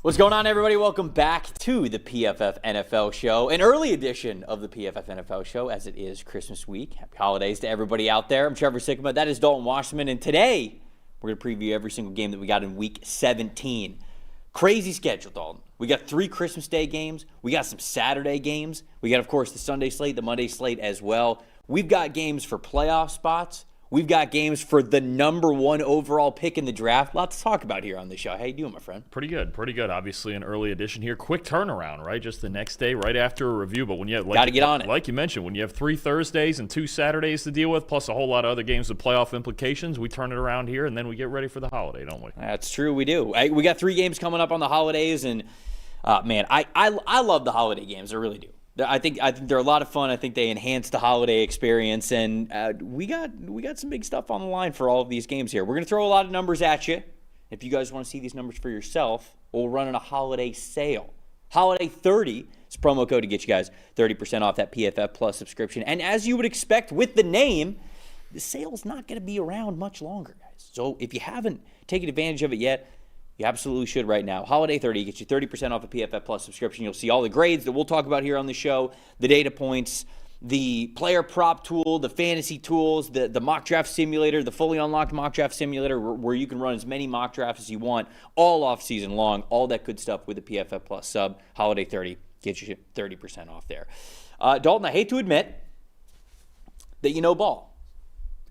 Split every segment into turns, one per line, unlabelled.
What's going on, everybody? Welcome back to the PFF NFL Show, an early edition of the PFF NFL Show, as it is Christmas week. Happy holidays to everybody out there. I'm Trevor Sikkema. That is Dalton Wasserman, and today we're going to preview every single game that we got in Week 17. Crazy schedule, Dalton. We got 3 Christmas Day games. We got some Saturday games. We got, of course, the Sunday slate, the Monday slate as well. We've got games for playoff spots. We've got games for the number 1 overall pick in the draft. Lots to talk about here on the show. How you doing, my friend?
Pretty good. Obviously, an early edition here. Quick turnaround, right? Just the next day, right after a review. But when you have,
got to get on it.
Like you mentioned, when you have 3 Thursdays and 2 Saturdays to deal with, plus a whole lot of other games with playoff implications, we turn it around here, and then we get ready for the holiday, don't we?
That's true. We do. We got 3 games coming up on the holidays, and man, I love the holiday games. I really do. I think they're a lot of fun. I think they enhance the holiday experience, and we got some big stuff on the line for all of these games here. We're going to throw a lot of numbers at you. If you guys want to see these numbers for yourself, we'll run a holiday sale. Holiday 30 is promo code to get you guys 30% off that PFF Plus subscription. And as you would expect with the name, the sale's not going to be around much longer, guys. So if you haven't taken advantage of it yet, you absolutely should right now. Holiday 30 gets you 30% off a PFF Plus subscription. You'll see all the grades that we'll talk about here on the show, the data points, the player prop tool, the fantasy tools, the mock draft simulator, the fully unlocked mock draft simulator where you can run as many mock drafts as you want all off season long. All that good stuff with the PFF Plus sub. Holiday 30 gets you 30% off there. Dalton, I hate to admit that you know ball.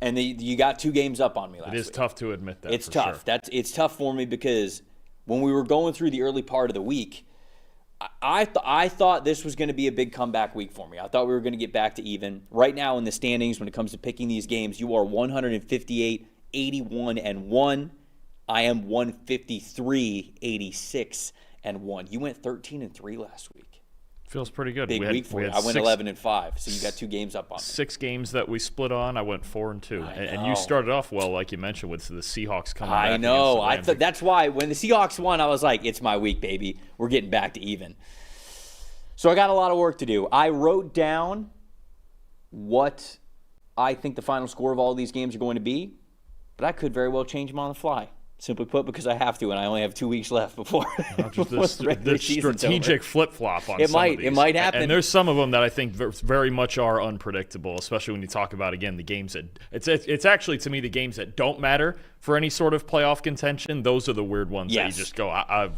And you got 2 games up on me last week.
It is tough to admit that.
It's tough.
Sure.
It's tough for me because when we were going through the early part of the week, I thought this was going to be a big comeback week for me. I thought we were going to get back to even. Right now in the standings, when it comes to picking these games, you are 158, 81, and 1. I am 153, 86, and 1. You went 13 and 3 last week.
Feels pretty good.
Big week for you. I went 11 and 5, so you got 2 games up on me.
6 games that we split on. I went 4 and 2, and you started off well, like you mentioned, with the Seahawks coming back.
I know. That's why when the Seahawks won, I was like, "It's my week, baby. We're getting back to even." So I got a lot of work to do. I wrote down what I think the final score of all of these games are going to be, but I could very well change them on the fly. Simply put, because I have to, and I only have 2 weeks left before
the strategic flip-flop on some of these.
It might happen.
And there's some of them that I think very much are unpredictable, especially when you talk about, again, the games that it's actually, to me, the games that don't matter for any sort of playoff contention. Those are the weird ones that you just go,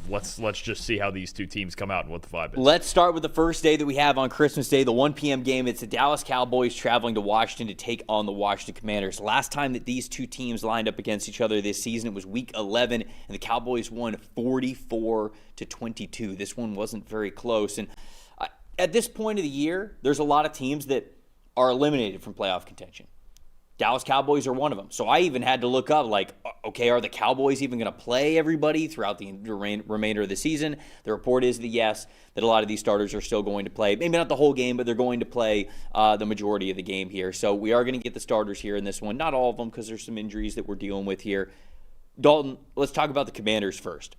let's just see how these 2 teams come out and what the vibe is.
Let's start with the first day that we have on Christmas Day, the 1 p.m. game. It's the Dallas Cowboys traveling to Washington to take on the Washington Commanders. Last time that these 2 teams lined up against each other this season, it was Week 11, and the Cowboys won 44-22. This one wasn't very close. And at this point of the year, there's a lot of teams that are eliminated from playoff contention. Dallas Cowboys are one of them. So I even had to look up, like, okay, are the Cowboys even going to play everybody throughout the remainder of the season? The report is that yes, that a lot of these starters are still going to play. Maybe not the whole game, but they're going to play the majority of the game here. So we are going to get the starters here in this one. Not all of them, because there's some injuries that we're dealing with here. Dalton, let's talk about the Commanders first.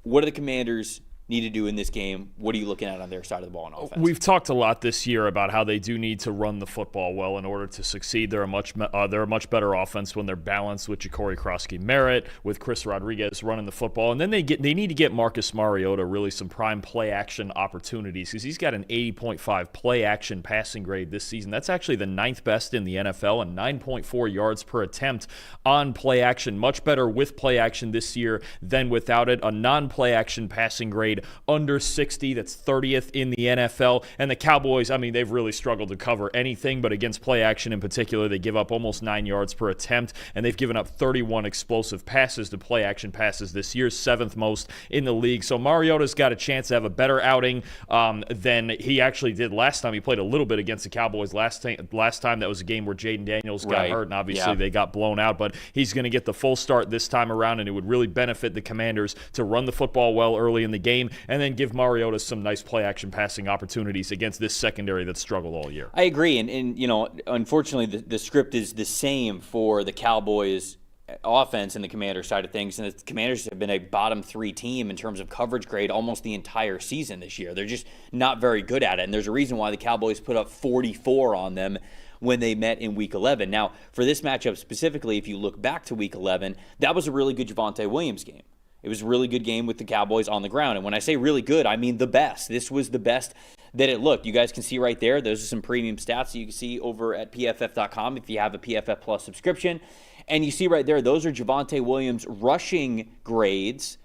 What do the Commanders need to do in this game? What are you looking at on their side of the ball on offense?
We've talked a lot this year about how they do need to run the football well in order to succeed. They're a much better offense when they're balanced with Ja'Cory Krosky-Merritt, with Chris Rodriguez running the football, and then they need to get Marcus Mariota really some prime play action opportunities, because he's got an 80.5 play action passing grade this season. That's actually the 9th best in the NFL, and 9.4 yards per attempt on play action. Much better with play action this year than without it. A non-play action passing grade under 60. That's 30th in the NFL. And the Cowboys, I mean, they've really struggled to cover anything, but against play action in particular, they give up almost 9 yards per attempt, and they've given up 31 explosive passes to play action passes this year, 7th most in the league. So Mariota's got a chance to have a better outing than he actually did last time. He played a little bit against the Cowboys last time. That was a game where Jaden Daniels got hurt, and obviously they got blown out, but he's going to get the full start this time around, and it would really benefit the Commanders to run the football well early in the game and then give Mariota some nice play-action passing opportunities against this secondary that struggled all year.
I agree, and you know, unfortunately, the script is the same for the Cowboys offense and the Commanders side of things, and the Commanders have been a bottom 3 team in terms of coverage grade almost the entire season this year. They're just not very good at it, and there's a reason why the Cowboys put up 44 on them when they met in Week 11. Now, for this matchup specifically, if you look back to Week 11, that was a really good Javonte Williams game. It was a really good game with the Cowboys on the ground. And when I say really good, I mean the best. This was the best that it looked. You guys can see right there. Those are some premium stats that you can see over at PFF.com if you have a PFF Plus subscription. And you see right there, those are Javonte Williams' rushing grades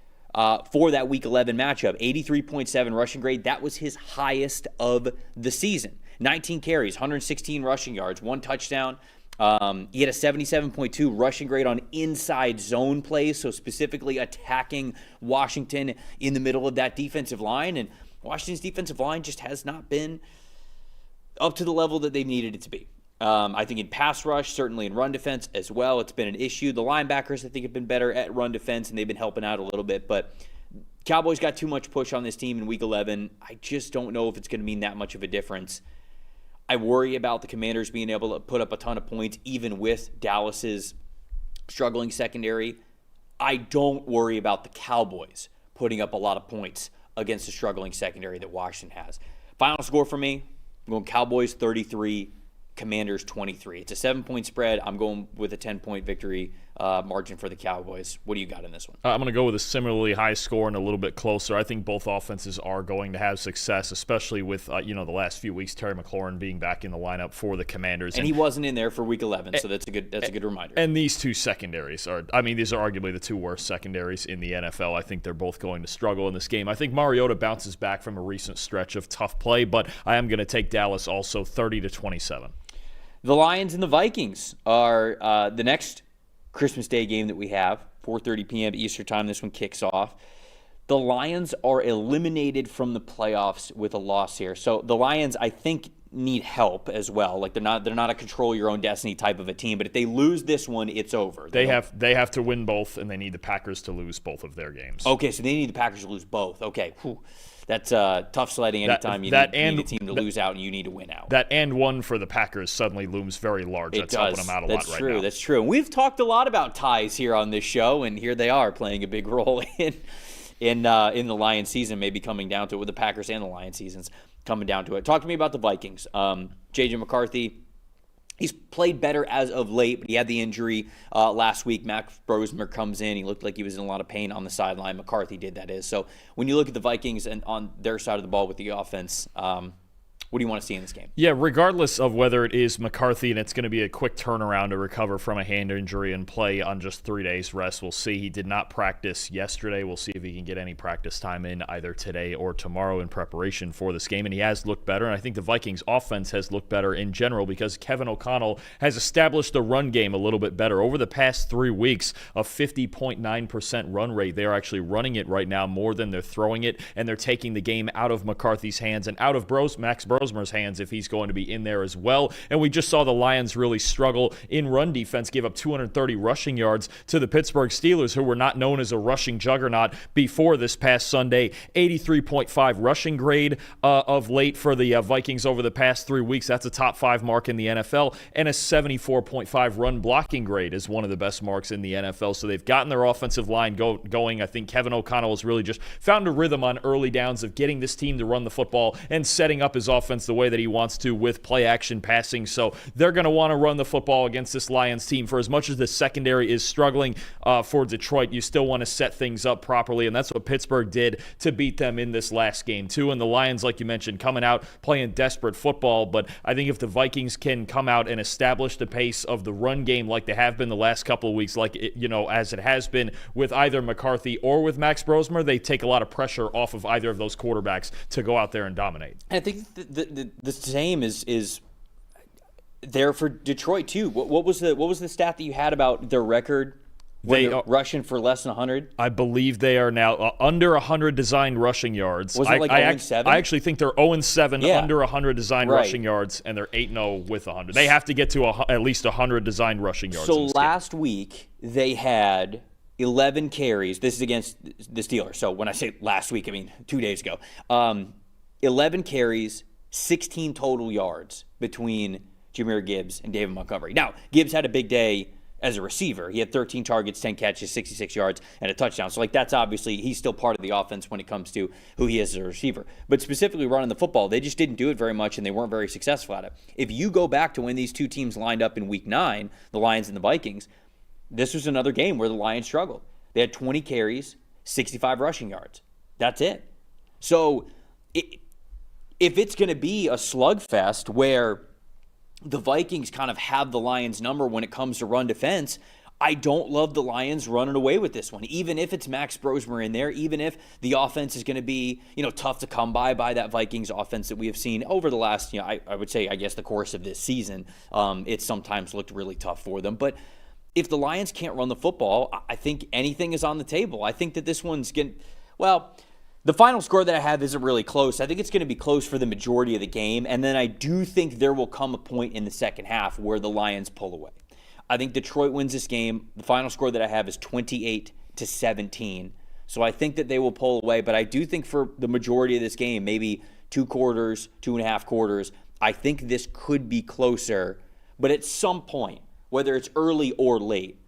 for that Week 11 matchup. 83.7 rushing grade. That was his highest of the season. 19 carries, 116 rushing yards, 1 touchdown. He had a 77.2 rushing grade on inside zone plays, so specifically attacking Washington in the middle of that defensive line. And Washington's defensive line just has not been up to the level that they've needed it to be. I think in pass rush, certainly in run defense as well, it's been an issue. The linebackers, I think, have been better at run defense, and they've been helping out a little bit. But Cowboys got too much push on this team in Week 11. I just don't know if it's going to mean that much of a difference. I worry about the Commanders being able to put up a ton of points, even with Dallas's struggling secondary. I don't worry about the Cowboys putting up a lot of points against the struggling secondary that Washington has. Final score for me, I'm going Cowboys 33, Commanders 23. It's a 7-point spread. I'm going with a 10-point victory margin for the Cowboys. What do you got in this one?
I'm going to go with a similarly high score and a little bit closer. I think both offenses are going to have success, especially with the last few weeks, Terry McLaurin being back in the lineup for the Commanders.
And he wasn't in there for Week 11, so that's a good reminder.
And these two secondaries these are arguably the two worst secondaries in the NFL. I think they're both going to struggle in this game. I think Mariota bounces back from a recent stretch of tough play, but I am going to take Dallas also 30-27.
The Lions and the Vikings are the next Christmas Day game that we have, 4:30 p.m. Eastern Time. This one kicks off. The Lions are eliminated from the playoffs with a loss here. So the Lions, I think, need help as well. Like they're not a control your own destiny type of a team. But if they lose this one, it's over.
They have to win both, and they need the Packers to lose both of their games.
Okay, so they need the Packers to lose both. Okay, whew. That's tough sledding anytime you need a team to lose out and you need to win out.
That and one for the Packers suddenly looms very large. That's helping them out a lot right now.
That's true. And we've talked a lot about ties here on this show, and here they are playing a big role in the Lions season, maybe coming down to it with the Packers and the Lions seasons coming down to it. Talk to me about the Vikings. J.J. McCarthy. He's played better as of late, but he had the injury last week. Max Brosmer comes in. He looked like he was in a lot of pain on the sideline. McCarthy did, that is. So when you look at the Vikings and on their side of the ball with the offense, what do you want to see in this game?
Yeah, regardless of whether it is McCarthy and it's going to be a quick turnaround to recover from a hand injury and play on just 3 days rest, we'll see. He did not practice yesterday. We'll see if he can get any practice time in either today or tomorrow in preparation for this game. And he has looked better. And I think the Vikings offense has looked better in general because Kevin O'Connell has established the run game a little bit better. Over the past 3 weeks, a 50.9% run rate. They are actually running it right now more than they're throwing it. And they're taking the game out of McCarthy's hands and out of Max Brosmer's hands if he's going to be in there as well. And we just saw the Lions really struggle in run defense, give up 230 rushing yards to the Pittsburgh Steelers, who were not known as a rushing juggernaut before this past Sunday. 83.5 rushing grade of late for the Vikings over the past 3 weeks. That's a top 5 mark in the NFL. And a 74.5 run blocking grade is one of the best marks in the NFL. So they've gotten their offensive line going. I think Kevin O'Connell has really just found a rhythm on early downs of getting this team to run the football and setting up his offense the way that he wants to with play action passing. So they're going to want to run the football against this Lions team. For as much as the secondary is struggling for Detroit, you still want to set things up properly, and that's what Pittsburgh did to beat them in this last game too. And the Lions, like you mentioned, coming out playing desperate football, but I think if the Vikings can come out and establish the pace of the run game like they have been the last couple of weeks, like as it has been with either McCarthy or with Max Brosmer, they take a lot of pressure off of either of those quarterbacks to go out there and dominate.
I think the same is there for Detroit too. What was the stat that you had about their record? They are rushing for less than 100.
I believe they are now under 100 designed rushing yards.
Was it like 0-7?
I actually think they're 0-7 under 100 designed rushing yards, and they're 8-0 with 100. They have to get to at least 100 designed rushing yards.
So last week they had 11 carries. This is against the Steelers. So when I say last week, I mean 2 days ago. 11 carries, 16 total yards between Jahmyr Gibbs and David Montgomery. Now, Gibbs had a big day as a receiver. He had 13 targets, 10 catches, 66 yards, and a touchdown. So, that's obviously, he's still part of the offense when it comes to who he is as a receiver. But specifically running the football, they just didn't do it very much, and they weren't very successful at it. If you go back to when these two teams lined up in Week 9, the Lions and the Vikings, this was another game where the Lions struggled. They had 20 carries, 65 rushing yards. That's it. So if it's going to be a slugfest where the Vikings kind of have the Lions' number when it comes to run defense, I don't love the Lions running away with this one. Even if it's Max Brosmer in there, even if the offense is going to be, tough to come by that Vikings offense that we have seen over the last, I would say, I guess, the course of this season, it's sometimes looked really tough for them. But if the Lions can't run the football, I think anything is on the table. I think that this one's going to, the final score that I have isn't really close. I think it's going to be close for the majority of the game, and then I do think there will come a point in the second half where the Lions pull away. I think Detroit wins this game. The final score that I have is 28-17. So I think that they will pull away, but I do think for the majority of this game, maybe 2 quarters, 2.5 quarters, I think this could be closer. But at some point, whether it's early or late,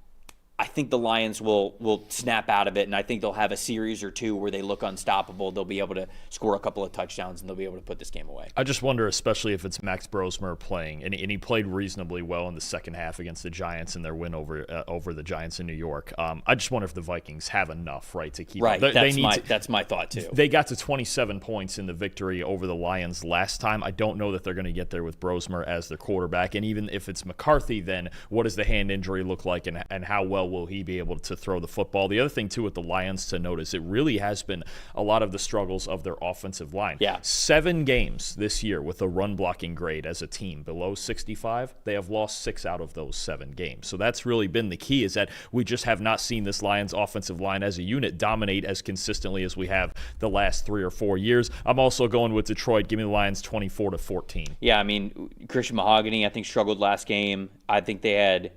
I think the Lions will snap out of it, and I think they'll have a series or two where they look unstoppable. They'll be able to score a couple of touchdowns, and they'll be able to put this game away.
I just wonder, especially if it's Max Brosmer playing, and he played reasonably well in the second half against the Giants in their win over the Giants in New York. I just wonder if the Vikings have enough, right, to keep
right. That's my thought, too.
They got to 27 points in the victory over the Lions last time. I don't know that they're going to get there with Brosmer as their quarterback, and even if it's McCarthy, then what does the hand injury look like, and how well will he be able to throw the football? The other thing, too, with the Lions to notice, it really has been a lot of the struggles of their offensive line.
Yeah.
7 games this year with a run blocking grade as a team below 65. They have lost 6 out of those 7 games. So that's really been the key, is that we just have not seen this Lions offensive line as a unit dominate as consistently as we have the last 3 or 4 years. I'm also going with Detroit. Give me the Lions 24-14.
Yeah, I mean, Christian Mahogany, I think, struggled last game. I think they had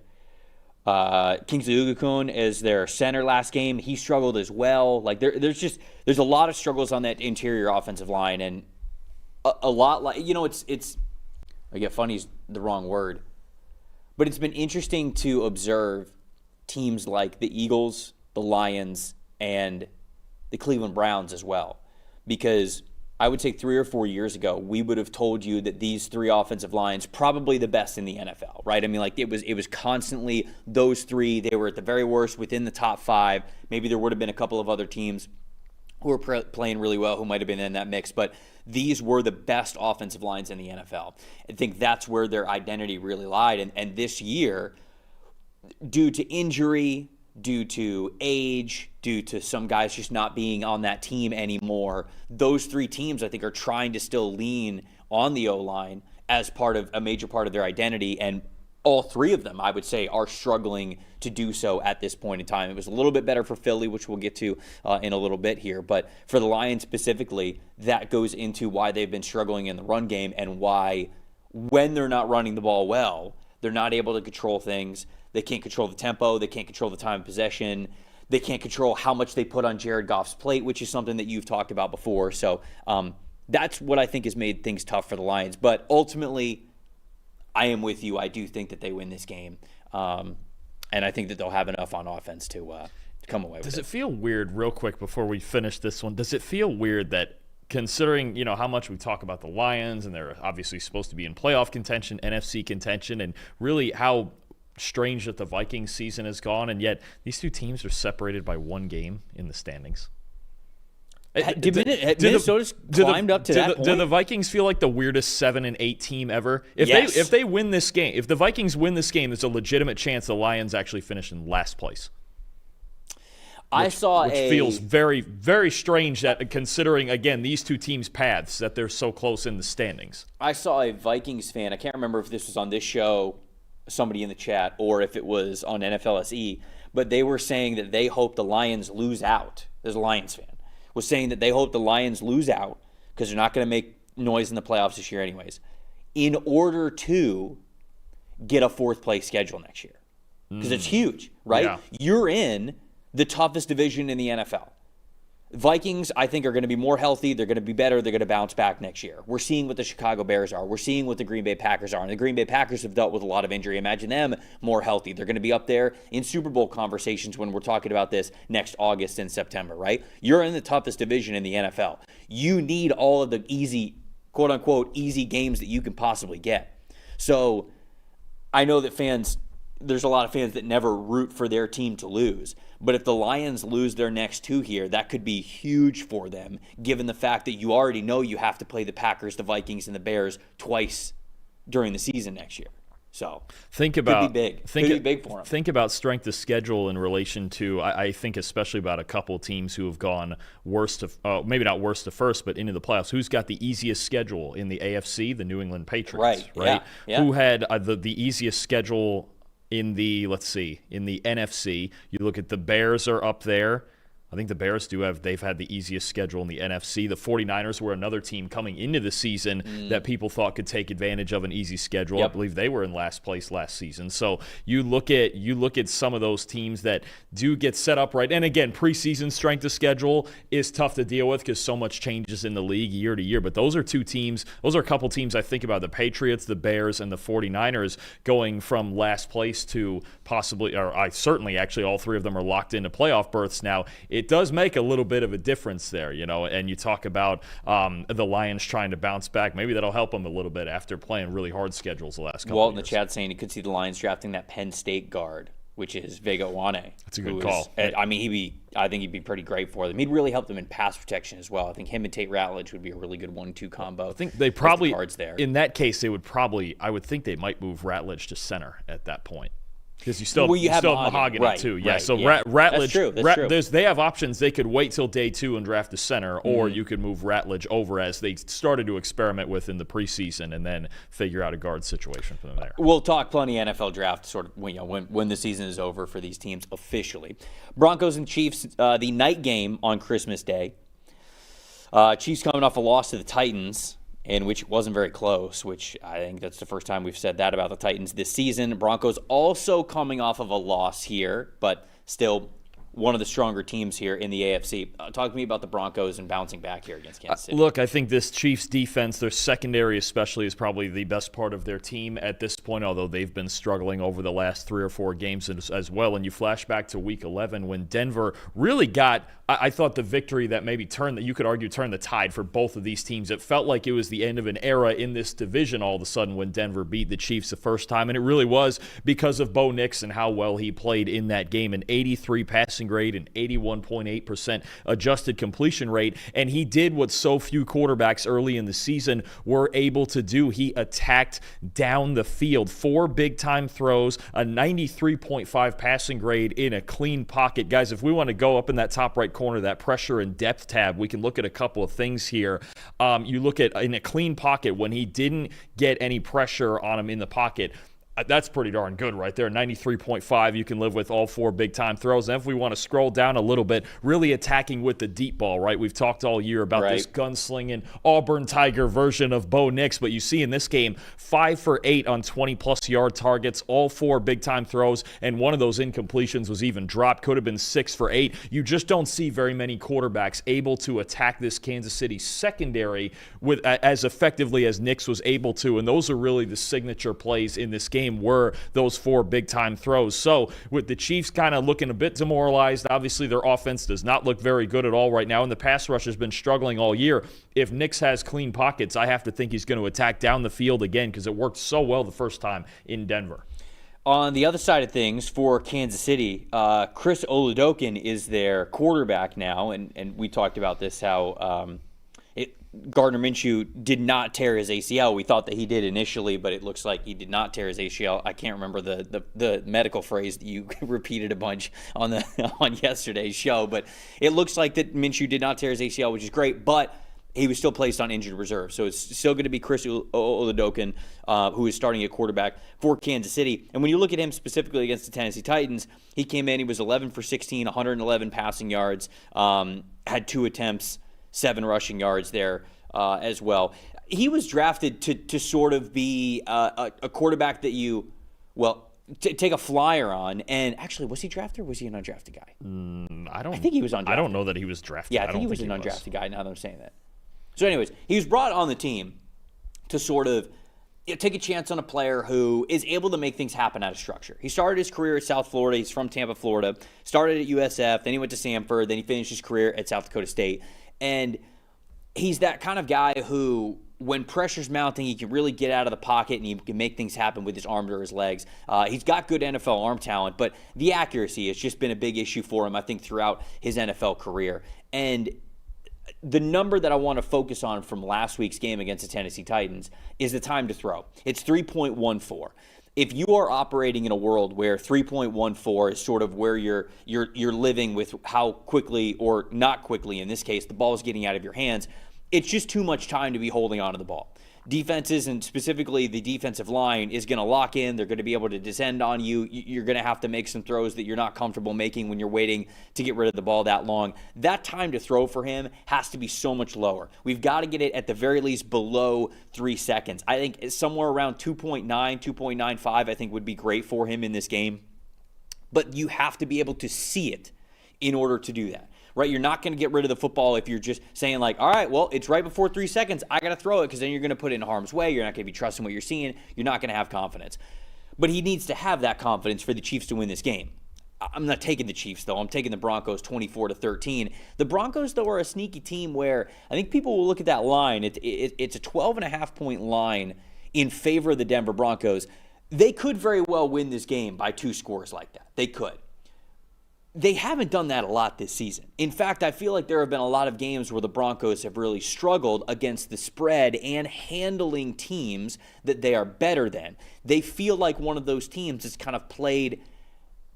Kingsley Ugokun as their center last game. He struggled as well. Like there's a lot of struggles on that interior offensive line, and a lot like it's I get funny is the wrong word, but it's been interesting to observe teams like the Eagles, the Lions, and the Cleveland Browns as well, because I would say 3 or 4 years ago, we would have told you that these 3 offensive lines probably the best in the NFL, right? I mean, like it was constantly those 3. They were at the very worst within the top 5. Maybe there would have been a couple of other teams who were playing really well who might have been in that mix, but these were the best offensive lines in the NFL. I think that's where their identity really lied. And this year, due to injury, due to age, due to some guys just not being on that team anymore, those 3 teams I think are trying to still lean on the O-line as part of a major part of their identity, and all 3 of them, I would say, are struggling to do so at this point in time. It was a little bit better for Philly, which we'll get to in a little bit here, but for the Lions specifically, that goes into why they've been struggling in the run game and why, when they're not running the ball well, they're not able to control things. They can't control the tempo. They can't control the time of possession. They can't control how much they put on Jared Goff's plate, which is something that you've talked about before. So that's what I think has made things tough for the Lions. But ultimately, I am with you. I do think that they win this game. And I think that they'll have enough on offense to come away with it.
Does it feel weird, real quick before we finish this one, does it feel weird that considering, how much we talk about the Lions, and they're obviously supposed to be in playoff contention, NFC contention, and really how strange that the Vikings season has gone, and yet these 2 teams are separated by 1 game in the standings?
Minnesota's climbed up to that point?
Do the Vikings feel like the weirdest 7-8 team ever? If they win this game, if the Vikings win this game, there's a legitimate chance the Lions actually finish in last place. Which feels very, very strange that, considering, again, these 2 teams' paths, that they're so close in the standings.
I saw a Vikings fan, I can't remember if this was on this show, somebody in the chat, or if it was on NFLSE, but they were saying that they hope the Lions lose out. There's a Lions fan was saying that they hope the Lions lose out because they're not going to make noise in the playoffs this year anyways, in order to get a 4th place schedule next year. Because it's huge, right?
Yeah.
You're in the toughest division in the NFL. Vikings, I think, are going to be more healthy. They're going to be better. They're going to bounce back next year. We're seeing what the Chicago Bears are. We're seeing what the Green Bay Packers are. And the Green Bay Packers have dealt with a lot of injury. Imagine them more healthy. They're going to be up there in Super Bowl conversations when we're talking about this next August and September, right? You're in the toughest division in the NFL. You need all of the easy, quote-unquote, easy games that you can possibly get. So I know that fans there's a lot of fans that never root for their team to lose. But if the Lions lose their next 2 here, that could be huge for them, given the fact that you already know you have to play the Packers, the Vikings, and the Bears twice during the season next year. So
think about
could be big. Could be big for them.
Think about strength of schedule in relation to. I think especially about a couple of teams who have gone worst to maybe not worst to first, but into the playoffs. Who's got the easiest schedule in the AFC? The New England Patriots, right?
Yeah.
Who had the easiest schedule in the in the NFC? You look at the Bears are up there. I think the Bears they've had the easiest schedule in the NFC. The 49ers were another team coming into the season that people thought could take advantage of an easy schedule.
Yep.
I believe they were in last place last season. So you look at some of those teams that do get set up right. And again, preseason strength of schedule is tough to deal with because so much changes in the league year to year. But those are a couple teams I think about, the Patriots, the Bears, and the 49ers going from last place to possibly, or I certainly actually all 3 of them are locked into playoff berths now. It does make a little bit of a difference there, and you talk about the Lions trying to bounce back. Maybe that'll help them a little bit after playing really hard schedules the last couple
Walt
of
in the
years.
chat saying he could see the Lions drafting that Penn State guard, which is Vega Wane.
That's a good call.
I think he'd be pretty great for them. He'd really help them in pass protection as well. I think him and Tate Ratledge would be a really good 1-2 combo.
I think they probably,
guards there.
in that case, I would think they might move Ratledge to center at that point. Because you still have Mahogany
right,
too. Yeah,
right,
so
yeah.
Ratledge,
That's true.
They have options. They could wait till day 2 and draft the center, or you could move Ratledge over as they started to experiment with in the preseason and then figure out a guard situation for them there.
We'll talk plenty NFL draft sort of when the season is over for these teams officially. Broncos and Chiefs, the night game on Christmas Day. Chiefs coming off a loss to the Titans, in which it wasn't very close, which I think that's the first time we've said that about the Titans this season. Broncos also coming off of a loss here, but still one of the stronger teams here in the AFC. Talk to me about the Broncos and bouncing back here against Kansas City.
Look, I think this Chiefs defense, their secondary especially, is probably the best part of their team at this point, although they've been struggling over the last 3 or 4 games as well. And you flash back to Week 11 when Denver really got, I thought, the victory that maybe turned the tide for both of these teams. It felt like it was the end of an era in this division all of a sudden when Denver beat the Chiefs the first time. And it really was because of Bo Nix and how well he played in that game. An 83 passing grade and 81.8% adjusted completion rate. And he did what so few quarterbacks early in the season were able to do. He attacked down the field. 4 big-time throws, a 93.5 passing grade in a clean pocket. Guys, if we want to go up in that top right corner, that pressure and depth tab, we can look at a couple of things here. You look at in a clean pocket when he didn't get any pressure on him in the pocket. That's pretty darn good right there. 93.5, you can live with all 4 big-time throws. And if we want to scroll down a little bit, really attacking with the deep ball, right? We've talked all year about this gunslinging Auburn Tiger version of Bo Nix, but you see in this game, 5 for 8 on 20-plus yard targets, all 4 big-time throws, and one of those incompletions was even dropped. Could have been 6 for 8. You just don't see very many quarterbacks able to attack this Kansas City secondary with as effectively as Nix was able to, and those are really the signature plays in this game. Were those 4 big-time throws. So with the Chiefs kind of looking a bit demoralized, obviously their offense does not look very good at all right now, and the pass rush has been struggling all year. If Nix has clean pockets, I have to think he's going to attack down the field again because it worked so well the first time in Denver.
On the other side of things, for Kansas City, Chris Oladokun is their quarterback now, and we talked about this, how Gardner Minshew did not tear his ACL. We thought that he did initially, but it looks like he did not tear his ACL. I can't remember the medical phrase that you repeated a bunch on yesterday's show, but it looks like that Minshew did not tear his ACL, which is great, but he was still placed on injured reserve. So it's still going to be Chris Oladokun, who is starting at quarterback for Kansas City. And when you look at him specifically against the Tennessee Titans, he came in, he was 11 for 16, 111 passing yards, had 2 attempts, 7 rushing yards there as well. He was drafted to sort of be a quarterback that you, take a flyer on. And actually, was he drafted or was he an undrafted guy?
I
think he was undrafted.
I don't know that he was drafted.
Yeah, I think he was an undrafted guy now that I'm saying that. So anyways, he was brought on the team to sort of take a chance on a player who is able to make things happen out of structure. He started his career at South Florida. He's from Tampa, Florida. Started at USF. Then he went to Samford. Then he finished his career at South Dakota State. And he's that kind of guy who when pressure's mounting, he can really get out of the pocket and he can make things happen with his arms or his legs. He's got good NFL arm talent, but the accuracy has just been a big issue for him, I think, throughout his NFL career. And the number that I want to focus on from last week's game against the Tennessee Titans is the time to throw. It's 3.14. If you are operating in a world where 3.14 is sort of where you're living with how quickly or not quickly, in this case, the ball is getting out of your hands, it's just too much time to be holding on to the ball. Defenses, and specifically the defensive line, is going to lock in. They're going to be able to descend on you. You're going to have to make some throws that you're not comfortable making when you're waiting to get rid of the ball that long. That time to throw for him has to be so much lower. We've got to get it at the very least below 3 seconds. I think somewhere around 2.9, 2.95 I think would be great for him in this game. But you have to be able to see it in order to do that. Right, you're not going to get rid of the football if you're just saying like, all right, well, it's right before 3 seconds. I got to throw it, because then you're going to put it in harm's way. You're not going to be trusting what you're seeing. You're not going to have confidence. But he needs to have that confidence for the Chiefs to win this game. I'm not taking the Chiefs, though. I'm taking the Broncos 24-13. The Broncos, though, are a sneaky team where I think people will look at that line. It's a 12.5-point line in favor of the Denver Broncos. They could very well win this game by 2 scores like that. They could. They haven't done that a lot this season. In fact, I feel like there have been a lot of games where the Broncos have really struggled against the spread and handling teams that they are better than. They feel like one of those teams that's kind of played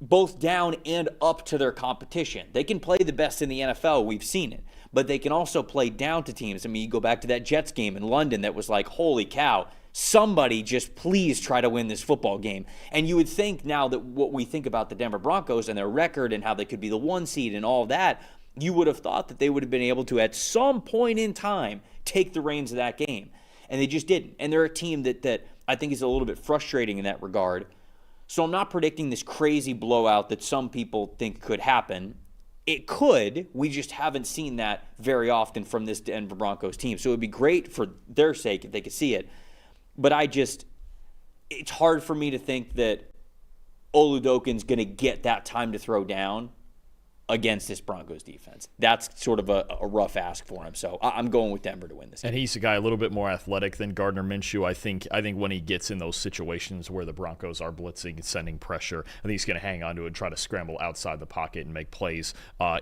both down and up to their competition. They can play the best in the NFL, we've seen it, but they can also play down to teams. I mean, you go back to that Jets game in London that was like, holy cow, somebody just please try to win this football game. And you would think now that what we think about the Denver Broncos and their record and how they could be the 1 seed and all that, you would have thought that they would have been able to, at some point in time, take the reins of that game. And they just didn't. And they're a team that I think is a little bit frustrating in that regard. So I'm not predicting this crazy blowout that some people think could happen. It could. We just haven't seen that very often from this Denver Broncos team. So it would be great for their sake if they could see it. But it's hard for me to think that Oludokin's going to get that time to throw down against this Broncos defense. That's sort of a rough ask for him. So I'm going with Denver to win this game.
And he's a guy a little bit more athletic than Gardner Minshew. I think when he gets in those situations where the Broncos are blitzing and sending pressure, I think he's going to hang on to it and try to scramble outside the pocket and make plays,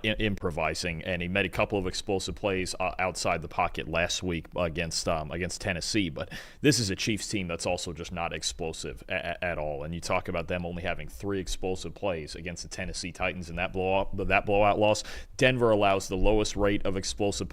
improvising. And he made a couple of explosive plays outside the pocket last week against Tennessee. But this is a Chiefs team that's also just not explosive at all. And you talk about them only having 3 explosive plays against the Tennessee Titans in that blowout loss. Denver allows the lowest rate of explosive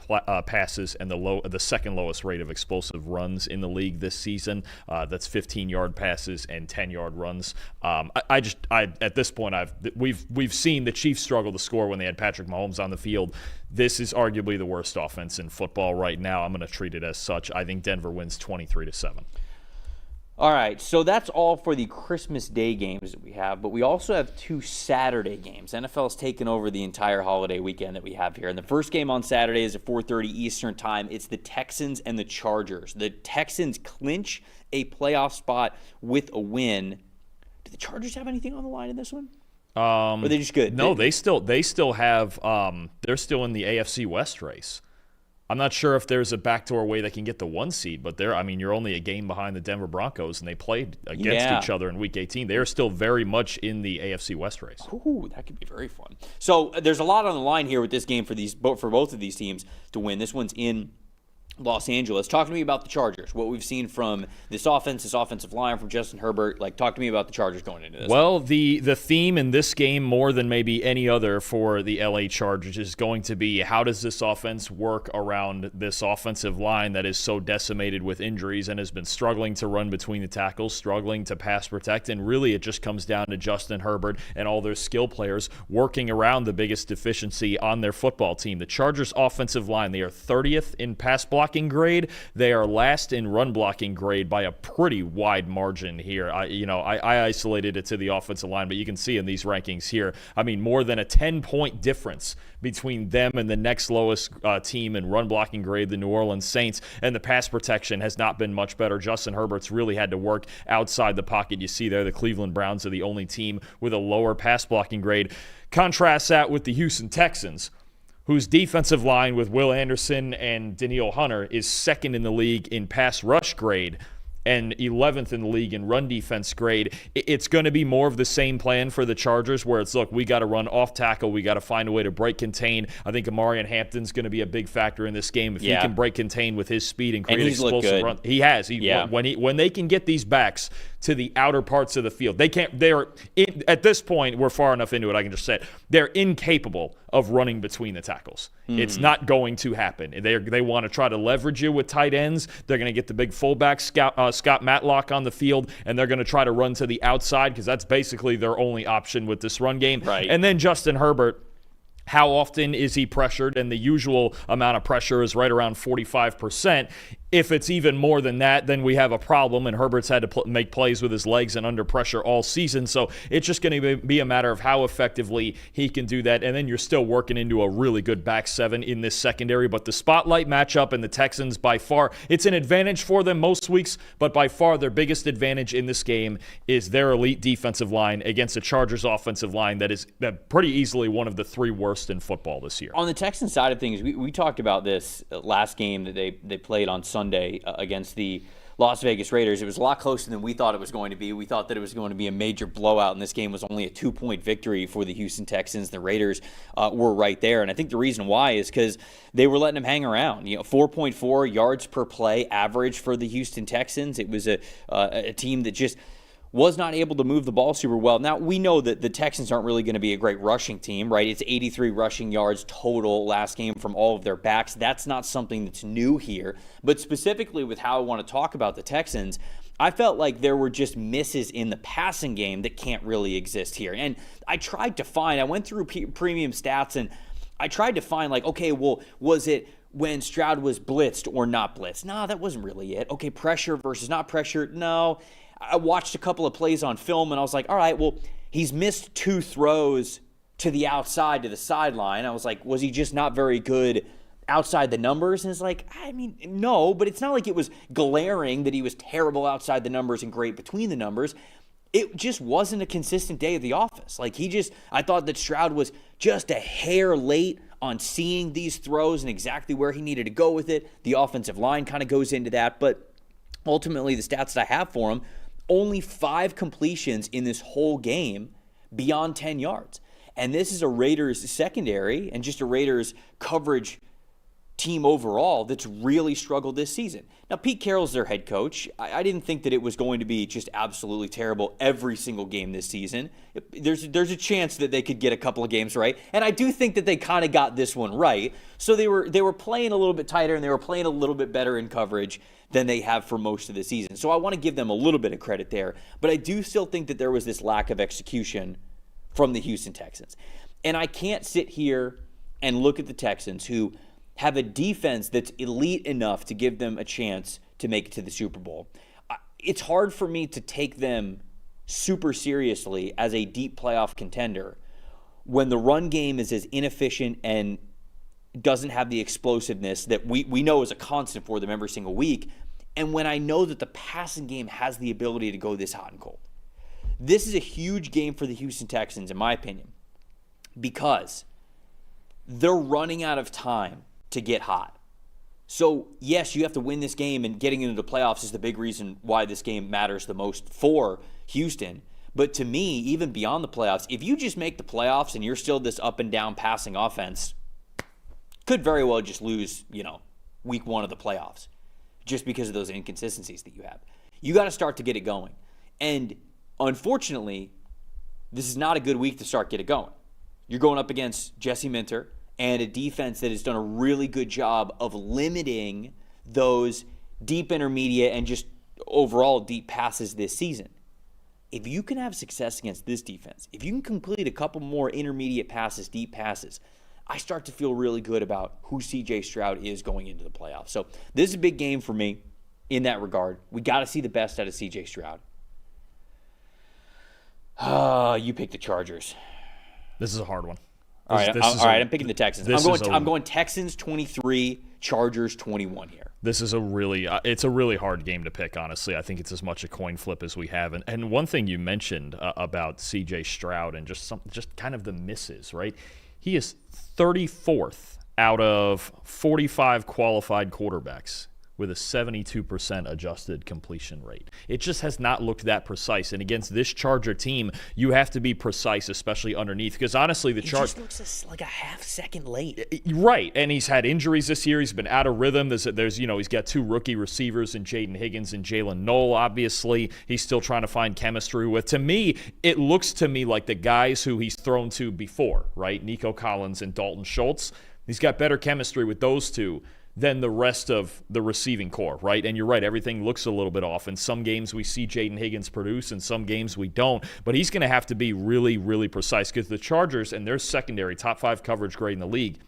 passes and the second lowest rate of explosive runs in the league this season. That's 15-yard passes and 10-yard runs. At this point, we've seen the Chiefs struggle to score when they had Patrick Mahomes on the field. This is arguably the worst offense in football right now. I'm going to treat it as such. I think Denver wins 23-7.
All right, so that's all for the Christmas Day games that we have, but we also have 2 Saturday games. NFL's taken over the entire holiday weekend that we have here. And the first game on Saturday is at 4:30 Eastern Time. It's the Texans and the Chargers. The Texans clinch a playoff spot with a win. Do the Chargers have anything on the line in this one? Or are they just good?
No, they still have they're still in the AFC West race. I'm not sure if there's a backdoor way they can get the 1 seed, but you're only a game behind the Denver Broncos, and they played against each other in Week 18. They are still very much in the AFC West race.
Ooh, that could be very fun. So there's a lot on the line here with this game for both of these teams to win. This one's in Los Angeles. Talk to me about the Chargers, what we've seen from this offensive line, from Justin Herbert. Talk to me about the Chargers going into this.
Well, the theme in this game, more than maybe any other for the LA Chargers, is going to be how does this offense work around this offensive line that is so decimated with injuries and has been struggling to run between the tackles, struggling to pass protect, and really it just comes down to Justin Herbert and all their skill players working around the biggest deficiency on their football team. The Chargers offensive line, they are 30th in pass blocking grade. They are last in run blocking grade by a pretty wide margin here. I isolated it to the offensive line, but you can see in these rankings here, more than a 10-point difference between them and the next lowest team in run blocking grade, the New Orleans Saints, and the pass protection has not been much better. Justin Herbert's really had to work outside the pocket. You see there the Cleveland Browns are the only team with a lower pass blocking grade. Contrast that with the Houston Texans, whose defensive line with Will Anderson and Danielle Hunter is second in the league in pass rush grade and 11th in the league in run defense grade. It's going to be more of the same plan for the Chargers where it's, look, we got to run off tackle. We got to find a way to break contain. I think Amarian Hampton's going to be a big factor in this game. If he can break contain with his speed and create explosive run. He has. When they can get these backs to the outer parts of the field, at this point, we're far enough into it, I can just say it, they're incapable of running between the tackles. It's not going to happen. They want to try to leverage you with tight ends. They're going to get the big fullback Scott Matlock on the field, and they're going to try to run to the outside because that's basically their only option with this run game.
Right.
And then Justin Herbert, how often is he pressured? And the usual amount of pressure is right around 45%. If it's even more than that, then we have a problem, and Herbert's had to make plays with his legs and under pressure all season. So it's just going to be a matter of how effectively he can do that. And then you're still working into a really good back seven in this secondary. But the spotlight matchup and the Texans, by far, it's an advantage for them most weeks, but by far their biggest advantage in this game is their elite defensive line against a Chargers offensive line that is pretty easily one of the three worst in football this year.
On the Texans side of things, we talked about this last game that they played on Sunday against the Las Vegas Raiders. It was a lot closer than we thought it was going to be. We thought that it was going to be a major blowout, and this game was only a 2-point victory for the Houston Texans. The Raiders were right there, and I think the reason why is because they were letting them hang around. 4.4 yards per play average for the Houston Texans. It was a team that just was not able to move the ball super well. Now, we know that the Texans aren't really going to be a great rushing team, right? It's 83 rushing yards total last game from all of their backs. That's not something that's new here. But specifically with how I want to talk about the Texans, I felt like there were just misses in the passing game that can't really exist here. And I went through premium stats, and I tried to find, okay, well, was it when Stroud was blitzed or not blitzed? No, that wasn't really it. Okay, pressure versus not pressure? No. I watched a couple of plays on film, and I was like, all right, well, he's missed 2 throws to the outside, to the sideline. I was like, was he just not very good outside the numbers? And it's like, I mean, no, but it's not like it was glaring that he was terrible outside the numbers and great between the numbers. It just wasn't a consistent day of the office. I thought that Stroud was just a hair late on seeing these throws and exactly where he needed to go with it. The offensive line kind of goes into that, but ultimately the stats that I have for him, only 5 completions in this whole game beyond 10 yards. And this is a Raiders secondary and just a Raiders coverage team overall that's really struggled this season. Now, Pete Carroll's their head coach. I didn't think that it was going to be just absolutely terrible every single game this season. There's a chance that they could get a couple of games right, and I do think that they kind of got this one right. So they were playing a little bit tighter, and they were playing a little bit better in coverage than they have for most of the season. So I want to give them a little bit of credit there, but I do still think that there was this lack of execution from the Houston Texans. And I can't sit here and look at the Texans, who have a defense that's elite enough to give them a chance to make it to the Super Bowl. It's hard for me to take them super seriously as a deep playoff contender when the run game is as inefficient and doesn't have the explosiveness that we know is a constant for them every single week, and when I know that the passing game has the ability to go this hot and cold. This is a huge game for the Houston Texans, in my opinion, because they're running out of time to get hot. So, yes, you have to win this game, and getting into the playoffs is the big reason why this game matters the most for Houston. But to me, even beyond the playoffs, if you just make the playoffs and you're still this up and down passing offense, could very well just lose, week 1 of the playoffs just because of those inconsistencies that you have. You got to start to get it going. And unfortunately, this is not a good week to get it going. You're going up against Jesse Minter and a defense that has done a really good job of limiting those deep intermediate and just overall deep passes this season. If you can have success against this defense, if you can complete a couple more intermediate passes, deep passes, I start to feel really good about who C.J. Stroud is going into the playoffs. So this is a big game for me in that regard. We got to see the best out of C.J. Stroud. You pick the Chargers.
This is a hard one.
All right, I'm picking the Texans. I'm going Texans 23, Chargers 21 here.
This is it's a really hard game to pick, honestly. I think it's as much a coin flip as we have. And one thing you mentioned about C.J. Stroud and just kind of the misses, right? He is 34th out of 45 qualified quarterbacks with a 72% adjusted completion rate. It just has not looked that precise. And against this Charger team, you have to be precise, especially underneath. Because honestly, the Chargers
looks like a half second late.
Right, and he's had injuries this year. He's been out of rhythm. There's he's got 2 rookie receivers in Jaden Higgins and Jalen Noel. Obviously, he's still trying to find chemistry with. To me, it looks to me like the guys who he's thrown to before, right? Nico Collins and Dalton Schultz. He's got better chemistry with those two than the rest of the receiving core, right? And you're right, everything looks a little bit off. In some games we see Jaden Higgins produce, in some games we don't. But he's going to have to be really, really precise because the Chargers and their secondary, top 5 coverage grade in the league,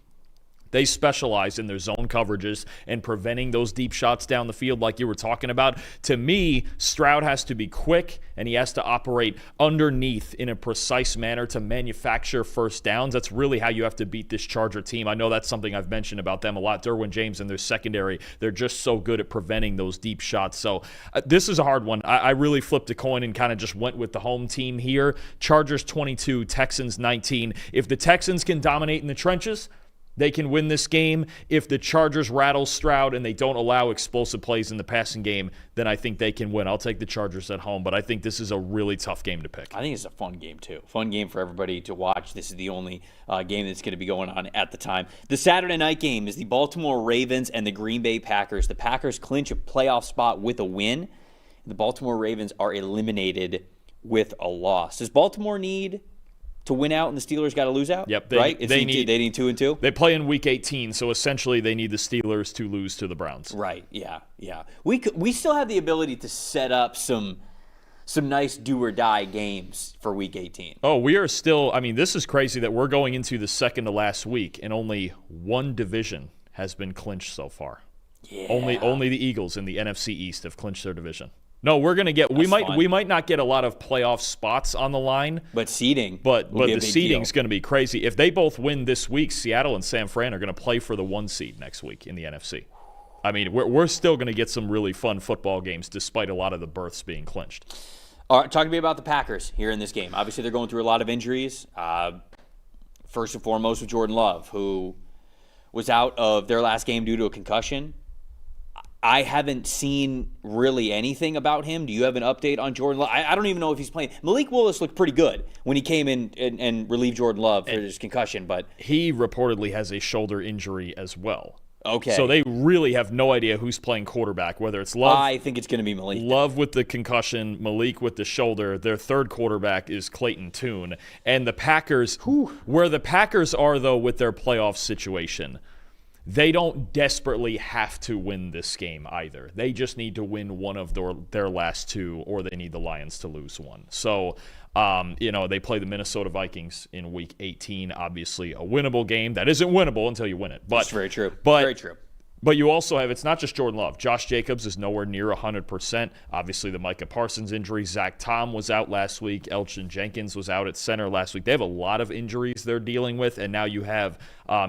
they specialize in their zone coverages and preventing those deep shots down the field like you were talking about. To me, Stroud has to be quick, and he has to operate underneath in a precise manner to manufacture first downs. That's really how you have to beat this Charger team. I know that's something I've mentioned about them a lot. Derwin James and their secondary, they're just so good at preventing those deep shots. So this is a hard one. I really flipped a coin and kind of just went with the home team here. Chargers 22, Texans 19. If the Texans can dominate in the trenches, they can win this game. If the Chargers rattle Stroud and they don't allow explosive plays in the passing game, then I think they can win. I'll take the Chargers at home, but I think this is a really tough game to pick.
I think it's a fun game, too. Fun game for everybody to watch. This is the only game that's going to be going on at the time. The Saturday night game is the Baltimore Ravens and the Green Bay Packers. The Packers clinch a playoff spot with a win. The Baltimore Ravens are eliminated with a loss. Does Baltimore need to win out and the Steelers got to lose out?
Yep.
They need 2-2?
They play in Week 18, so essentially they need the Steelers to lose to the Browns.
Right, yeah. We still have the ability to set up some nice do-or-die games for Week 18.
Oh, we are still – this is crazy that we're going into the second to last week and only one division has been clinched so far.
Yeah.
Only the Eagles in the NFC East have clinched their division. No, we're going to get we might not get a lot of playoff spots on the line,
but seeding.
But the seeding's going to be crazy. If they both win this week, Seattle and San Fran are going to play for the 1 seed next week in the NFC. We're still going to get some really fun football games despite a lot of the berths being clinched.
All right, talk to me about the Packers here in this game. Obviously, they're going through a lot of injuries. First and foremost with Jordan Love, who was out of their last game due to a concussion. I haven't seen really anything about him. Do you have an update on Jordan Love? I don't even know if he's playing. Malik Willis looked pretty good when he came in and relieved Jordan Love for his concussion, but
he reportedly has a shoulder injury as well.
Okay.
So they really have no idea who's playing quarterback, whether it's Love.
I think it's going to be Malik.
Love with the concussion, Malik with the shoulder. Their third quarterback is Clayton Tune. And the Packers, where the Packers are, though, with their playoff situation, they don't desperately have to win this game either. They just need to win one of their last 2, or they need the Lions to lose one. So, they play the Minnesota Vikings in Week 18. Obviously, a winnable game. That isn't winnable until you win it.
That's very true.
Very true. But you also have, it's not just Jordan Love. Josh Jacobs is nowhere near 100%. Obviously, the Micah Parsons injury. Zach Tom was out last week. Elgin Jenkins was out at center last week. They have a lot of injuries they're dealing with, and now you have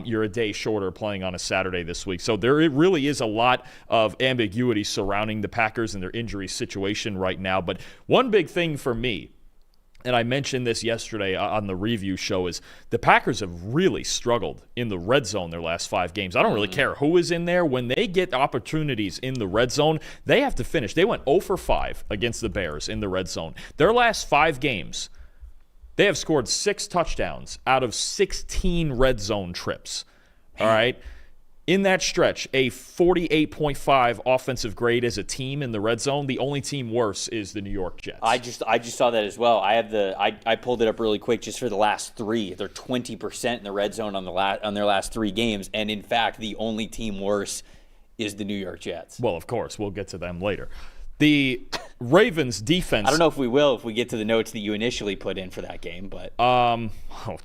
you're a day shorter playing on a Saturday this week. So there really is a lot of ambiguity surrounding the Packers and their injury situation right now. But one big thing for me, and I mentioned this yesterday on the review show, is the Packers have really struggled in the red zone their last 5 games. I don't really care who is in there. When they get opportunities in the red zone, they have to finish. They went 0 for 5 against the Bears in the red zone. Their last 5 games, they have scored 6 touchdowns out of 16 red zone trips. All right? In that stretch, a 48.5 offensive grade as a team in the red zone. The only team worse is the New York Jets.
I just saw that as well. I pulled it up really quick just for the last 3. They're 20% in the red zone on their last 3 games, and in fact, the only team worse is the New York Jets.
Well, of course, we'll get to them later. The Ravens defense.
I don't know if we will if we get to the notes that you initially put in for that game, but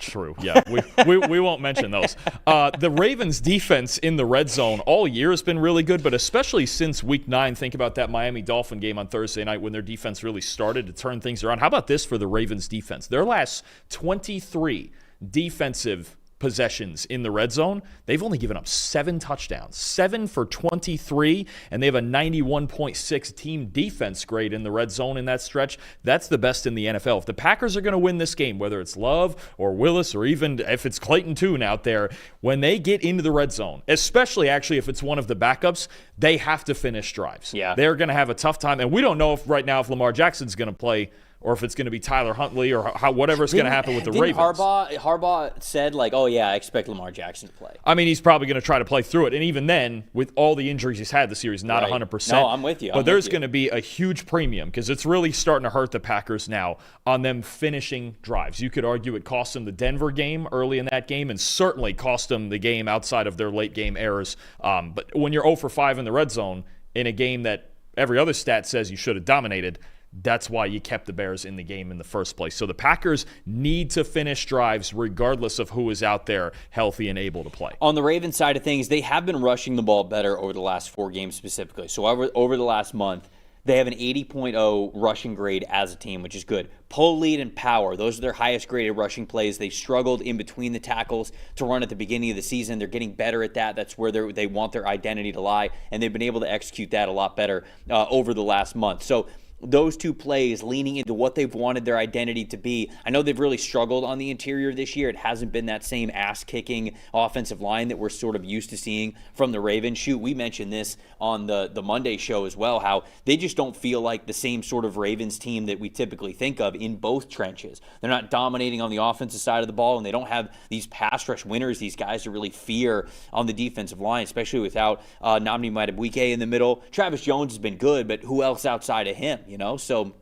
true. Yeah, we won't mention those. The Ravens defense in the red zone all year has been really good, but especially since Week 9. Think about that Miami Dolphin game on Thursday night when their defense really started to turn things around. How about this for the Ravens defense? Their last 23 defensive possessions in the red zone, they've only given up 7 touchdowns, 7 for 23, and they have a 91.6 team defense grade in the red zone in that stretch. That's the best in the NFL. If the Packers are going to win this game, whether it's Love or Willis or even if it's Clayton Tune out there, when they get into the red zone, especially actually if it's one of the backups, they have to finish drives.
Yeah.
They're going to have a tough time, and we don't know if right now if Lamar Jackson's going to play or if it's going to be Tyler Huntley or whatever's going to happen with the Ravens.
Harbaugh said, like, oh, yeah, I expect Lamar Jackson to play.
I mean, he's probably going to try to play through it. And even then, with all the injuries he's had this series, not 100%.
No, I'm with you.
But there's going to be a huge premium because it's really starting to hurt the Packers now on them finishing drives. You could argue it cost them the Denver game early in that game and certainly cost them the game outside of their late game errors. But when you're 0 for 5 in the red zone in a game that every other stat says you should have dominated, that's why you kept the Bears in the game in the first place. So the Packers need to finish drives regardless of who is out there healthy and able to play.
On the Ravens side of things, they have been rushing the ball better over the last 4 games specifically. So over the last month, they have an 80.0 rushing grade as a team, which is good. Pull, lead, and power. Those are their highest graded rushing plays. They struggled in between the tackles to run at the beginning of the season. They're getting better at that. That's where they want their identity to lie, and they've been able to execute that a lot better over the last month. So those 2 plays leaning into what they've wanted their identity to be. I know they've really struggled on the interior this year. It hasn't been that same ass-kicking offensive line that we're sort of used to seeing from the Ravens. Shoot, we mentioned this on the Monday show as well, how they just don't feel like the same sort of Ravens team that we typically think of in both trenches. They're not dominating on the offensive side of the ball, and they don't have these pass rush winners, these guys to really fear on the defensive line, especially without Nnamdi Madubuike in the middle. Travis Jones has been good, but who else outside of him? So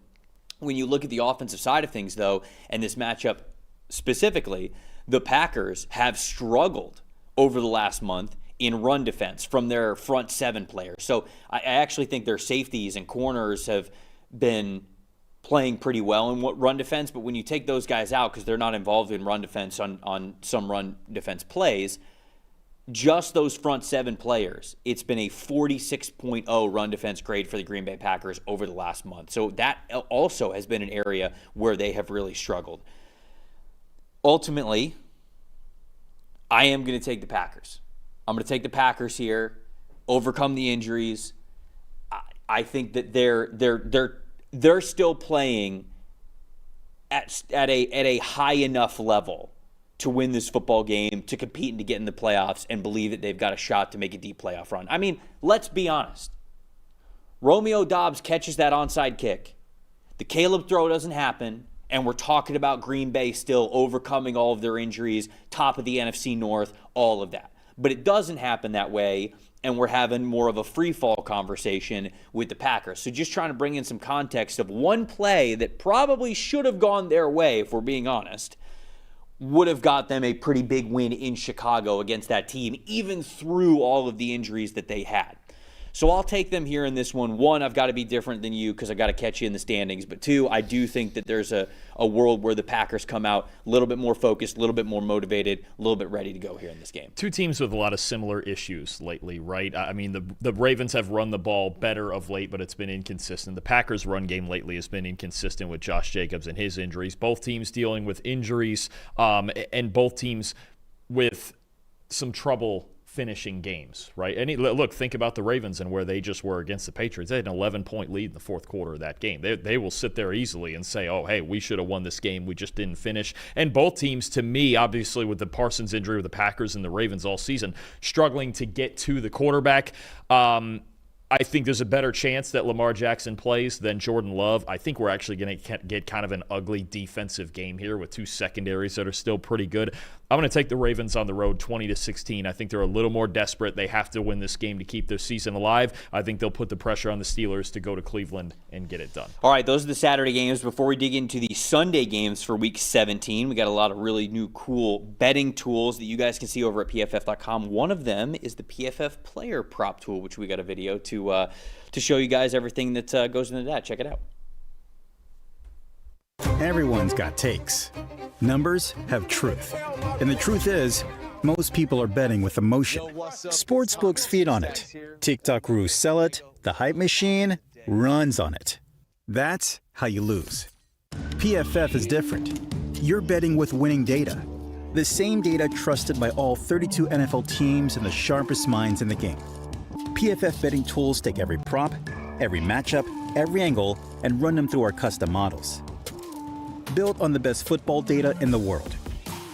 when you look at the offensive side of things, though, and this matchup specifically, the Packers have struggled over the last month in run defense from their front 7 players. So I actually think their safeties and corners have been playing pretty well in run defense, but when you take those guys out because they're not involved in run defense on some run defense plays, just those front 7 players, it's been a 46.0 run defense grade for the Green Bay Packers over the last month. So that also has been an area where they have really struggled. Ultimately, I am going to take the Packers. I'm going to take the Packers here, overcome the injuries. I think that they're still playing at a high enough level to win this football game, to compete and to get in the playoffs and believe that they've got a shot to make a deep playoff run. I mean, let's be honest. Romeo Doubs catches that onside kick. The Caleb throw doesn't happen, and we're talking about Green Bay still overcoming all of their injuries, top of the NFC North, all of that. But it doesn't happen that way, and we're having more of a free-fall conversation with the Packers. So just trying to bring in some context of one play that probably should have gone their way, if we're being honest, would have got them a pretty big win in Chicago against that team, even through all of the injuries that they had. So I'll take them here in this one. 1, I've got to be different than you because I've got to catch you in the standings. But 2, I do think that there's a world where the Packers come out a little bit more focused, a little bit more motivated, a little bit ready to go here in this game.
2 teams with a lot of similar issues lately, right? I mean, the Ravens have run the ball better of late, but it's been inconsistent. The Packers' run game lately has been inconsistent with Josh Jacobs and his injuries. Both teams dealing with injuries, and both teams with some trouble finishing games, right? And look, think about the Ravens and where they just were against the Patriots. They had an 11-point lead in the fourth quarter of that game. They will sit there easily and say, oh, hey, we should have won this game. We just didn't finish. And both teams, to me, obviously with the Parsons injury with the Packers and the Ravens all season, struggling to get to the quarterback. I think there's a better chance that Lamar Jackson plays than Jordan Love. I think we're actually going to get kind of an ugly defensive game here with 2 secondaries that are still pretty good. I'm going to take the Ravens on the road 20-16. I think they're a little more desperate. They have to win this game to keep their season alive. I think they'll put the pressure on the Steelers to go to Cleveland and get it done.
All right, those are the Saturday games. Before we dig into the Sunday games for Week 17, we got a lot of really new cool betting tools that you guys can see over at PFF.com. One of them is the PFF Player Prop Tool, which we got a video to show you guys everything that goes into that. Check it out.
Everyone's got takes. Numbers have truth. And the truth is, most people are betting with emotion. Sportsbooks feed on it. TikTok gurus sell it. The hype machine runs on it. That's how you lose. PFF is different. You're betting with winning data. The same data trusted by all 32 NFL teams and the sharpest minds in the game. PFF betting tools take every prop, every matchup, every angle, and run them through our custom models. Built on the best football data in the world.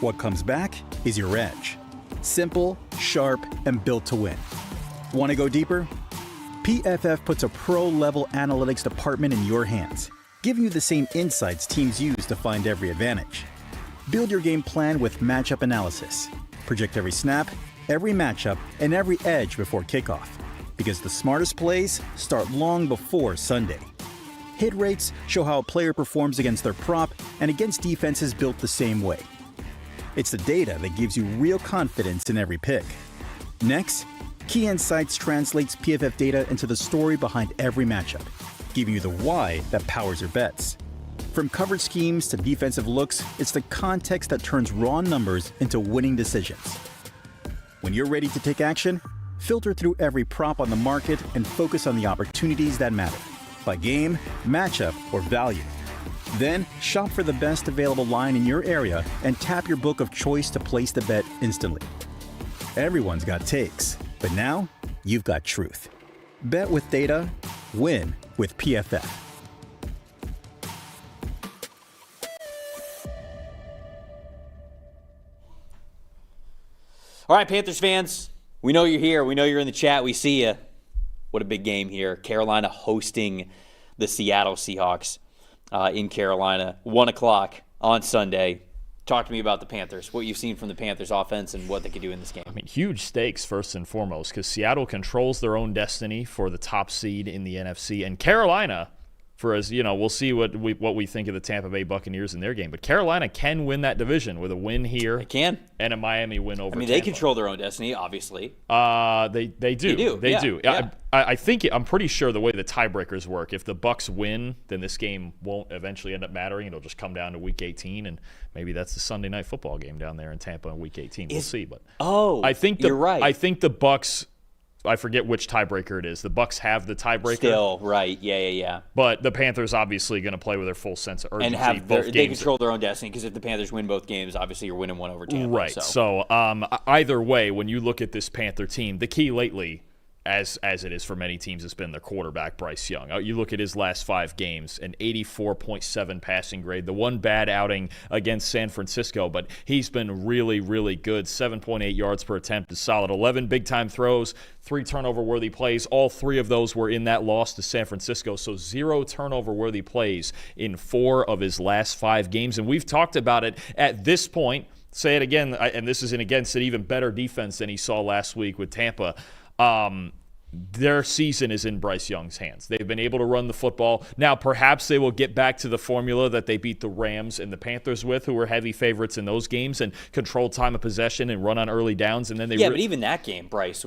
What comes back is your edge. Simple, sharp, and built to win. Want to go deeper? PFF puts a pro-level analytics department in your hands, giving you the same insights teams use to find every advantage. Build your game plan with matchup analysis. Project every snap, every matchup, and every edge before kickoff. Because the smartest plays start long before Sunday. Hit rates show how a player performs against their prop and against defenses built the same way. It's the data that gives you real confidence in every pick. Next, Key Insights translates PFF data into the story behind every matchup, giving you the why that powers your bets. From coverage schemes to defensive looks, it's the context that turns raw numbers into winning decisions. When you're ready to take action, filter through every prop on the market and focus on the opportunities that matter, by game, matchup, or value. Then, shop for the best available line in your area and tap your book of choice to place the bet instantly. Everyone's got takes, but now you've got truth. Bet with data, win with PFF.
All right, Panthers fans, we know you're here. We know you're in the chat. We see you. What a big game here. Carolina hosting the Seattle Seahawks in Carolina, 1 o'clock on Sunday. Talk to me about the Panthers, what you've seen from the Panthers offense and what they could do in this game.
I mean, huge stakes first and foremost because Seattle controls their own destiny for the top seed in the NFC, and Carolina, for as you know, we'll see what we think of the Tampa Bay Buccaneers in their game. But Carolina can win that division with a win here.
They can.
And a Miami win over
Tampa. They control their own destiny, obviously.
They do. They do.
Yeah.
I'm pretty sure the way the tiebreakers work, if the Bucs win, then this game won't eventually end up mattering. It'll just come down to Week 18, and maybe that's the Sunday Night Football game down there in Tampa in Week 18. We'll see. But
you're right.
I think the Bucs. I forget which tiebreaker it is. The Bucs have the tiebreaker.
Still, right. Yeah.
But the Panthers obviously going to play with their full sense of urgency.
And they control their own destiny because if the Panthers win both games, obviously you're winning one over Tampa.
Right. So either way, when you look at this Panther team, the key lately, as it is for many teams, has been their quarterback, Bryce Young. You look at his last 5 games, an 84.7 passing grade, the one bad outing against San Francisco, but he's been really, really good. 7.8 yards per attempt is solid. 11 big-time throws, 3 turnover-worthy plays. All 3 of those were in that loss to San Francisco, so 0 turnover-worthy plays in 4 of his last 5 games. And we've talked about it at this point. Say it again, and this is against an even better defense than he saw last week with Tampa. Their season is in Bryce Young's hands. They've been able to run the football. Now, perhaps they will get back to the formula that they beat the Rams and the Panthers with, who were heavy favorites in those games, and control time of possession and run on early downs. And then
but even that game, Bryce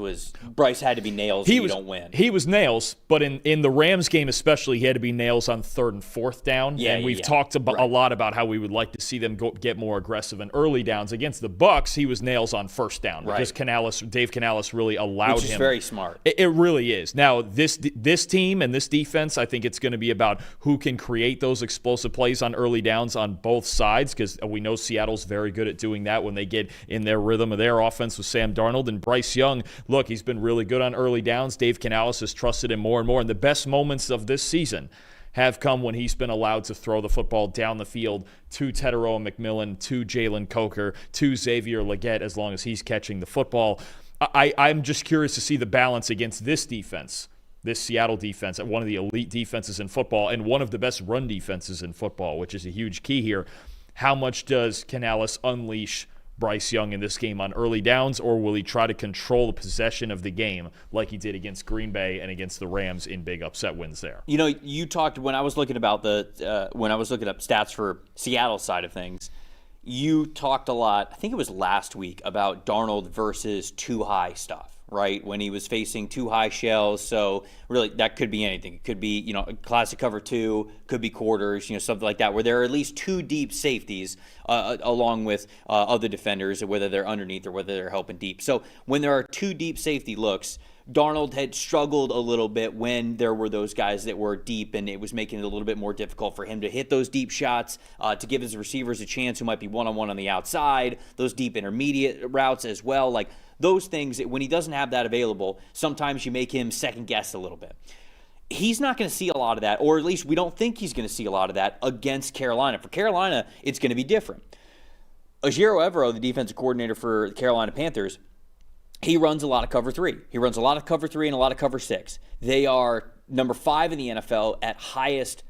had to be nails. You don't win.
He was nails, but in the Rams game especially, he had to be nails on 3rd and 4th down. And we've talked a lot about how we would like to see them get more aggressive in early downs. Against the Bucs, he was nails on 1st down because Dave Canales really allowed him.
Which is very smart.
It really is. Now, this team and this defense, I think it's going to be about who can create those explosive plays on early downs on both sides, because we know Seattle's very good at doing that when they get in their rhythm of their offense with Sam Darnold. And Bryce Young, look, he's been really good on early downs. Dave Canales has trusted him more and more. And the best moments of this season have come when he's been allowed to throw the football down the field to Tetairoa McMillan, to Jalen Coker, to Xavier Legette, as long as he's catching the football. I'm just curious to see the balance against this defense, this Seattle defense, one of the elite defenses in football and one of the best run defenses in football, which is a huge key here. How much does Canales unleash Bryce Young in this game on early downs, or will he try to control the possession of the game like he did against Green Bay and against the Rams in big upset wins there?
You know, you talked when I was looking about when I was looking up stats for Seattle side of things. You talked a lot, I think it was last week, about Darnold versus too high stuff, right? When he was facing too high shells. So really, that could be anything. It could be, a classic cover 2, could be quarters, something like that, where there are at least 2 deep safeties along with other defenders, whether they're underneath or whether they're helping deep. So when there are 2 deep safety looks, Darnold had struggled a little bit when there were those guys that were deep, and it was making it a little bit more difficult for him to hit those deep shots, to give his receivers a chance who might be one-on-one on the outside, those deep intermediate routes as well. Like those things, when he doesn't have that available, sometimes you make him second-guess a little bit. He's not going to see a lot of that, or at least we don't think he's going to see a lot of that against Carolina. For Carolina, it's going to be different. Ejiro Evero, the defensive coordinator for the Carolina Panthers, he runs a lot of cover 3. He runs a lot of cover 3 and a lot of cover 6. They are number 5 in the NFL at highest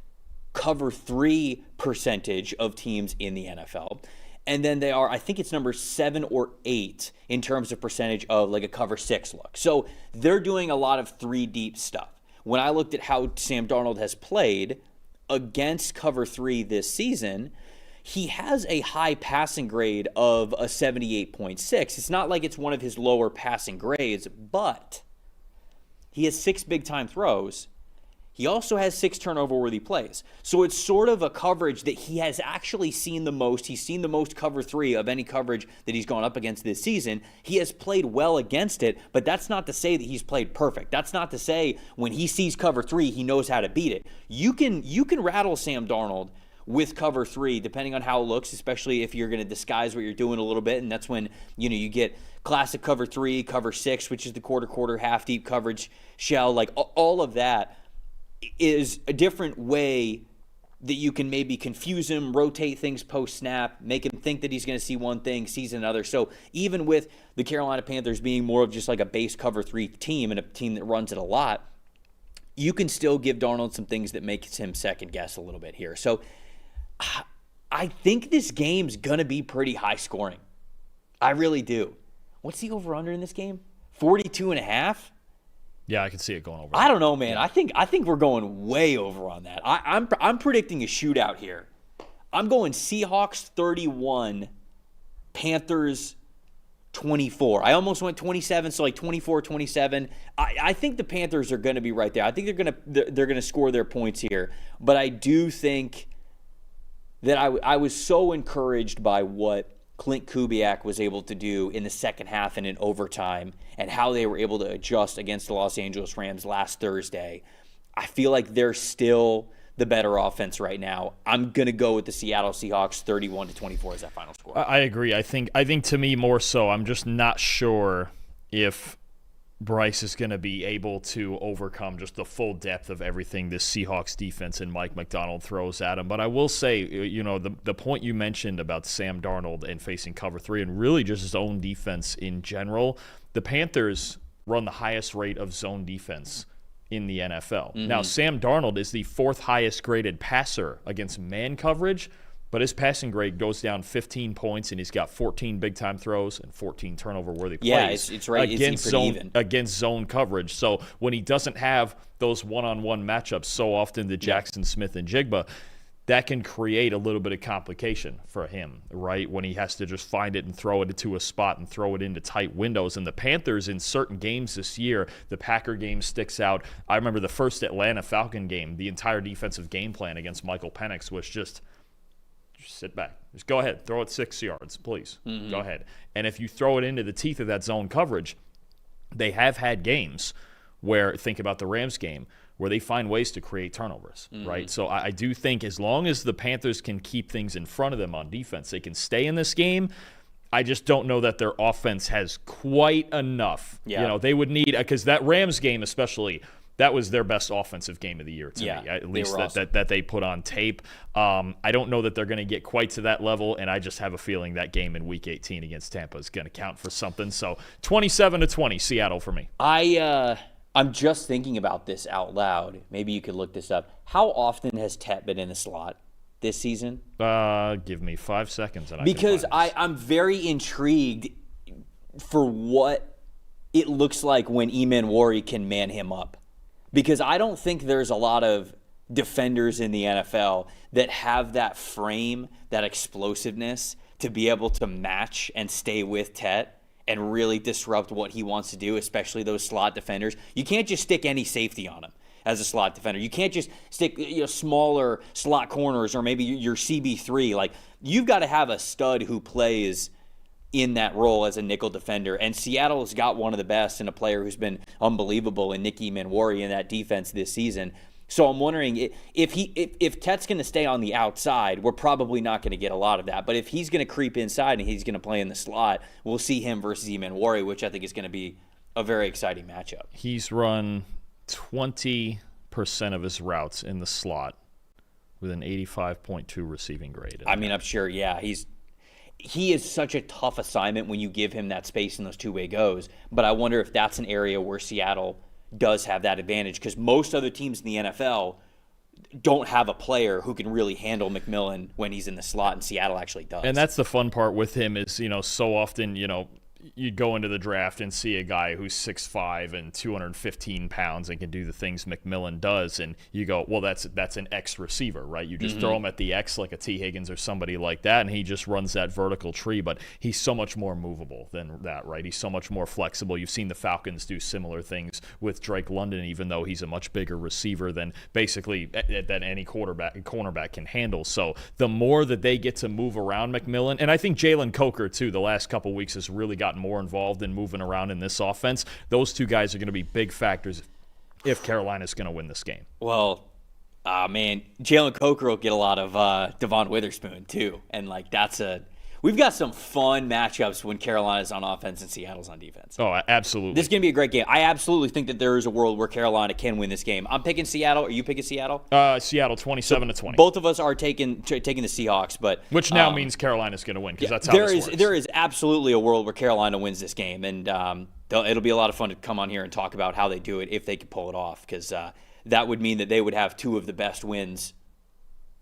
cover 3 percentage of teams in the NFL. And then they are, I think it's number 7 or 8 in terms of percentage of like a cover 6 look. So they're doing a lot of 3 deep stuff. When I looked at how Sam Darnold has played against cover 3 this season, he has a high passing grade of a 78.6. It's not like it's one of his lower passing grades, but he has 6 big-time throws. He also has 6 turnover-worthy plays. So it's sort of a coverage that he has actually seen the most. He's seen the most cover 3 of any coverage that he's gone up against this season. He has played well against it, but that's not to say that he's played perfect. That's not to say when he sees cover 3, he knows how to beat it. You can rattle Sam Darnold with cover 3, depending on how it looks, especially if you're going to disguise what you're doing a little bit, and that's when you get classic cover 3, cover 6, which is the quarter, half-deep coverage shell, like all of that is a different way that you can maybe confuse him, rotate things post-snap, make him think that he's going to see one thing, sees another. So even with the Carolina Panthers being more of just like a base cover 3 team and a team that runs it a lot, you can still give Darnold some things that makes him second-guess a little bit here. So I think this game's going to be pretty high scoring. I really do. What's the over-under in this game? 42.5?
Yeah, I can see it going over.
I don't know, man. Yeah. I think we're going way over on that. I'm predicting a shootout here. I'm going Seahawks 31, Panthers 24. I almost went 27, so like 24-27. I think the Panthers are going to be right there. I think they're going to score their points here. But I do think that I was so encouraged by what Clint Kubiak was able to do in the second half and in overtime and how they were able to adjust against the Los Angeles Rams last Thursday. I feel like they're still the better offense right now. I'm going to go with the Seattle Seahawks 31-24 as that final score.
I agree. I think to me more so, I'm just not sure if Bryce is going to be able to overcome just the full depth of everything this Seahawks defense and Mike McDonald throws at him. But I will say, the point you mentioned about Sam Darnold and facing cover 3 and really just his own defense in general, the Panthers run the highest rate of zone defense in the NFL. Mm-hmm. Now, Sam Darnold is the 4th highest graded passer against man coverage, but his passing grade goes down 15 points, and he's got 14 big-time throws and 14 turnover-worthy plays.
Yeah, it's right.
Against zone coverage. So when he doesn't have those one-on-one matchups so often to Jackson Smith and Jigba, that can create a little bit of complication for him, right? When he has to just find it and throw it into a spot and throw it into tight windows. And the Panthers in certain games this year, the Packer game sticks out. I remember the first Atlanta Falcon game, the entire defensive game plan against Michael Penix was just sit back. Just go ahead. Throw it 6 yards, please. Mm-hmm. Go ahead. And if you throw it into the teeth of that zone coverage, they have had games where, think about the Rams game, where they find ways to create turnovers, right? So I do think as long as the Panthers can keep things in front of them on defense, they can stay in this game. I just don't know that their offense has quite enough.
Yeah.
They would need – because that Rams game especially – that was their best offensive game of the year to me, at least that they put on tape. I don't know that they're going to get quite to that level, and I just have a feeling that game in Week 18 against Tampa is going to count for something. So 27-20, Seattle for me.
I'm just thinking about this out loud. Maybe you could look this up. How often has Tet been in the slot this season?
Give me 5 seconds.
Because I'm very intrigued for what it looks like when Eman Wari can man him up. Because I don't think there's a lot of defenders in the NFL that have that frame, that explosiveness to be able to match and stay with Tet and really disrupt what he wants to do, especially those slot defenders. You can't just stick any safety on him as a slot defender. You can't just stick smaller slot corners or maybe your CB3. Like, you've got to have a stud who plays in that role as a nickel defender. And Seattle has got one of the best and a player who's been unbelievable in Nicky Manwari in that defense this season. So I'm wondering if Tet's going to stay on the outside, we're probably not going to get a lot of that. But if he's going to creep inside and he's going to play in the slot, we'll see him versus Manwari, which I think is going to be a very exciting matchup.
He's run 20% of his routes in the slot with an 85.2 receiving grade.
I mean, I'm sure, yeah, he is such a tough assignment when you give him that space in those two-way goes. But I wonder if that's an area where Seattle does have that advantage, because most other teams in the NFL don't have a player who can really handle McMillan when he's in the slot, and Seattle actually does.
And that's the fun part with him is, so often, you go into the draft and see a guy who's 6'5" and 215 pounds and can do the things McMillan does, and you go, well, that's an X receiver, right? You just throw him at the X like a T. Higgins or somebody like that, and he just runs that vertical tree, but he's so much more movable than that, right? He's so much more flexible. You've seen the Falcons do similar things with Drake London, even though he's a much bigger receiver than basically than any cornerback can handle. So the more that they get to move around McMillan, and I think Jalen Coker, too, the last couple weeks has really gotten more involved in moving around in this offense. Those two guys are going to be big factors if Carolina's going to win this game.
Well, man, Jalen Coker will get a lot of Devon Witherspoon too, and we've got some fun matchups when Carolina's on offense and Seattle's on defense.
Oh, absolutely.
This is going to be a great game. I absolutely think that there is a world where Carolina can win this game. I'm picking Seattle. Are you picking Seattle?
Seattle 27-20.
Both of us are taking the Seahawks, but
which now means Carolina's going to win, because that's how this works.
There is absolutely a world where Carolina wins this game, and it'll be a lot of fun to come on here and talk about how they do it if they can pull it off, because that would mean that they would have two of the best wins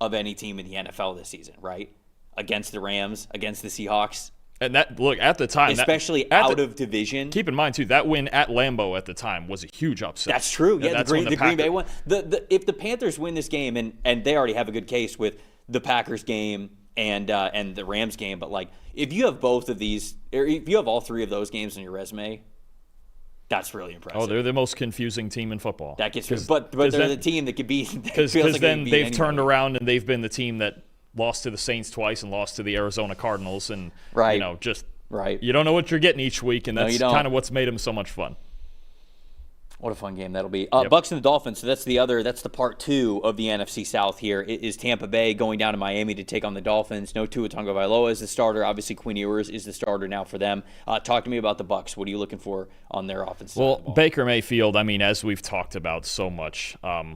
of any team in the NFL this season, right? Against the Rams, against the Seahawks.
And that, look, at the time,
especially out of division.
Keep in mind, too, that win at Lambeau at the time was a huge upset.
That's true. Yeah,
that's
the Green Bay one. If the Panthers win this game, and they already have a good case with the Packers game and the Rams game, but if you have both of these, or if you have all three of those games on your resume, that's really impressive.
Oh, they're the most confusing team in football.
That gets but they're the team that could be,
because then they've turned around and they've been the team that lost to the Saints twice and lost to the Arizona Cardinals, and
right.
You don't know what you're getting each week, and that's kind of what's made them so much fun.
What a fun game that'll be.
Yep.
Bucs and the Dolphins. So that's the part two of the NFC South here. It is Tampa Bay going down to Miami to take on the Dolphins. No Tua Tagovailoa is the starter. Obviously, Quinn Ewers is the starter now for them. Talk to me about the Bucs. What are you looking for on their offense?
Well, Baker Mayfield, as we've talked about so much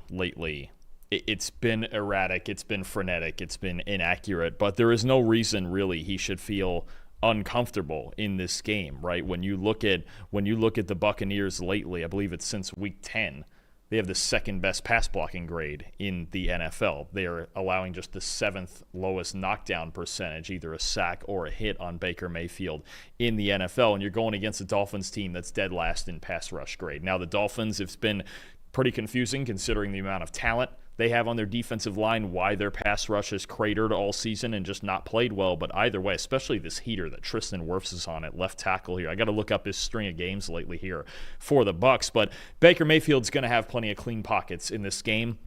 lately, it's been erratic, it's been frenetic, it's been inaccurate, but there is no reason really he should feel uncomfortable in this game, right? When you look at the Buccaneers lately, I believe it's since week 10, they have the second best pass blocking grade in the NFL. They are allowing just the seventh lowest knockdown percentage, either a sack or a hit on Baker Mayfield in the NFL, and you're going against a Dolphins team that's dead last in pass rush grade. Now the Dolphins, it's been pretty confusing considering the amount of talent they have on their defensive line, why their pass rush has cratered all season and just not played well. But either way, especially this heater that Tristan Wirfs is on at left tackle here. I got to look up his string of games lately here for the Bucs. But Baker Mayfield's going to have plenty of clean pockets in this game.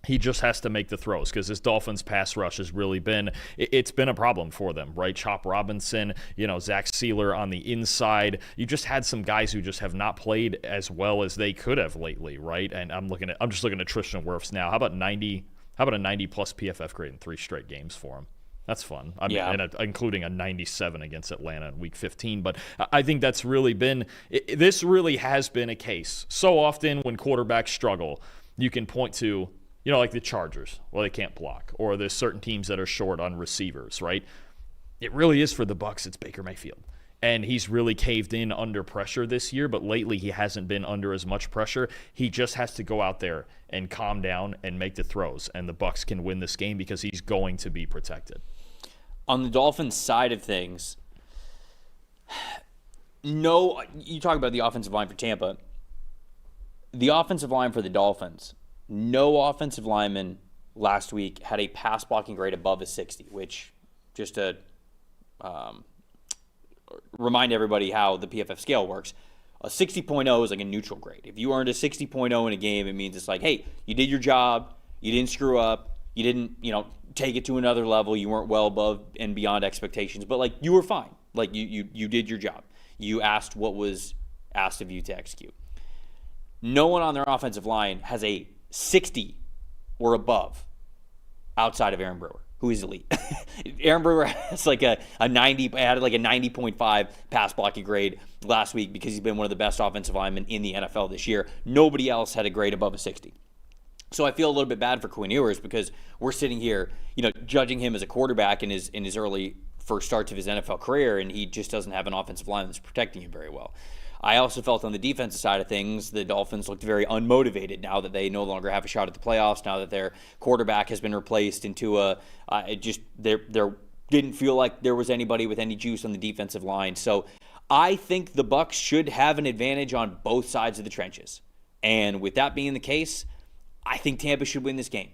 He just has to make the throws, because this Dolphins pass rush has really been a problem for them, right? Chop Robinson, Zach Sealer on the inside. You just had some guys who just have not played as well as they could have lately, right? And I'm just looking at Tristan Wirfs now. How about a 90+ PFF grade in 3 straight games for him? That's fun. Including a 97 against Atlanta in Week 15. But I think that's really been – this really has been a case. So often when quarterbacks struggle, you can point to – like the Chargers, well, they can't block, or there's certain teams that are short on receivers, right? It really is for the Bucs. It's Baker Mayfield, and he's really caved in under pressure this year. But lately, he hasn't been under as much pressure. He just has to go out there and calm down and make the throws, and the Bucs can win this game because he's going to be protected.
On the Dolphins side of things, no, you talk about the offensive line for Tampa. The offensive line for the Dolphins. No offensive lineman last week had a pass blocking grade above a 60, which, just to remind everybody how the PFF scale works, a 60.0 is like a neutral grade. If you earned a 60.0 in a game, it means it's like, hey, you did your job, you didn't screw up, you didn't, take it to another level, you weren't well above and beyond expectations, but you were fine. Like, you did your job. You asked what was asked of you to execute. No one on their offensive line has a 60 or above outside of Aaron Brewer, who is elite. Aaron Brewer has like a 90, had like a 90.5 pass blocking grade last week because he's been one of the best offensive linemen in the NFL this year. Nobody else had a grade above a 60. So I feel a little bit bad for Quinn Ewers because we're sitting here, judging him as a quarterback in his early first starts of his NFL career, and he just doesn't have an offensive line that's protecting him very well. I also felt on the defensive side of things, the Dolphins looked very unmotivated now that they no longer have a shot at the playoffs, now that their quarterback has been replaced into there didn't feel like there was anybody with any juice on the defensive line. So I think the Bucs should have an advantage on both sides of the trenches. And with that being the case, I think Tampa should win this game.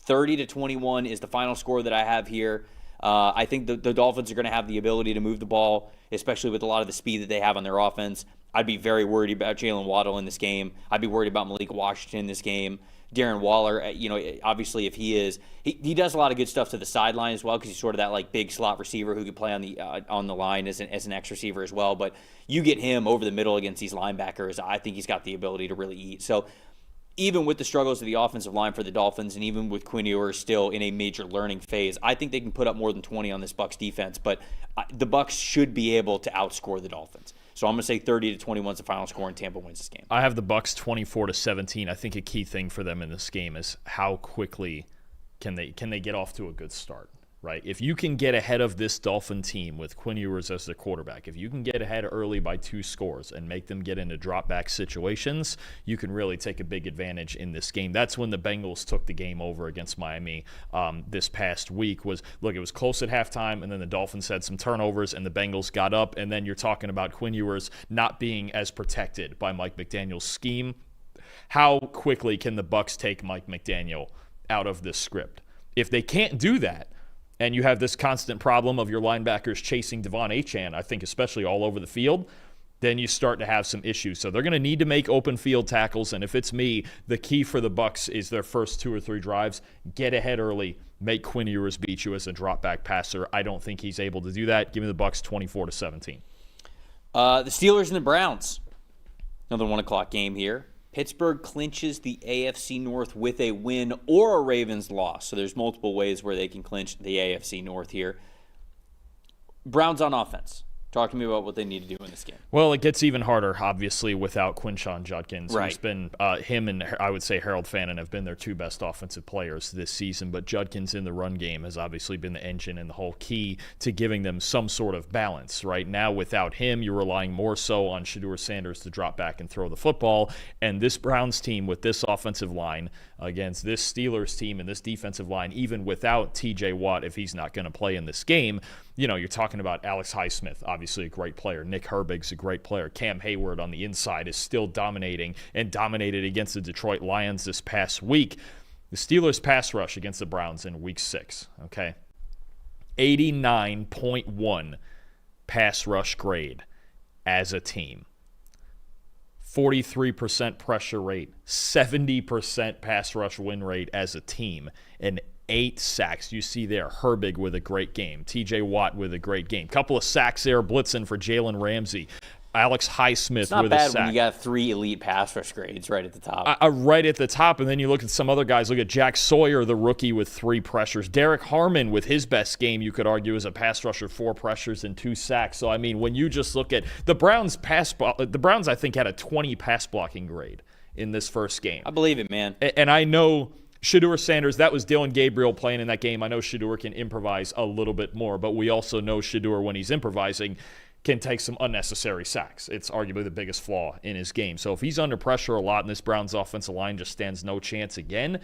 30-21 is the final score that I have here. I think the Dolphins are going to have the ability to move the ball, especially with a lot of the speed that they have on their offense. I'd be very worried about Jalen Waddle in this game. I'd be worried about Malik Washington in this game. Darren Waller, obviously if he does a lot of good stuff to the sideline as well because he's sort of that like big slot receiver who could play on the line as an X receiver as well. But you get him over the middle against these linebackers, I think he's got the ability to really eat. So even with the struggles of the offensive line for the Dolphins and even with Quinn Ewers still in a major learning phase, I think they can put up more than 20 on this Bucs defense, but the Bucs should be able to outscore the Dolphins. So I'm going to say 30-21 is the final score and Tampa wins this game.
I have the Bucs 24-17. I think a key thing for them in this game is how quickly can they get off to a good start. Right? If you can get ahead of this Dolphin team with Quinn Ewers as the quarterback, if you can get ahead early by 2 scores and make them get into drop-back situations, you can really take a big advantage in this game. That's when the Bengals took the game over against Miami this past week. It was close at halftime, and then the Dolphins had some turnovers, and the Bengals got up, and then you're talking about Quinn Ewers not being as protected by Mike McDaniel's scheme. How quickly can the Bucs take Mike McDaniel out of this script? If they can't do that, and you have this constant problem of your linebackers chasing Devon Achane, I think especially all over the field, then you start to have some issues. So they're going to need to make open field tackles, and if it's me, the key for the Bucs is their first 2 or 3 drives. Get ahead early, make Quinn Ewers beat you as a drop-back passer. I don't think he's able to do that. Give me the Bucs 24-17.
The Steelers and the Browns. Another 1 o'clock game here. Pittsburgh clinches the AFC North with a win or a Ravens loss. So there's multiple ways where they can clinch the AFC North here. Browns on offense. Talk to me about what they need to do in this game.
Well, it gets even harder, obviously, without Quinshon Judkins.
Right.
Who's been him and I would say Harold Fannin have been their 2 best offensive players this season. But Judkins in the run game has obviously been the engine and the whole key to giving them some sort of balance. Right now, without him, you're relying more so on Shedeur Sanders to drop back and throw the football. And this Browns team with this offensive line against this Steelers team and this defensive line, even without T.J. Watt, if he's not going to play in this game, you're talking about Alex Highsmith, obviously a great player. Nick Herbig's a great player. Cam Hayward on the inside is still dominating and dominated against the Detroit Lions this past week. The Steelers' pass rush against the Browns in Week 6, okay? 89.1 pass rush grade as a team. 43% pressure rate, 70% pass rush win rate as a team, and 8 sacks. You see there, Herbig with a great game. T.J. Watt with a great game. Couple of sacks there, blitzing for Jalen Ramsey. Alex Highsmith with a sack. It's
not bad when you got 3 elite pass rush grades right at the top.
Right at the top, and then you look at some other guys. Look at Jack Sawyer, the rookie, with 3 pressures. Derek Harmon with his best game, you could argue, as a pass rusher, 4 pressures and 2 sacks. So, I mean, when you just look at the Browns, the Browns, I think, had a 20 pass blocking grade in this first game.
I believe it, man.
And I know Shedeur Sanders, that was Dylan Gabriel playing in that game. I know Shedeur can improvise a little bit more, but we also know Shedeur, when he's improvising, can take some unnecessary sacks. It's arguably the biggest flaw in his game. So if he's under pressure a lot and this Browns offensive line just stands no chance again,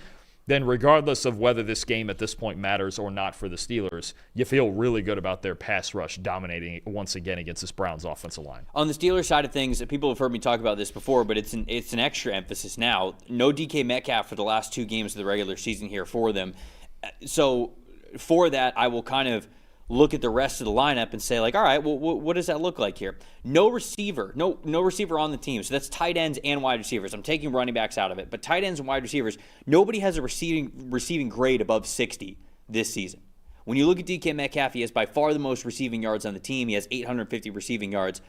then regardless of whether this game at this point matters or not for the Steelers, you feel really good about their pass rush dominating once again against this Browns offensive line.
On the Steelers side of things, people have heard me talk about this before, but it's an extra emphasis now. No DK Metcalf for the last 2 games of the regular season here for them. So for that, I will kind of look at the rest of the lineup and say, like, all right, well, what does that look like here? No receiver on the team. So that's tight ends and wide receivers. I'm taking running backs out of it. But tight ends and wide receivers, nobody has a receiving grade above 60 this season. When you look at DK Metcalf, he has by far the most receiving yards on the team. He has 850 receiving yards.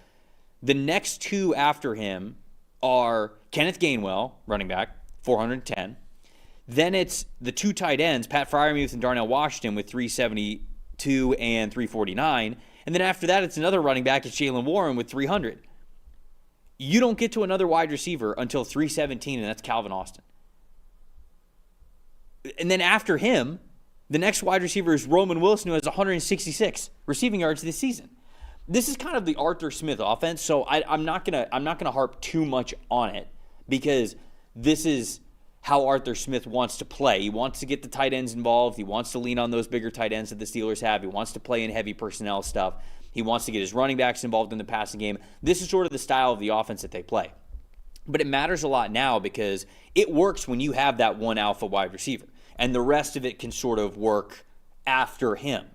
The next two after him are Kenneth Gainwell, running back, 410. Then it's the two tight ends, Pat Freiermuth and Darnell Washington with 372 and 349. And then after that, it's another running back, it's Jaylen Warren with 300. You don't get to another wide receiver until 317, and that's Calvin Austin. And then after him, the next wide receiver is Roman Wilson, who has 166 receiving yards this season. This is kind of the Arthur Smith offense, so I'm not gonna harp too much on it because this is how Arthur Smith wants to play. He wants to get the tight ends involved. He wants to lean on those bigger tight ends that the Steelers have. He wants to play in heavy personnel stuff. He wants to get his running backs involved in the passing game. This is sort of the style of the offense that they play. But it matters a lot now because it works when you have that one alpha wide receiver, and the rest of it can sort of work after him.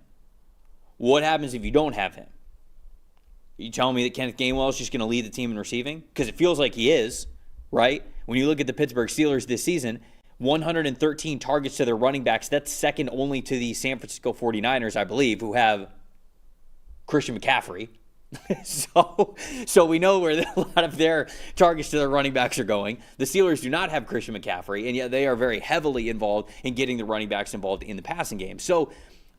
What happens if you don't have him? Are you telling me that Kenneth Gainwell is just going to lead the team in receiving? Because it feels like he is, right? When you look at the Pittsburgh Steelers this season, 113 targets to their running backs. That's second only to the San Francisco 49ers, I believe, who have Christian McCaffrey. So we know where a lot of their targets to their running backs are going. The Steelers do not have Christian McCaffrey, and yet they are very heavily involved in getting the running backs involved in the passing game. So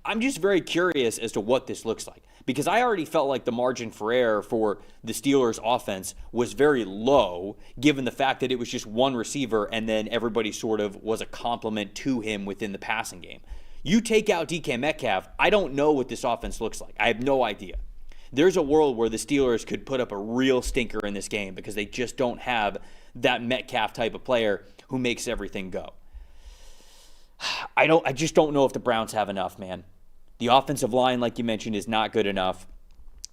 I'm just very curious as to what this looks like, because I already felt like the margin for error for the Steelers offense was very low, given the fact that it was just one receiver and then everybody sort of was a complement to him within the passing game. You take out DK Metcalf, I don't know what this offense looks like. I have no idea. There's a world where the Steelers could put up a real stinker in this game because they just don't have that Metcalf type of player who makes everything go. I just don't know if the Browns have enough, man. The offensive line, like you mentioned, is not good enough.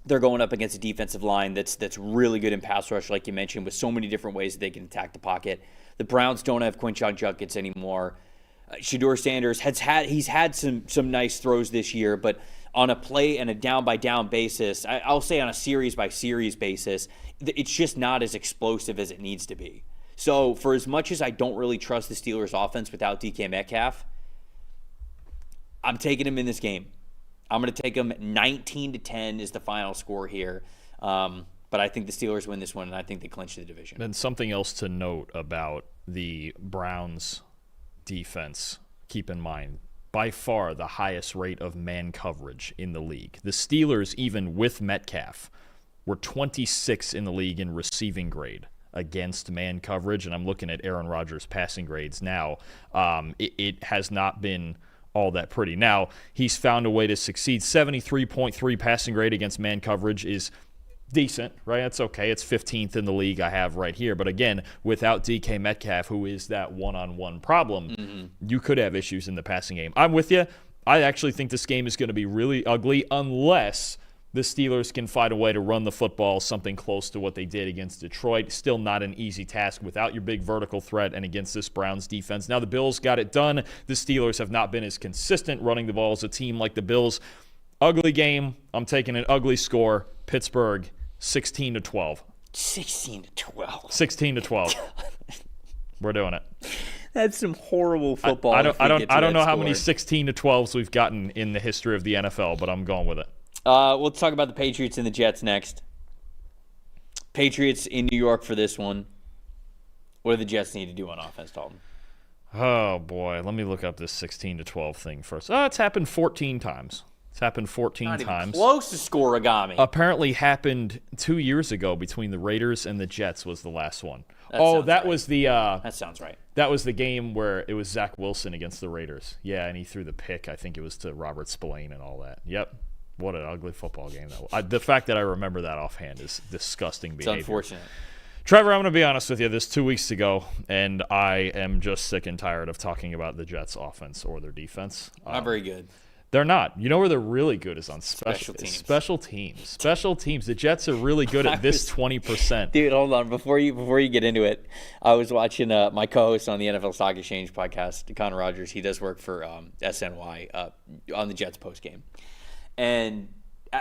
They're going up against a defensive line that's really good in pass rush, like you mentioned, with so many different ways that they can attack the pocket. The Browns don't have Quinshon Judkins anymore. Shedeur Sanders he's had some nice throws this year, but on a play and a down-by-down basis, I'll say on a series-by-series basis, it's just not as explosive as it needs to be. So for as much as I don't really trust the Steelers' offense without DK Metcalf, I'm taking him in this game. I'm going to take him 19-10 is the final score here. But I think the Steelers win this one, and I think they clinch the division.
Then something else to note about the Browns' defense, keep in mind, by far the highest rate of man coverage in the league. The Steelers, even with Metcalf, were 26 in the league in receiving grade against man coverage, and I'm looking at Aaron Rodgers' passing grades now. It has not been all that pretty. Now, he's found a way to succeed. 73.3 passing grade against man coverage is decent, right? That's okay. It's 15th in the league I have right here. But again, without DK Metcalf, who is that one-on-one problem, you could have issues in the passing game. I'm with you. I actually think this game is going to be really ugly unless the Steelers can find a way to run the football, something close to what they did against Detroit. Still not an easy task without your big vertical threat and against this Browns defense. Now the Bills got it done. The Steelers have not been as consistent running the ball as a team like the Bills. Ugly game. I'm taking an ugly score. Pittsburgh, 16-12.
16-12.
16-12. We're doing it.
That's some horrible football.
I don't know how many 16-12s we've gotten in the history of the NFL, but I'm going with it.
We'll talk about the Patriots and the Jets next. Patriots in New York for this one. What do the Jets need to do on offense, Dalton?
Oh, boy. Let me look up this 16-12 thing first. It's happened 14 times. It's happened 14
Not
times.
Even close to scoregami.
Apparently happened 2 years ago between the Raiders and the Jets was the last one. That was the
that sounds right.
That was the game where it was Zach Wilson against the Raiders. Yeah, and he threw the pick. I think it was to Robert Spillane and all that. Yep. What an ugly football game that was. The fact that I remember that offhand is disgusting behavior.
It's unfortunate.
Trevor, I'm going to be honest with you. This 2 weeks ago, and I am just sick and tired of talking about the Jets' offense or their defense.
Not very good.
They're not. You know where they're really good is on
special teams.
Special teams. The Jets are really good at this 20%.
Dude, hold on. Before you get into it, I was watching my co-host on the NFL Stock Exchange podcast, Connor Rogers. He does work for SNY on the Jets postgame. And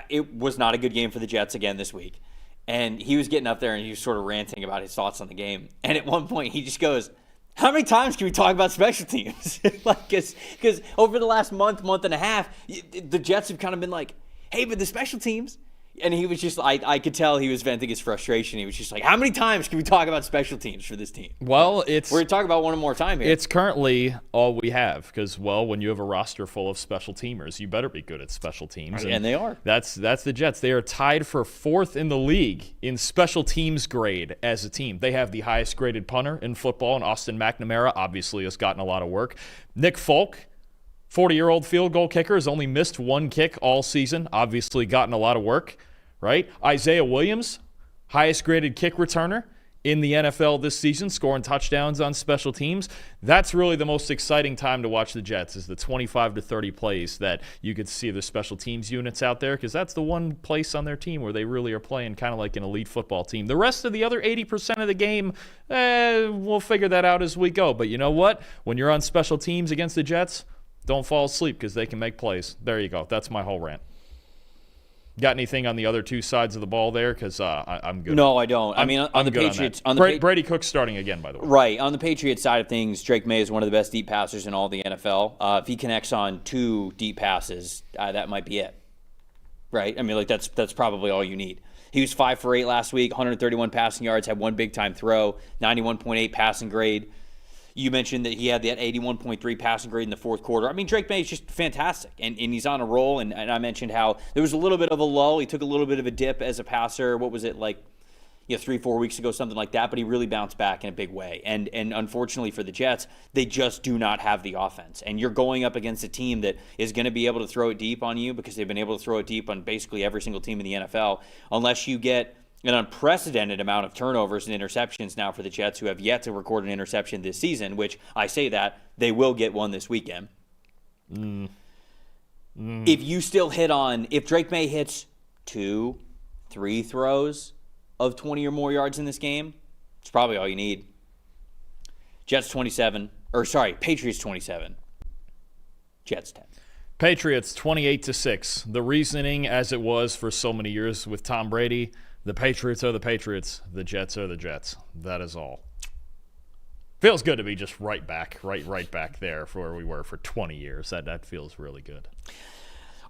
it was not a good game for the Jets again this week. And he was getting up there and he was sort of ranting about his thoughts on the game. And at one point he just goes, How many times can we talk about special teams? Because over the last month and a half, the Jets have kind of been like, hey, but the special teams. And he was just, I could tell he was venting his frustration. He was just like, how many times can we talk about special teams for this team?
Well,
we're going to talk about one more time here.
It's currently all we have because, well, when you have a roster full of special teamers, you better be good at special teams.
And they are.
That's the Jets. They are tied for 4th in the league in special teams grade as a team. They have the highest graded punter in football, and Austin McNamara obviously has gotten a lot of work. Nick Folk, 40-year-old field goal kicker, has only missed 1 kick all season, obviously gotten a lot of work, right? Isaiah Williams, highest graded kick returner in the NFL this season, scoring touchdowns on special teams. That's really the most exciting time to watch the Jets, is the 25 to 30 plays that you could see the special teams units out there, because that's the one place on their team where they really are playing kind of like an elite football team. The rest of the other 80% of the game, we'll figure that out as we go. But you know what? When you're on special teams against the Jets, don't fall asleep because they can make plays. There you go. That's my whole rant. Got anything on the other two sides of the ball there? Because I'm good.
No, I don't. I mean, on the Patriots,
Brady Cook's starting again, by the way.
Right. On the Patriots side of things, Drake May is one of the best deep passers in all the NFL. If he connects on 2 deep passes, that might be it. Right? I mean, like that's probably all you need. He was 5 for 8 last week, 131 passing yards, had 1 big-time throw, 91.8 passing grade. You mentioned that he had that 81.3 passing grade in the fourth quarter. I mean, Drake May is just fantastic, and he's on a roll. And I mentioned how there was a little bit of a lull. He took a little bit of a dip as a passer. What was it, like 3-4 weeks ago, something like that, but he really bounced back in a big way. And unfortunately for the Jets, they just do not have the offense. And you're going up against a team that is going to be able to throw it deep on you, because they've been able to throw it deep on basically every single team in the NFL, unless you get an unprecedented amount of turnovers and interceptions now for the Jets, who have yet to record an interception this season, which I say that they will get one this weekend. If you still if Drake May hits 2-3 throws of 20 or more yards in this game, it's probably all you need. Patriots 27, Jets 10.
Patriots 28-6. The reasoning, as it was for so many years with Tom Brady, the Patriots are the Patriots, the Jets are the Jets. That is all. Feels good to be just right back there for where we were for 20 years. That feels really good.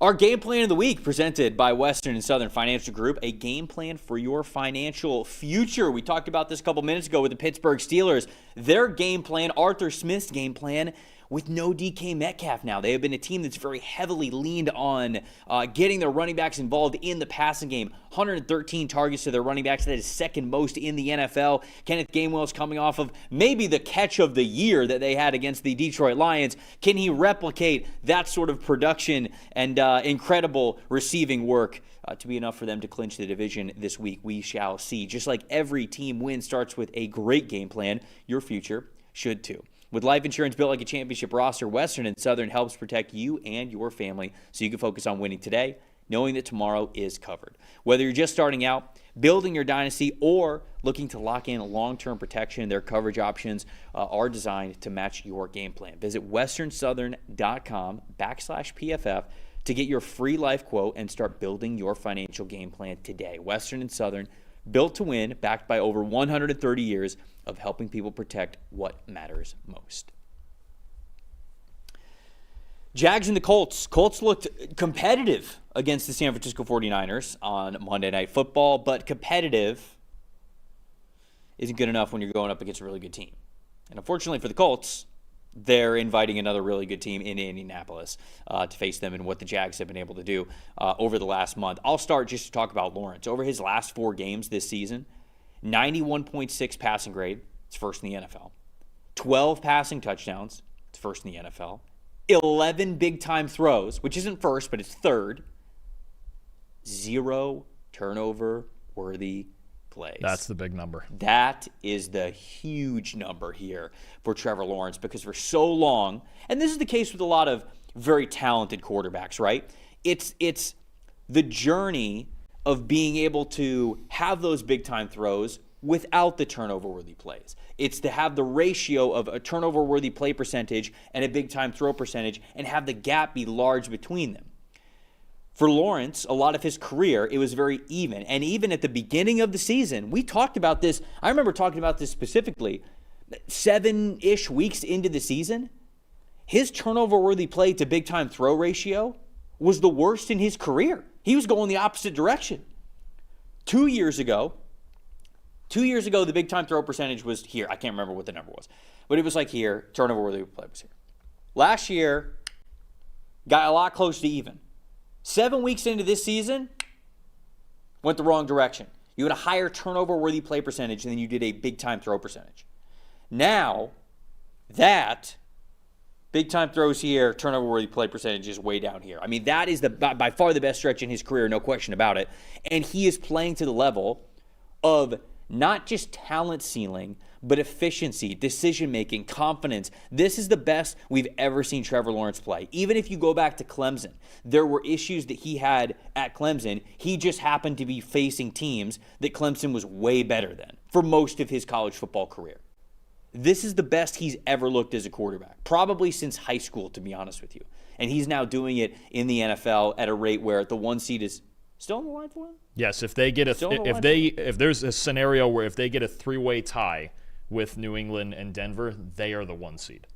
Our game plan of the week, presented by Western and Southern Financial Group, a game plan for your financial future. We talked about this a couple minutes ago with the Pittsburgh Steelers. Their game plan, Arthur Smith's game plan, with no DK Metcalf now. They have been a team that's very heavily leaned on getting their running backs involved in the passing game. 113 targets to their running backs. That is second most in the NFL. Kenneth Gainwell's coming off of maybe the catch of the year that they had against the Detroit Lions. Can he replicate that sort of production and incredible receiving work to be enough for them to clinch the division this week? We shall see. Just like every team win starts with a great game plan, your future should too. With life insurance built like a championship roster, Western and Southern helps protect you and your family so you can focus on winning today, knowing that tomorrow is covered. Whether you're just starting out, building your dynasty, or looking to lock in long-term protection, their coverage options are designed to match your game plan. Visit westernsouthern.com/PFF to get your free life quote and start building your financial game plan today. Western and Southern, built to win, backed by over 130 years of helping people protect what matters most. Jags and the Colts. Colts looked competitive against the San Francisco 49ers on Monday Night Football, but competitive isn't good enough when you're going up against a really good team. And unfortunately for the Colts, they're inviting another really good team in Indianapolis to face them and what the Jags have been able to do over the last month. I'll start just to talk about Lawrence. Over his last 4 games this season, 91.6 passing grade. It's first in the NFL. 12 passing touchdowns. It's first in the NFL. 11 big-time throws, which isn't first, but it's third. 0 turnover-worthy plays.
That's the big number.
That is the huge number here for Trevor Lawrence, because for so long, and this is the case with a lot of very talented quarterbacks, right? It's the journey of being able to have those big-time throws without the turnover-worthy plays. It's to have the ratio of a turnover-worthy play percentage and a big-time throw percentage and have the gap be large between them. For Lawrence, a lot of his career, it was very even. And even at the beginning of the season, we talked about this. I remember talking about this specifically 7-ish weeks into the seaon, his turnover-worthy play to big-time throw ratio was the worst in his career. He was going the opposite direction. 2 years ago, the big-time throw percentage was here. I can't remember what the number was, but it was like here. Turnover-worthy play was here. Last year, got a lot close to even. 7 weeks into this season, went the wrong direction. You had a higher turnover-worthy play percentage than you did a big-time throw percentage. Now, that big-time throws here, turnover-worthy play percentage is way down here. I mean, that is by far the best stretch in his career, no question about it. And he is playing to the level of not just talent ceiling, but efficiency, decision-making, confidence. This is the best we've ever seen Trevor Lawrence play. Even if you go back to Clemson, there were issues that he had at Clemson. He just happened to be facing teams that Clemson was way better than for most of his college football career. This is the best he's ever looked as a quarterback, probably since high school, to be honest with you. And he's now doing it in the NFL at a rate where the 1 seed is still on the line for him?
Yes, if they get if there's a scenario where if they get a 3-way tie with New England and Denver, they are the 1 seed.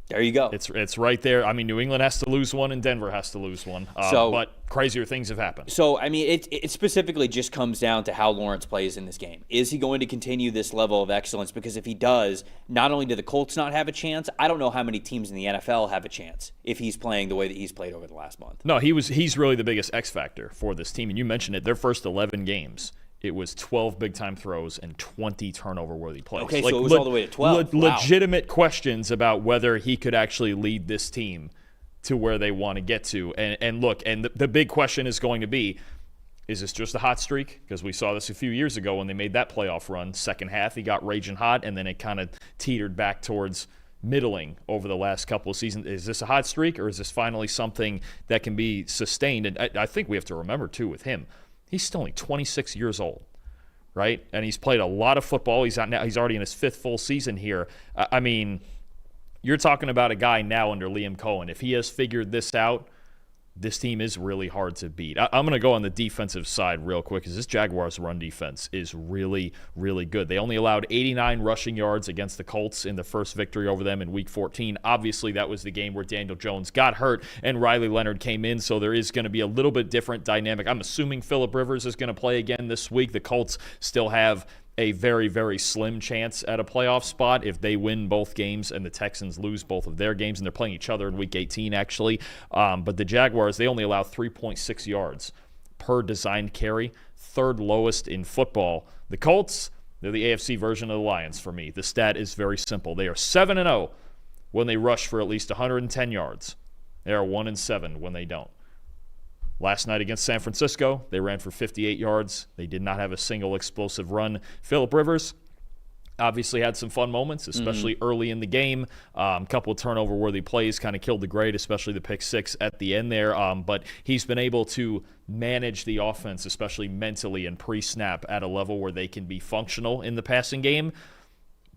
There you go.
It's right there. I mean, New England has to lose one and Denver has to lose one. But crazier things have happened.
So, I mean, it specifically just comes down to how Lawrence plays in this game. Is he going to continue this level of excellence? Because if he does, not only do the Colts not have a chance, I don't know how many teams in the NFL have a chance if he's playing the way that he's played over the last month.
No, he's really the biggest X factor for this team. And you mentioned it, their first 11 games. It was 12 big-time throws and 20 turnover-worthy plays.
Okay, so it was all the way to 12. Wow.
Legitimate questions about whether he could actually lead this team to where they want to get to. And look, and the big question is going to be, is this just a hot streak? Because we saw this a few years ago when they made that playoff run. Second half, he got raging hot, and then it kind of teetered back towards middling over the last couple of seasons. Is this a hot streak, or is this finally something that can be sustained? And I think we have to remember, too, with him, he's still only 26 years old, right? And he's played a lot of football. He's already in his 5th full season here. I mean, you're talking about a guy now under Liam Cohen. If he has figured this out, this team is really hard to beat. I'm going to go on the defensive side real quick because this Jaguars run defense is really, really good. They only allowed 89 rushing yards against the Colts in the first victory over them in Week 14. Obviously, that was the game where Daniel Jones got hurt and Riley Leonard came in, so there is going to be a little bit different dynamic. I'm assuming Phillip Rivers is going to play again this week. The Colts still have a very, very slim chance at a playoff spot if they win both games and the Texans lose both of their games, and they're playing each other in Week 18, actually. But the Jaguars, they only allow 3.6 yards per designed carry, 3rd lowest in football. The Colts, they're the AFC version of the Lions for me. The stat is very simple. They are 7-0 when they rush for at least 110 yards. They are 1-7 when they don't. Last night against San Francisco, they ran for 58 yards. They did not have a single explosive run. Phillip Rivers obviously had some fun moments, especially early in the game. A couple of turnover-worthy plays kind of killed the grade, especially the pick 6 at the end there. But he's been able to manage the offense, especially mentally and pre-snap, at a level where they can be functional in the passing game.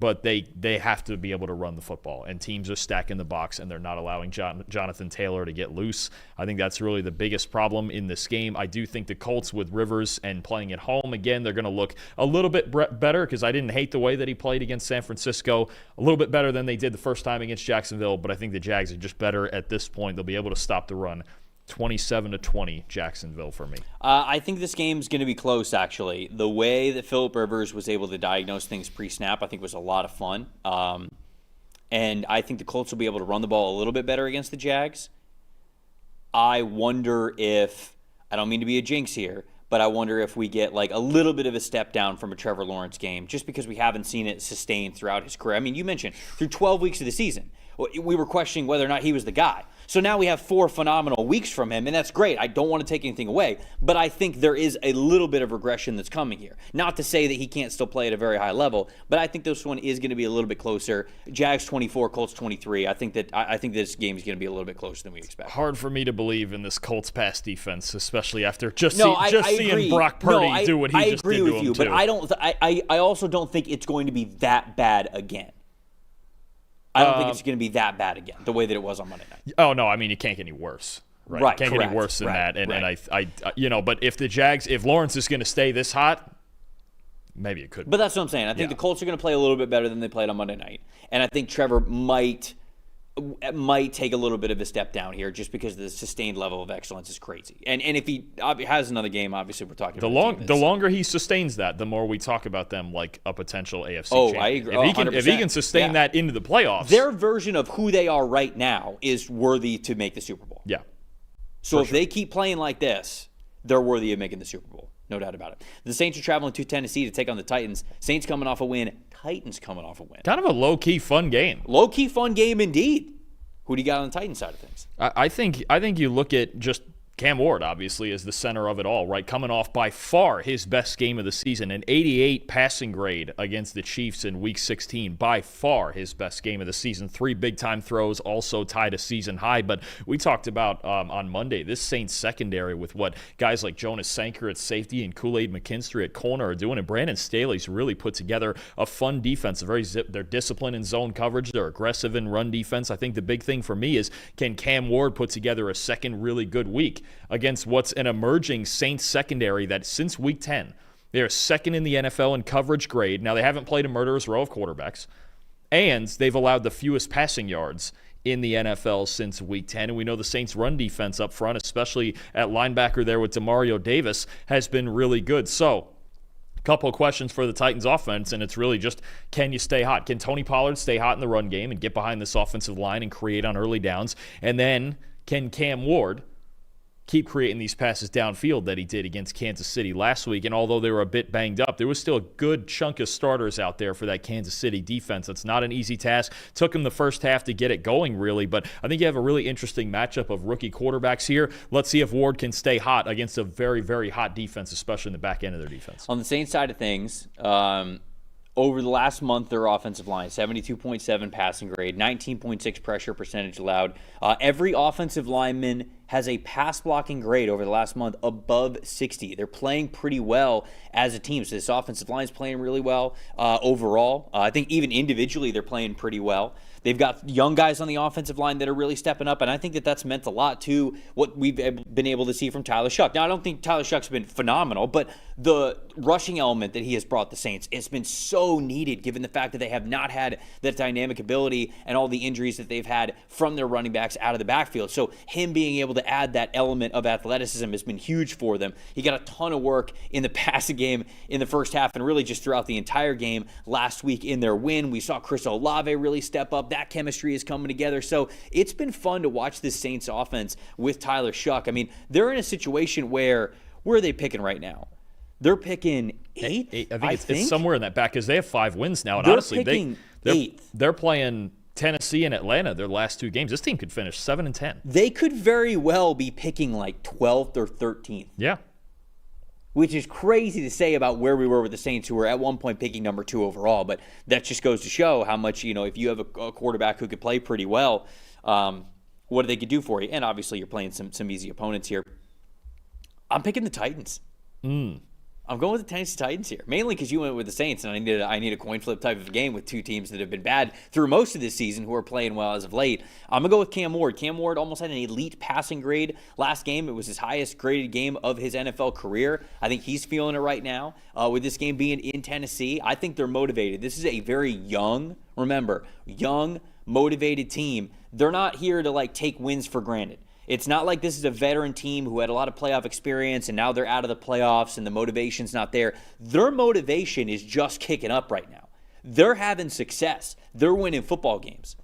But they have to be able to run the football, and teams are stacking the box, and they're not allowing Jonathan Taylor to get loose. I think that's really the biggest problem in this game. I do think the Colts, with Rivers and playing at home, again, they're going to look a little bit better, because I didn't hate the way that he played against San Francisco. A little bit better than they did the first time against Jacksonville, but I think the Jags are just better at this point. They'll be able to stop the run. 27-20 Jacksonville for me.
I think this game's going to be close, actually. The way that Phillip Rivers was able to diagnose things pre-snap, I think, was a lot of fun. And I think the Colts will be able to run the ball a little bit better against the Jags. I wonder if, I don't mean to be a jinx here, but I wonder if we get like a little bit of a step down from a Trevor Lawrence game, just because we haven't seen it sustained throughout his career. I mean, you mentioned through 12 weeks of the season, we were questioning whether or not he was the guy. So now we have 4 phenomenal weeks from him, and that's great. I don't want to take anything away, but I think there is a little bit of regression that's coming here. Not to say that he can't still play at a very high level, but I think this one is going to be a little bit closer. Jags 24, Colts 23. I think this game is going to be a little bit closer than we expect.
Hard for me to believe in this Colts pass defense, especially after seeing Brock Purdy do what he just did to him. I agree with you,
but I also don't think it's going to be that bad again. I don't think it's going to be that bad again, the way that it was on Monday night.
Oh, no, I mean, it can't get any worse. Right. It can't get any worse than that. And I but if the Jags, if Lawrence is going to stay this hot, Maybe it could.
But that's what I'm saying. I think the Colts are going to play a little bit better than they played on Monday night. And I think Trevor might take a little bit of a step down here just because the sustained level of excellence is crazy. And if he has another game, obviously we're talking about
the longer he sustains that, the more we talk about them like a potential AFC champion.
I agree.
If he can sustain that into the playoffs.
Their version of who they are right now is worthy to make the Super Bowl.
Yeah.
So if they keep playing like this, they're worthy of making the Super Bowl. No doubt about it. The Saints are traveling to Tennessee to take on the Titans. Saints coming off a win. Titans coming off a win.
Kind of a low-key fun game.
Low-key fun game indeed. Who do you got on the Titans side of things?
I think you look at just Cam Ward, obviously, as the center of it all, right? Coming off by far his best game of the season, an 88 passing grade against the Chiefs in Week 16. By far his best game of the season. 3 big-time throws, also tied a season high. But we talked about on Monday, this Saints secondary with what guys like Jonas Sanker at safety and Kool-Aid McKinstry at corner are doing. And Brandon Staley's really put together a fun defense. They're disciplined in zone coverage. They're aggressive in run defense. I think the big thing for me is, can Cam Ward put together a second really good week against what's an emerging Saints secondary that since Week 10, they're second in the NFL in coverage grade. Now, they haven't played a murderous row of quarterbacks, and they've allowed the fewest passing yards in the NFL since Week 10. And we know the Saints' run defense up front, especially at linebacker there with Demario Davis, has been really good. So, a couple of questions for the Titans offense, and it's really just, can you stay hot? Can Tony Pollard stay hot in the run game and get behind this offensive line and create on early downs? And then, can Cam Ward keep creating these passes downfield that he did against Kansas City last week? And although they were a bit banged up, there was still a good chunk of starters out there for that Kansas City defense. It's not an easy task. Took him the first half to get it going, really, but I think you have a really interesting matchup of rookie quarterbacks here. Let's see if Ward can stay hot against a very, very hot defense, especially in the back end of their defense.
On the Saints side of things, over the last month, their offensive line, 72.7 passing grade, 19.6 pressure percentage allowed. Every offensive lineman has a pass blocking grade over the last month above 60. They're playing pretty well as a team. So this offensive line is playing really well overall. I think even individually they're playing pretty well. They've got young guys on the offensive line that are really stepping up, and I think that that's meant a lot to what we've been able to see from Tyler Shuck. Now, I don't think Tyler Shuck's been phenomenal, but the rushing element that he has brought the Saints has been so needed given the fact that they have not had that dynamic ability and all the injuries that they've had from their running backs out of the backfield. So him being able to add that element of athleticism has been huge for them. He got a ton of work in the passing game in the first half and really just throughout the entire game last week in their win. We saw Chris Olave really step up. That chemistry is coming together. So it's been fun to watch this Saints offense with Tyler Shuck. I mean, they're in a situation where are they picking right now? They're picking eighth.
I think it's somewhere in that back because they have 5 wins now. And
they're
honestly,
picking eighth.
They're playing Tennessee and Atlanta their last 2 games. This team could finish 7-10.
They could very well be picking like 12th or 13th.
Yeah.
Which is crazy to say about where we were with the Saints, who were at one point picking number 2 overall. But that just goes to show how much, if you have a quarterback who could play pretty well, what they could do for you. And obviously you're playing some easy opponents here. I'm picking the Titans. I'm going with the Tennessee Titans here, mainly because you went with the Saints, and I need a coin flip type of game with 2 teams that have been bad through most of this season who are playing well as of late. I'm going to go with Cam Ward. Cam Ward almost had an elite passing grade last game. It was his highest graded game of his NFL career. I think he's feeling it right now with this game being in Tennessee. I think they're motivated. This is a very young, motivated team. They're not here to take wins for granted. It's not like this is a veteran team who had a lot of playoff experience and now they're out of the playoffs and the motivation's not there. Their motivation is just kicking up right now. They're having success. They're winning football games.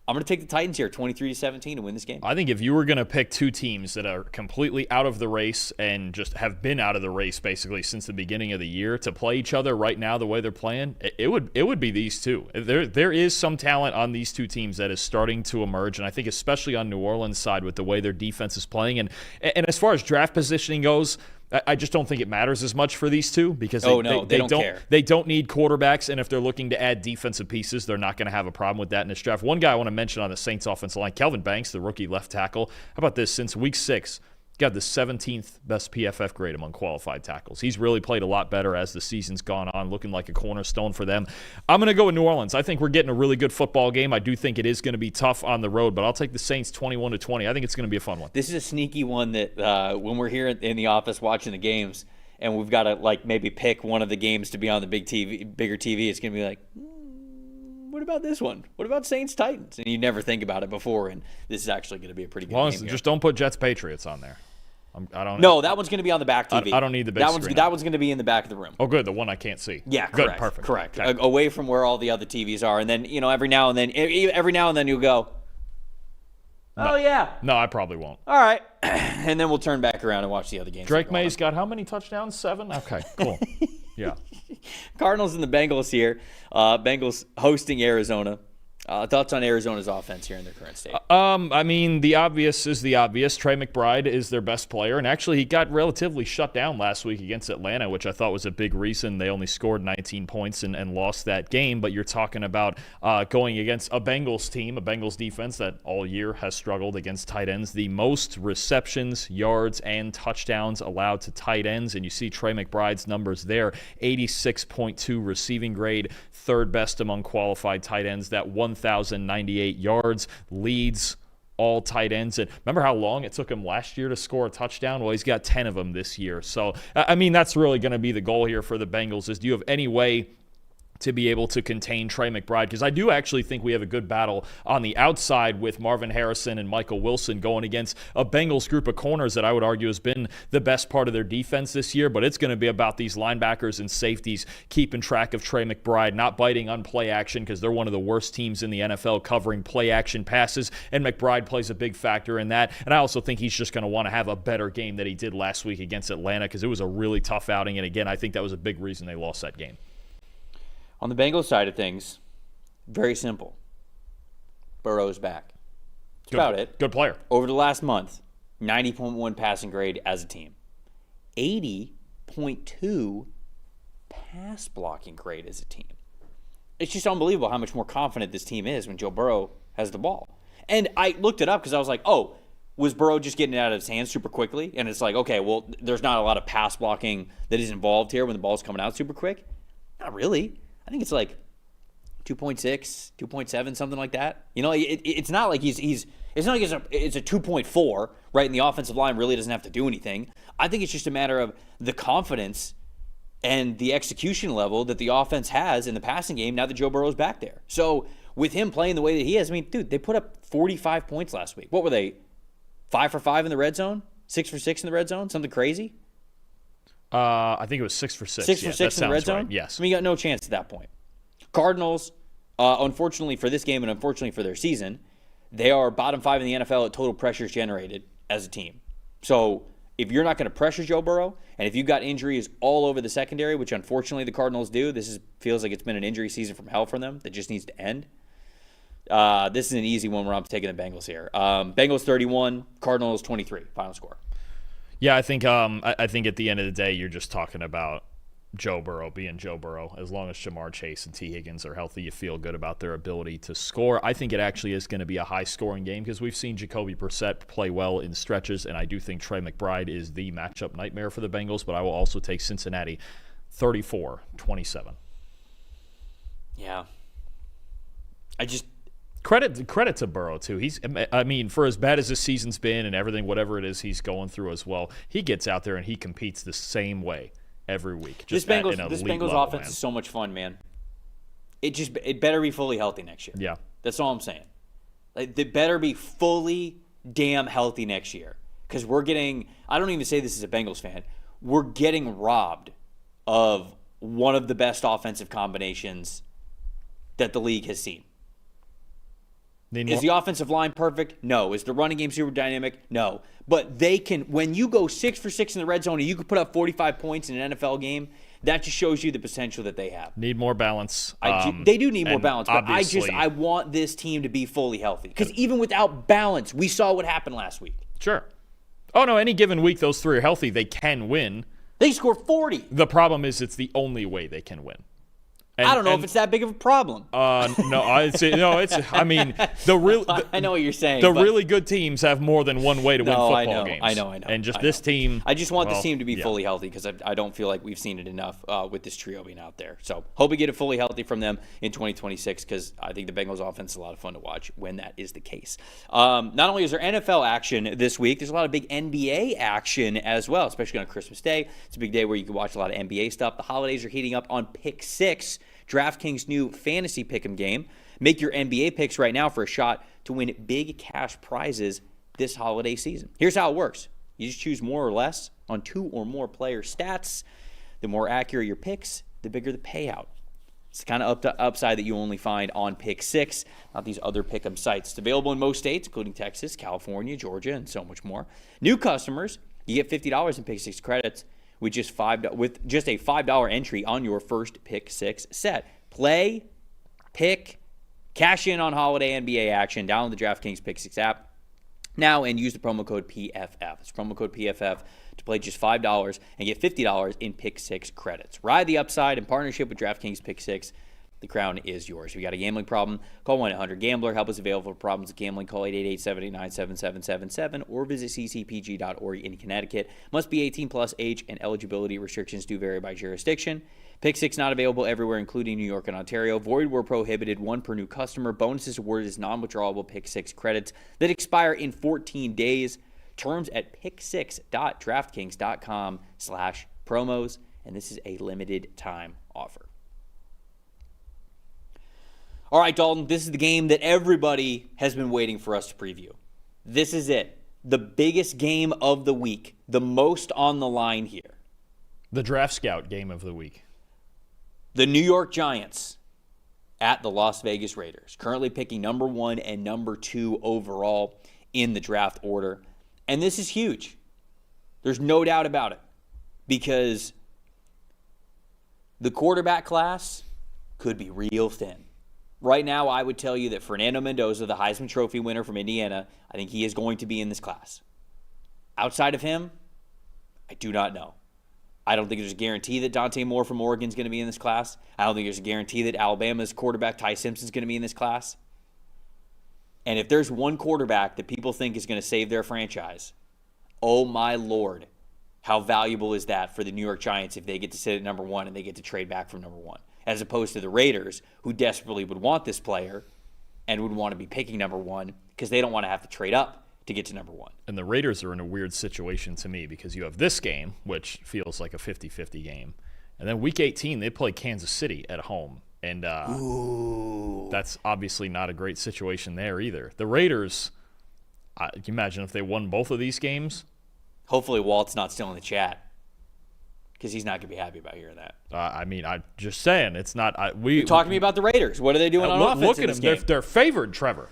I'm going to take the Titans here, 23-17, to win this game.
I think if you were going to pick 2 teams that are completely out of the race and just have been out of the race basically since the beginning of the year to play each other right now the way they're playing, it would be these 2. There is some talent on these 2 teams that is starting to emerge, and I think especially on New Orleans' side with the way their defense is playing. And as far as draft positioning goes, I just don't think it matters as much for these 2 because they don't care. They don't need quarterbacks, and if they're looking to add defensive pieces, they're not going to have a problem with that in this draft. One guy I want to mention on the Saints offensive line, Kelvin Banks, the rookie left tackle. How about this? Since week 6, got the 17th best PFF grade among qualified tackles. He's really played a lot better as the season's gone on, looking like a cornerstone for them. I'm going to go with New Orleans. I think we're getting a really good football game. I do think it is going to be tough on the road, but I'll take the Saints 21-20. I think it's going to be a fun one.
This is a sneaky one that when we're here in the office watching the games, and we've got to like maybe pick one of the games to be on the bigger TV, it's going to be like, what about this one? What about Saints Titans? And you never think about it before, and this is actually going to be a pretty good game here.
Just don't put Jets Patriots on there. I don't.
No, that one's going to be on the back TV.
I don't need the big screen.
That one's going to be in the back of the room.
Oh, good. The one I can't see.
Yeah,
good,
correct.
Perfect.
Correct.
Okay.
Away from where all the other TVs are, and then every now and then you'll go, oh yeah.
No, I probably won't.
All right, and then we'll turn back around and watch the other games.
Drake May's got how many touchdowns? 7. Okay, cool. Yeah.
Cardinals and the Bengals here. Bengals hosting Arizona. Thoughts on Arizona's offense here in their current state?
I mean, the obvious is the obvious. Trey McBride is their best player, and actually he got relatively shut down last week against Atlanta, which I thought was a big reason they only scored 19 points and lost that game. But you're talking about going against a Bengals team, a Bengals defense that all year has struggled against tight ends. The most receptions, yards, and touchdowns allowed to tight ends, and you see Trey McBride's numbers there, 86.2 receiving grade, third best among qualified tight ends, that 1,098 yards, leads all tight ends. And remember how long it took him last year to score a touchdown? Well, he's got 10 of them this year. So, I mean, that's really going to be the goal here for the Bengals is do you have any way to be able to contain Trey McBride? Because I do actually think we have a good battle on the outside with Marvin Harrison and Michael Wilson going against a Bengals group of corners that I would argue has been the best part of their defense this year. But it's going to be about these linebackers and safeties keeping track of Trey McBride, not biting on play action because they're one of the worst teams in the NFL covering play action passes. And McBride plays a big factor in that. And I also think he's just going to want to have a better game than he did last week against Atlanta because it was a really tough outing. And again, I think that was a big reason they lost that game.
On the Bengals side of things, very simple. Burrow's back. That's about it.
Good player.
Over the last month, 90.1 passing grade as a team. 80.2 pass blocking grade as a team. It's just unbelievable how much more confident this team is when Joe Burrow has the ball. And I looked it up because I was like, oh, was Burrow just getting it out of his hands super quickly? And it's like, okay, well, there's not a lot of pass blocking that is involved here when the ball's coming out super quick. Not really. I think it's like 2.6, 2.7, something like that. It's not like it's not like it's a 2.4, right? And the offensive line really doesn't have to do anything. I think it's just a matter of the confidence and the execution level that the offense has in the passing game now that Joe Burrow's back there. So with him playing the way that he is, I mean, dude, they put up 45 points last week. What were they? 5 for 5 in the red zone? 6 for 6 in the red zone? Something crazy?
I think it was 6 for 6.
6 for 6 in the red zone?
Right. Yes.
I mean, you got no chance at that point. Cardinals, unfortunately for this game and unfortunately for their season, they are bottom 5 in the NFL at total pressures generated as a team. So if you're not going to pressure Joe Burrow, and if you've got injuries all over the secondary, which unfortunately the Cardinals do, feels like it's been an injury season from hell for them that just needs to end. This is an easy one where I'm taking the Bengals here. Bengals 31, Cardinals 23, final score.
Yeah, I think at the end of the day, you're just talking about Joe Burrow being Joe Burrow. As long as Jamar Chase and T. Higgins are healthy, you feel good about their ability to score. I think it actually is going to be a high-scoring game because we've seen Jacoby Brissett play well in stretches, and I do think Trey McBride is the matchup nightmare for the Bengals, but I will also take Cincinnati 34-27.
Yeah.
Credit to Burrow, too. For as bad as this season's been and everything, whatever it is he's going through as well, he gets out there and he competes the same way every week.
This Bengals offense is so much fun, man. It better be fully healthy next year.
Yeah.
That's all I'm saying. Like, they better be fully damn healthy next year. Because I don't even say this as a Bengals fan, we're getting robbed of one of the best offensive combinations that the league has seen. Is the offensive line perfect? No. Is the running game super dynamic? No. But they can, when you go 6 for 6 in the red zone and you can put up 45 points in an NFL game, that just shows you the potential that they have.
Need more balance.
They do need more balance, but I want this team to be fully healthy. Because even without balance, we saw what happened last week.
Sure. Oh, no, any given week those three are healthy, they can win.
They scored 40.
The problem is it's the only way they can win.
I don't know if it's that big of a problem.
No, I'd say no. I mean, I
know what you're saying.
Really good teams have more than one way to win football games.
I know.
And just this team.
I just want this team to be fully healthy because I don't feel like we've seen it enough with this trio being out there. So hope we get it fully healthy from them in 2026 because I think the Bengals offense is a lot of fun to watch when that is the case. Not only is there NFL action this week, there's a lot of big NBA action as well, especially on Christmas Day. It's a big day where you can watch a lot of NBA stuff. The holidays are heating up on Pick 6. DraftKings' new fantasy pick'em game. Make your NBA picks right now for a shot to win big cash prizes this holiday season. Here's how it works. You just choose more or less on 2 or more player stats. The more accurate your picks, the bigger the payout. It's the kind of upside that you only find on Pick 6, not these other pick'em sites. It's available in most states, including Texas, California, Georgia, and so much more. New customers, you get $50 in Pick 6 credits with just a $5 entry on your first Pick 6 set. Play, pick, cash in on holiday NBA action. Download the DraftKings Pick 6 app now and use the promo code PFF. It's promo code PFF to play just $5 and get $50 in Pick 6 credits. Ride the upside in partnership with DraftKings Pick 6. The crown is yours. If you got a gambling problem, call 1-800-GAMBLER. Help is available for problems with gambling. Call 888-789-7777 or visit ccpg.org in Connecticut. Must be 18 plus, age and eligibility restrictions do vary by jurisdiction. Pick 6 not available everywhere, including New York and Ontario. Void where prohibited, 1 per new customer. Bonuses awarded as non-withdrawable Pick 6 credits that expire in 14 days. Terms at pick6.draftkings.com/promos. And this is a limited time offer. All right, Dalton, this is the game that everybody has been waiting for us to preview. This is it. The biggest game of the week. The most on the line here.
The Draft Scout game of the week.
The New York Giants at the Las Vegas Raiders. Currently picking number 1 and number 2 overall in the draft order. And this is huge. There's no doubt about it. Because the quarterback class could be real thin. Right now, I would tell you that Fernando Mendoza, the Heisman Trophy winner from Indiana, I think he is going to be in this class. Outside of him, I do not know. I don't think there's a guarantee that Dante Moore from Oregon is going to be in this class. I don't think there's a guarantee that Alabama's quarterback Ty Simpson is going to be in this class. And if there's one quarterback that people think is going to save their franchise, oh my Lord, how valuable is that for the New York Giants if they get to sit at number 1 and they get to trade back from number 1? As opposed to the Raiders, who desperately would want this player and would want to be picking number 1 because they don't want to have to trade up to get to number 1.
And the Raiders are in a weird situation to me because you have this game, which feels like a 50-50 game. And then Week 18, they play Kansas City at home. And that's obviously not a great situation there either. The Raiders, can you imagine if they won both of these games?
Hopefully Walt's not still in the chat. Because he's not going to be happy about hearing that.
I'm just saying, it's not.
You're talking to me about the Raiders. What are they doing on offense?
Look at them. They're favored, Trevor.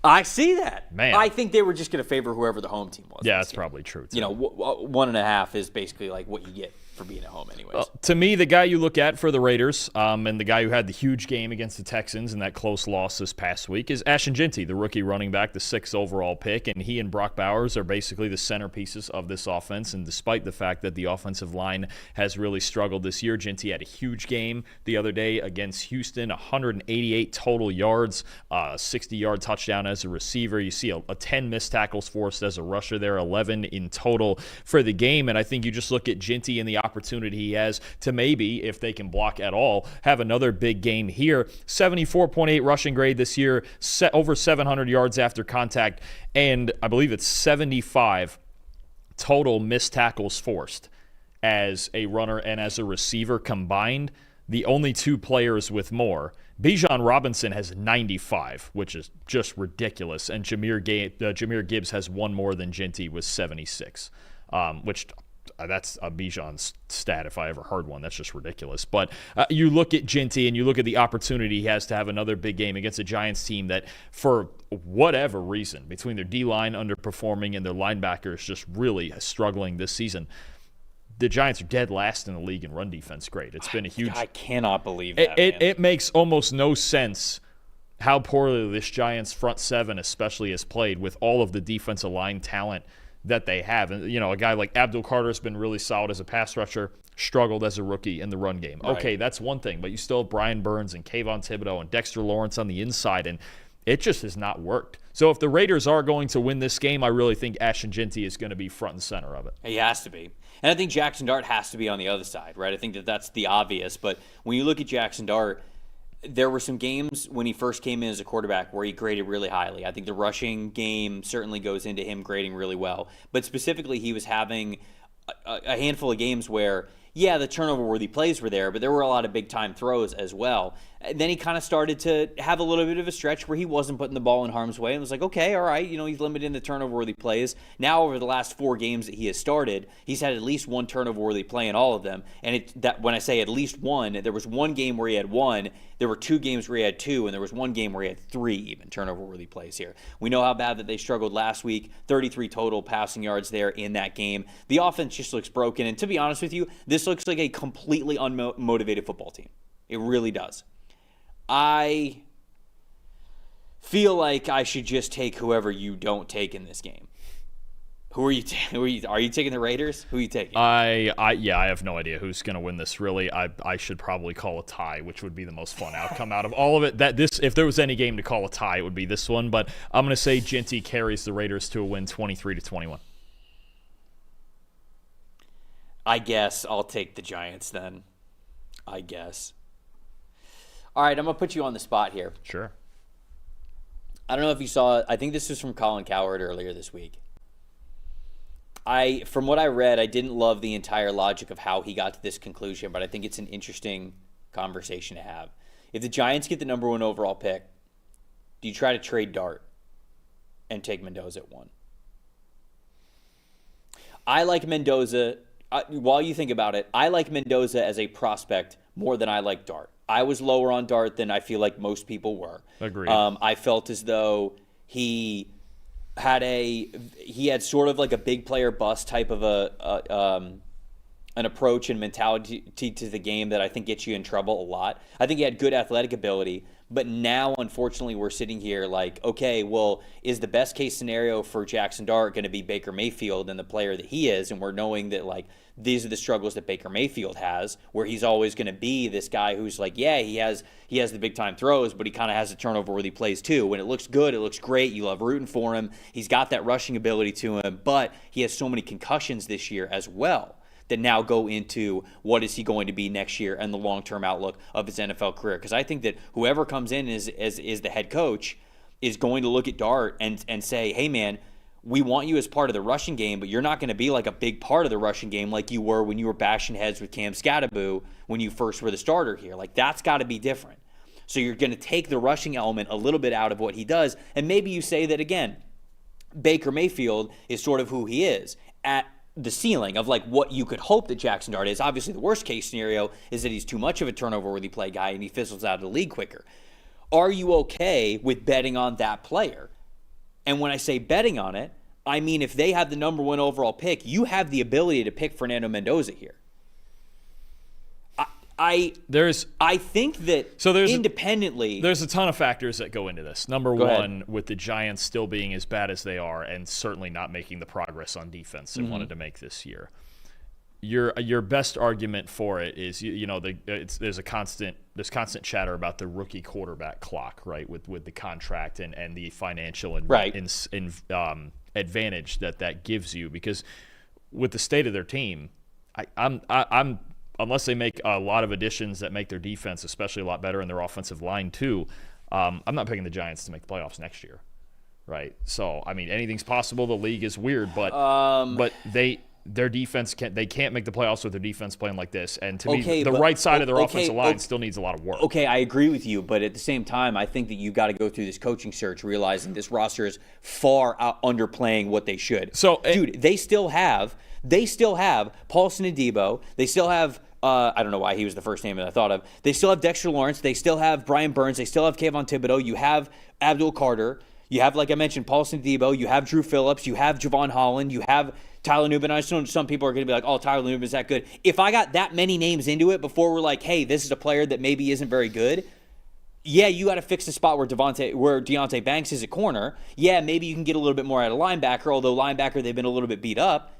I see that.
Man.
I think they were just going to favor whoever the home team was.
Yeah, that's probably true, too.
1.5 is basically like what you get for being at home anyways.
To me, the guy you look at for the Raiders and the guy who had the huge game against the Texans and that close loss this past week is Ashton Jeanty, the rookie running back, the 6th overall pick, and he and Brock Bowers are basically the centerpieces of this offense, and despite the fact that the offensive line has really struggled this year, Jeanty had a huge game the other day against Houston, 188 total yards, 60-yard touchdown as a receiver. You see a 10 missed tackles forced as a rusher there, 11 in total for the game, and I think you just look at Jeanty and the opportunity he has to maybe, if they can block at all, have another big game here. 74.8 rushing grade this year, over 700 yards after contact, and I believe it's 75 total missed tackles forced as a runner and as a receiver combined. The only 2 players with more. Bijan Robinson has 95, which is just ridiculous, and Jahmyr Gibbs has 1 more than Jeanty with 76, which that's a Bijan's stat if I ever heard one. That's just ridiculous. But you look at Jeanty and you look at the opportunity he has to have another big game against a Giants team that, for whatever reason, between their D-line underperforming and their linebackers just really struggling this season, the Giants are dead last in the league in run defense grade. It's been a huge...
I cannot believe that,
It makes almost no sense how poorly this Giants front 7 especially has played with all of the defensive line talent that they have. And, a guy like Abdul Carter has been really solid as a pass rusher, struggled as a rookie in the run game.
Right.
Okay, that's one thing, but you still have Brian Burns and Kayvon Thibodeau and Dexter Lawrence on the inside, and it just has not worked. So if the Raiders are going to win this game, I really think Ashton Jeanty is going to be front and center of it.
He has to be. And I think Jackson Dart has to be on the other side, right? I think that's the obvious. But when you look at Jackson Dart, there were some games when he first came in as a quarterback where he graded really highly. I think the rushing game certainly goes into him grading really well. But specifically, he was having a handful of games where, yeah, the turnover-worthy plays were there, but there were a lot of big-time throws as well. And then he kind of started to have a little bit of a stretch where he wasn't putting the ball in harm's way and was like, okay, all right, he's limiting the turnover-worthy plays. Now, over the last 4 games that he has started, he's had at least one turnover-worthy play in all of them. And when I say at least one, there was one game where he had 1, there were 2 games where he had 2, and there was 1 game where he had 3 even turnover-worthy plays here. We know how bad that they struggled last week, 33 total passing yards there in that game. The offense just looks broken, and to be honest with you, this looks like a completely unmotivated football team. It really does. I feel like I should just take whoever you don't take in this game. Who are you? Are you taking the Raiders? Who are you taking?
I have no idea who's going to win this. Really, I should probably call a tie, which would be the most fun outcome out of all of it. If there was any game to call a tie, it would be this one. But I'm going to say Jeanty carries the Raiders to a win, 23-21.
I guess I'll take the Giants then. I guess. All right, I'm going to put you on the spot here.
Sure.
I don't know if you saw it. I think this was from Colin Cowherd earlier this week. From what I read, I didn't love the entire logic of how he got to this conclusion, but I think it's an interesting conversation to have. If the Giants get the number 1 overall pick, do you try to trade Dart and take Mendoza at 1? I like Mendoza. While you think about it, I like Mendoza as a prospect more than I like Dart. I was lower on Dart than I feel like most people were.
Agreed.
I felt as though he had sort of like a big player bust type of an approach and mentality to the game that I think gets you in trouble a lot. I think he had good athletic ability, but now unfortunately we're sitting here like, okay, well, is the best case scenario for Jackson Dart going to be Baker Mayfield and the player that he is? And we're knowing that like these are the struggles that Baker Mayfield has, where he's always going to be this guy who's like, yeah, he has the big time throws, but he kind of has the turnover worthy plays too. When it looks good, it looks great. You love rooting for him. He's got that rushing ability to him, but he has so many concussions this year as well that now go into what is he going to be next year and the long-term outlook of his NFL career. Because I think that whoever comes in is the head coach is going to look at Dart and say, hey, man, we want you as part of the rushing game, but you're not going to be like a big part of the rushing game like you were when you were bashing heads with Cam Scatterbo when you first were the starter here. Like, that's got to be different. So you're going to take the rushing element a little bit out of what he does, and maybe you say that, again, Baker Mayfield is sort of who he is at the ceiling of like what you could hope that Jackson Dart is. Obviously, the worst case scenario is that he's too much of a turnover-worthy play guy and he fizzles out of the league quicker. Are you okay with betting on that player? And when I say betting on it, I mean if they have the number 1 overall pick, you have the ability to pick Fernando Mendoza here. I think that independently...
There's a ton of factors that go into this. Number
Go
one,
ahead.
with the Giants still being as bad as they are and certainly not making the progress on defense they wanted to make this year, your best argument for it is there's constant chatter about the rookie quarterback clock, right? With the contract and the financial advantage that gives you, because with the state of their team, I'm unless they make a lot of additions that make their defense especially a lot better and their offensive line too, I'm not picking the Giants to make the playoffs next year, right? So I mean, anything's possible. The league is weird, but their defense can't make the playoffs with their defense playing like this. And to me, the right side of their offensive line still needs a lot of work.
Okay, I agree with you, but at the same time, I think that you've got to go through this coaching search, realizing this roster is far underplaying what they should.
So,
dude, they still have Paulson and Debo. They still have. I don't know why he was the first name that I thought of. They still have Dexter Lawrence. They still have Brian Burns. They still have Kayvon Thibodeau. You have Abdul Carter. You have, like I mentioned, Paulson Debo. You have Drew Phillips. You have Javon Holland. You have Tyler Nubin. I just know some people are going to be like, oh, Tyler Nubin is that good. If I got that many names into it before we're like, hey, this is a player that maybe isn't very good, Yeah, you got to fix the spot where Deonte Banks is at corner. Yeah, maybe you can get a little bit more out of linebacker, although linebacker, they've been a little bit beat up.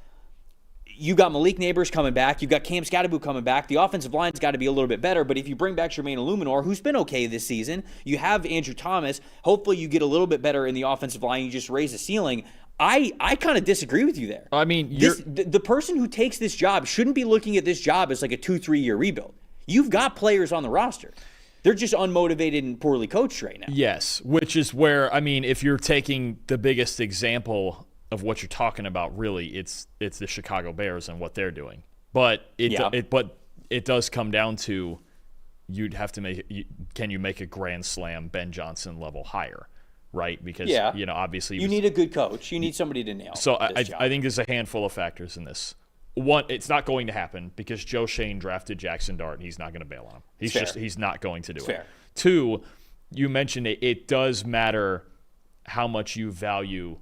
You got Malik Neighbors coming back. You've got Cam Scatterboot coming back. The offensive line's got to be a little bit better, but if you bring back Jermaine Illuminor, who's been okay this season, you have Andrew Thomas. Hopefully you get a little bit better in the offensive line. You just raise the ceiling. I kind of disagree with you there.
I mean,
the person who takes this job shouldn't be looking at this job as like a 2-3 year rebuild. You've got players on the roster. They're just unmotivated and poorly coached right now.
Yes, which is where, I mean, if you're taking the biggest example of what you're talking about, really, it's the Chicago Bears and what they're doing. But it does come down to you'd have to can you make a Grand Slam Ben Johnson level hire, right? Because obviously
you need a good coach. You need somebody to nail.
So I think there's a handful of factors in this. One, it's not going to happen because Joe Shane drafted Jackson Dart and he's not going to bail on him. He's not going to do it. Two, you mentioned it does matter how much you value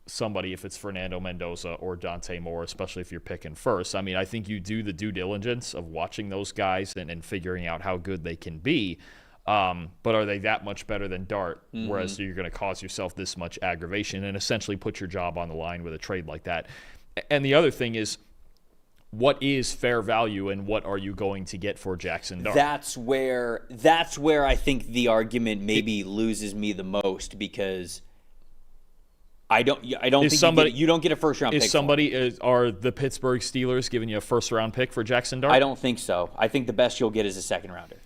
somebody, if it's Fernando Mendoza or Dante Moore, especially if you're picking first. I mean, I think you do the due diligence of watching those guys and figuring out how good they can be. But are they that much better than Dart? Mm-hmm. Whereas you're going to cause yourself this much aggravation and essentially put your job on the line with a trade like that. And the other thing is, what is fair value and what are you going to get for Jackson Dart?
That's where I think the argument maybe loses me the most, because I don't think you don't get a first round pick.
Are the Pittsburgh Steelers giving you a first round pick for Jackson Dart?
I don't think so. I think the best you'll get is a second rounder.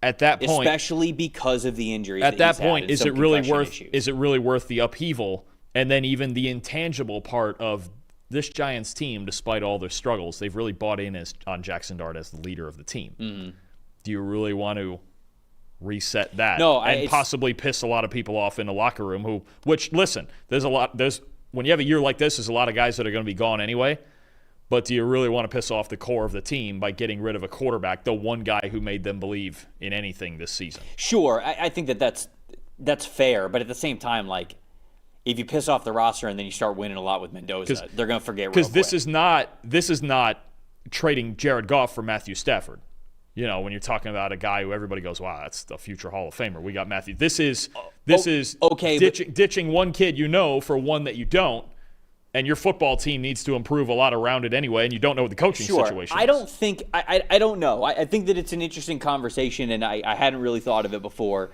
At that point,
especially because of the injuries.
At that point, is it really worth the upheaval and then even the intangible part of this Giants team? Despite all their struggles, they've really bought in on Jackson Dart as the leader of the team. Mm-hmm. Do you really want to reset that?
No,
and possibly piss a lot of people off in the locker room? Listen, when you have a year like this, there's a lot of guys that are going to be gone anyway. But do you really want to piss off the core of the team by getting rid of a quarterback, the one guy who made them believe in anything this season?
Sure, I think that's fair, but at the same time, like, if you piss off the roster and then you start winning a lot with Mendoza, they're going to forget real quick.
Because this is not trading Jared Goff for Matthew Stafford. You know, when you're talking about a guy who everybody goes, wow, that's the future Hall of Famer. We got Matthew. This is ditching one kid for one that you don't. And your football team needs to improve a lot around it anyway, and you don't know what the coaching situation is.
I don't know. I think that it's an interesting conversation, and I hadn't really thought of it before.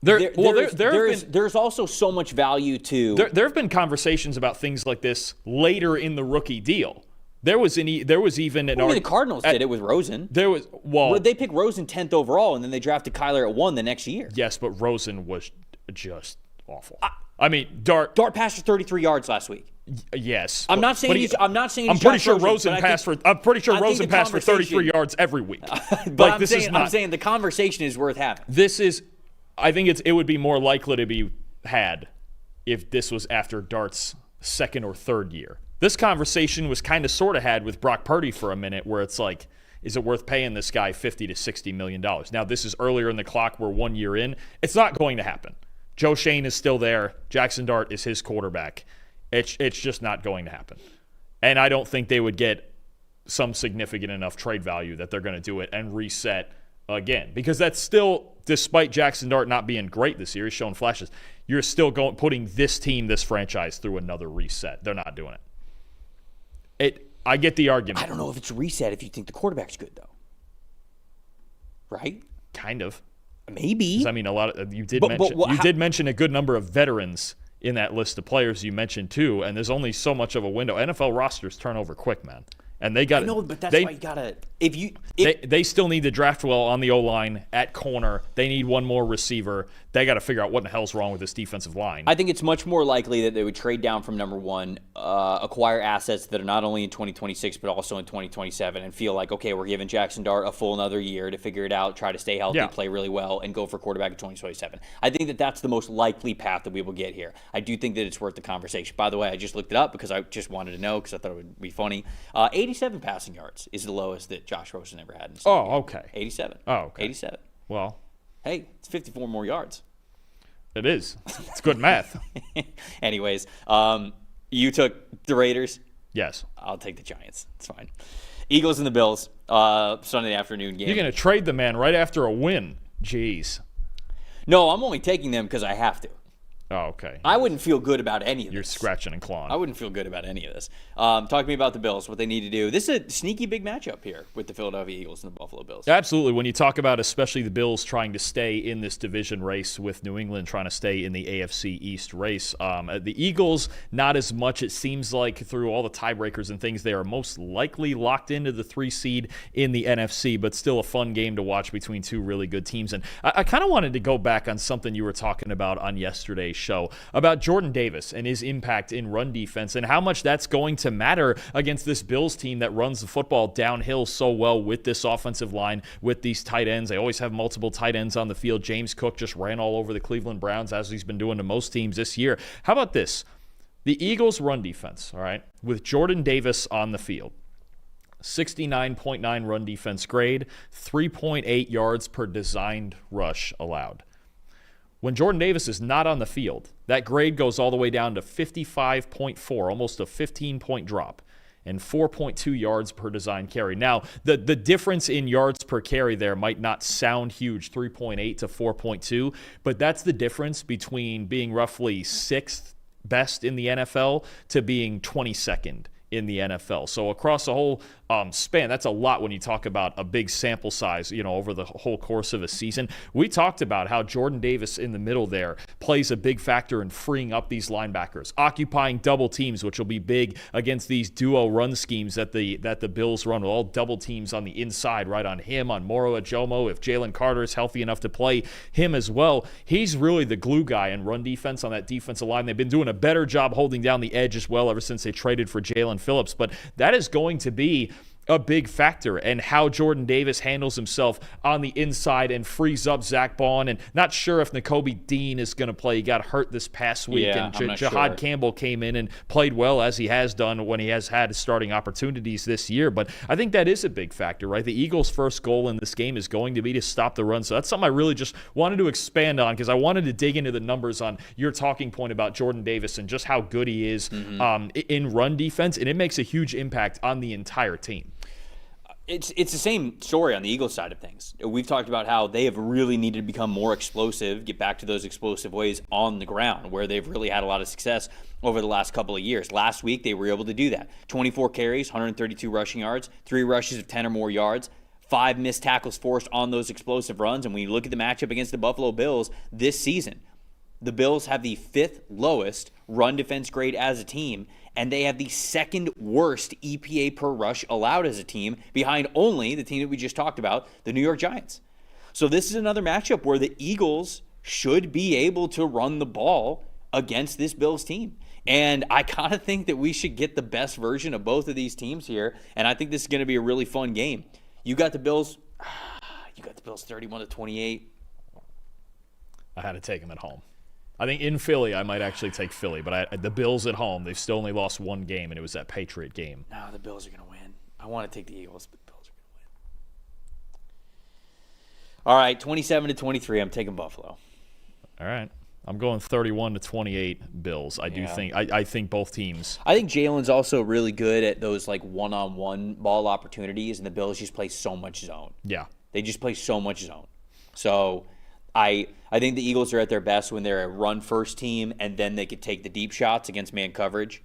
There's also so much value to.
There have been conversations about things like this later in the rookie deal. There was even
the Cardinals did it with Rosen. They picked Rosen 10th overall, and then they drafted Kyler at 1 the next year.
Yes, but Rosen was just awful. I mean, Dart
passed for 33 yards last week.
Yes,
I'm pretty
sure Rosen passed for 33 yards every week.
But I'm saying the conversation is worth having.
I think it would be more likely to be had if this was after Dart's second or third year. This conversation was kind of sort of had with Brock Purdy for a minute, where it's like, is it worth paying this guy $50 to $60 million? Now, this is earlier in the clock. We're 1 year in. It's not going to happen. Joe Shane is still there. Jackson Dart is his quarterback. It's just not going to happen. And I don't think they would get some significant enough trade value that they're going to do it and reset again. Because that's still, despite Jackson Dart not being great this year, he's showing flashes, you're still putting this team, this franchise, through another reset. They're not doing it. I get the argument.
I don't know if it's a reset if you think the quarterback's good, though. Right?
Kind of.
Maybe.
I mean, you did mention a good number of veterans in that list of players you mentioned too, and there's only so much of a window. NFL rosters turn over quick, man. And they got.
No, but that's why you gotta.
They still need to draft well on the O-line at corner. They need one more receiver. They got to figure out what the hell's wrong with this defensive line.
I think it's much more likely that they would trade down from number one, acquire assets that are not only in 2026 but also in 2027, and feel like, okay, we're giving Jackson Dart a full another year to figure it out, try to stay healthy, play really well, and go for quarterback in 2027. I think that that's the most likely path that we will get here. I do think that it's worth the conversation. By the way, I just looked it up because I just wanted to know, because I thought it would be funny. 87 passing yards is the lowest that Josh Rosen ever had.
Okay.
87.
Oh, okay.
87.
Well,
hey, it's 54 more yards.
It is. It's good math.
Anyways, you took the Raiders.
Yes.
I'll take the Giants. It's fine. Eagles and the Bills, Sunday afternoon game.
You're going to trade the man right after a win. Jeez.
No, I'm only taking them because I have to.
Oh, okay.
I wouldn't feel good about any of this.
You're scratching and clawing.
I wouldn't feel good about any of this. Talk to me about the Bills, what they need to do. This is a sneaky big matchup here with the Philadelphia Eagles and the Buffalo Bills.
Absolutely. When you talk about especially the Bills trying to stay in this division race with New England trying to stay in the AFC East race, the Eagles, not as much. It seems like through all the tiebreakers and things, they are most likely locked into the 3 seed in the NFC, but still a fun game to watch between two really good teams. And I kind of wanted to go back on something you were talking about on yesterday's show about Jordan Davis and his impact in run defense and how much that's going to matter against this Bills team that runs the football downhill so well with this offensive line, with these tight ends. They always have multiple tight ends on the field. James Cook just ran all over the Cleveland Browns, as he's been doing to most teams this year. How about this? The Eagles' run defense, all right, with Jordan Davis on the field. 69.9 run defense grade, 3.8 yards per designed rush allowed. When Jordan Davis is not on the field, that grade goes all the way down to 55.4, almost a 15-point drop, and 4.2 yards per design carry. Now, the difference in yards per carry there might not sound huge, 3.8 to 4.2, but that's the difference between being roughly 6th best in the NFL to being 22nd in the NFL. So across the whole span, that's a lot when you talk about a big sample size, over the whole course of a season. We talked about how Jordan Davis in the middle there plays a big factor in freeing up these linebackers, occupying double teams, which will be big against these duo run schemes that the Bills run, with all double teams on the inside, right on him, on Moro Ajomo. If Jalen Carter is healthy enough to play him as well, he's really the glue guy in run defense on that defensive line. They've been doing a better job holding down the edge as well ever since they traded for Jalen Phillips, but that is going to be a big factor, and how Jordan Davis handles himself on the inside and frees up Zach Bond. And not sure if Nakobe Dean is going to play. He got hurt this past week, and Jahad Campbell came in and played well, as he has done when he has had starting opportunities this year. But I think that is a big factor, right? The Eagles' first goal in this game is going to be to stop the run. So that's something I really just wanted to expand on, because I wanted to dig into the numbers on your talking point about Jordan Davis and just how good he is in run defense, and it makes a huge impact on the entire team.
It's the same story on the Eagles side of things. We've talked about how they have really needed to become more explosive, get back to those explosive ways on the ground, where they've really had a lot of success over the last couple of years. Last week, they were able to do that. 24 carries, 132 rushing yards, 3 rushes of 10 or more yards, 5 missed tackles forced on those explosive runs. And when you look at the matchup against the Buffalo Bills this season, the Bills have the 5th lowest run defense grade as a team, and they have the 2nd worst EPA per rush allowed as a team, behind only the team that we just talked about, the New York Giants. So this is another matchup where the Eagles should be able to run the ball against this Bills team. And I kind of think that we should get the best version of both of these teams here, and I think this is going to be a really fun game. You got the Bills 31-28.
I had to take them at home. I think in Philly, I might actually take Philly, but the Bills at home, they've still only lost 1 game, and it was that Patriot game.
No, the Bills are going to win. I want to take the Eagles, but the Bills are going to win. All right, 27-23, I'm taking Buffalo.
All right. I'm going 31-28 Bills. I think both teams.
I think Jalen's also really good at those like one-on-one ball opportunities, and the Bills just play so much zone.
Yeah.
They just play so much zone. So I think the Eagles are at their best when they're a run-first team, and then they could take the deep shots against man coverage.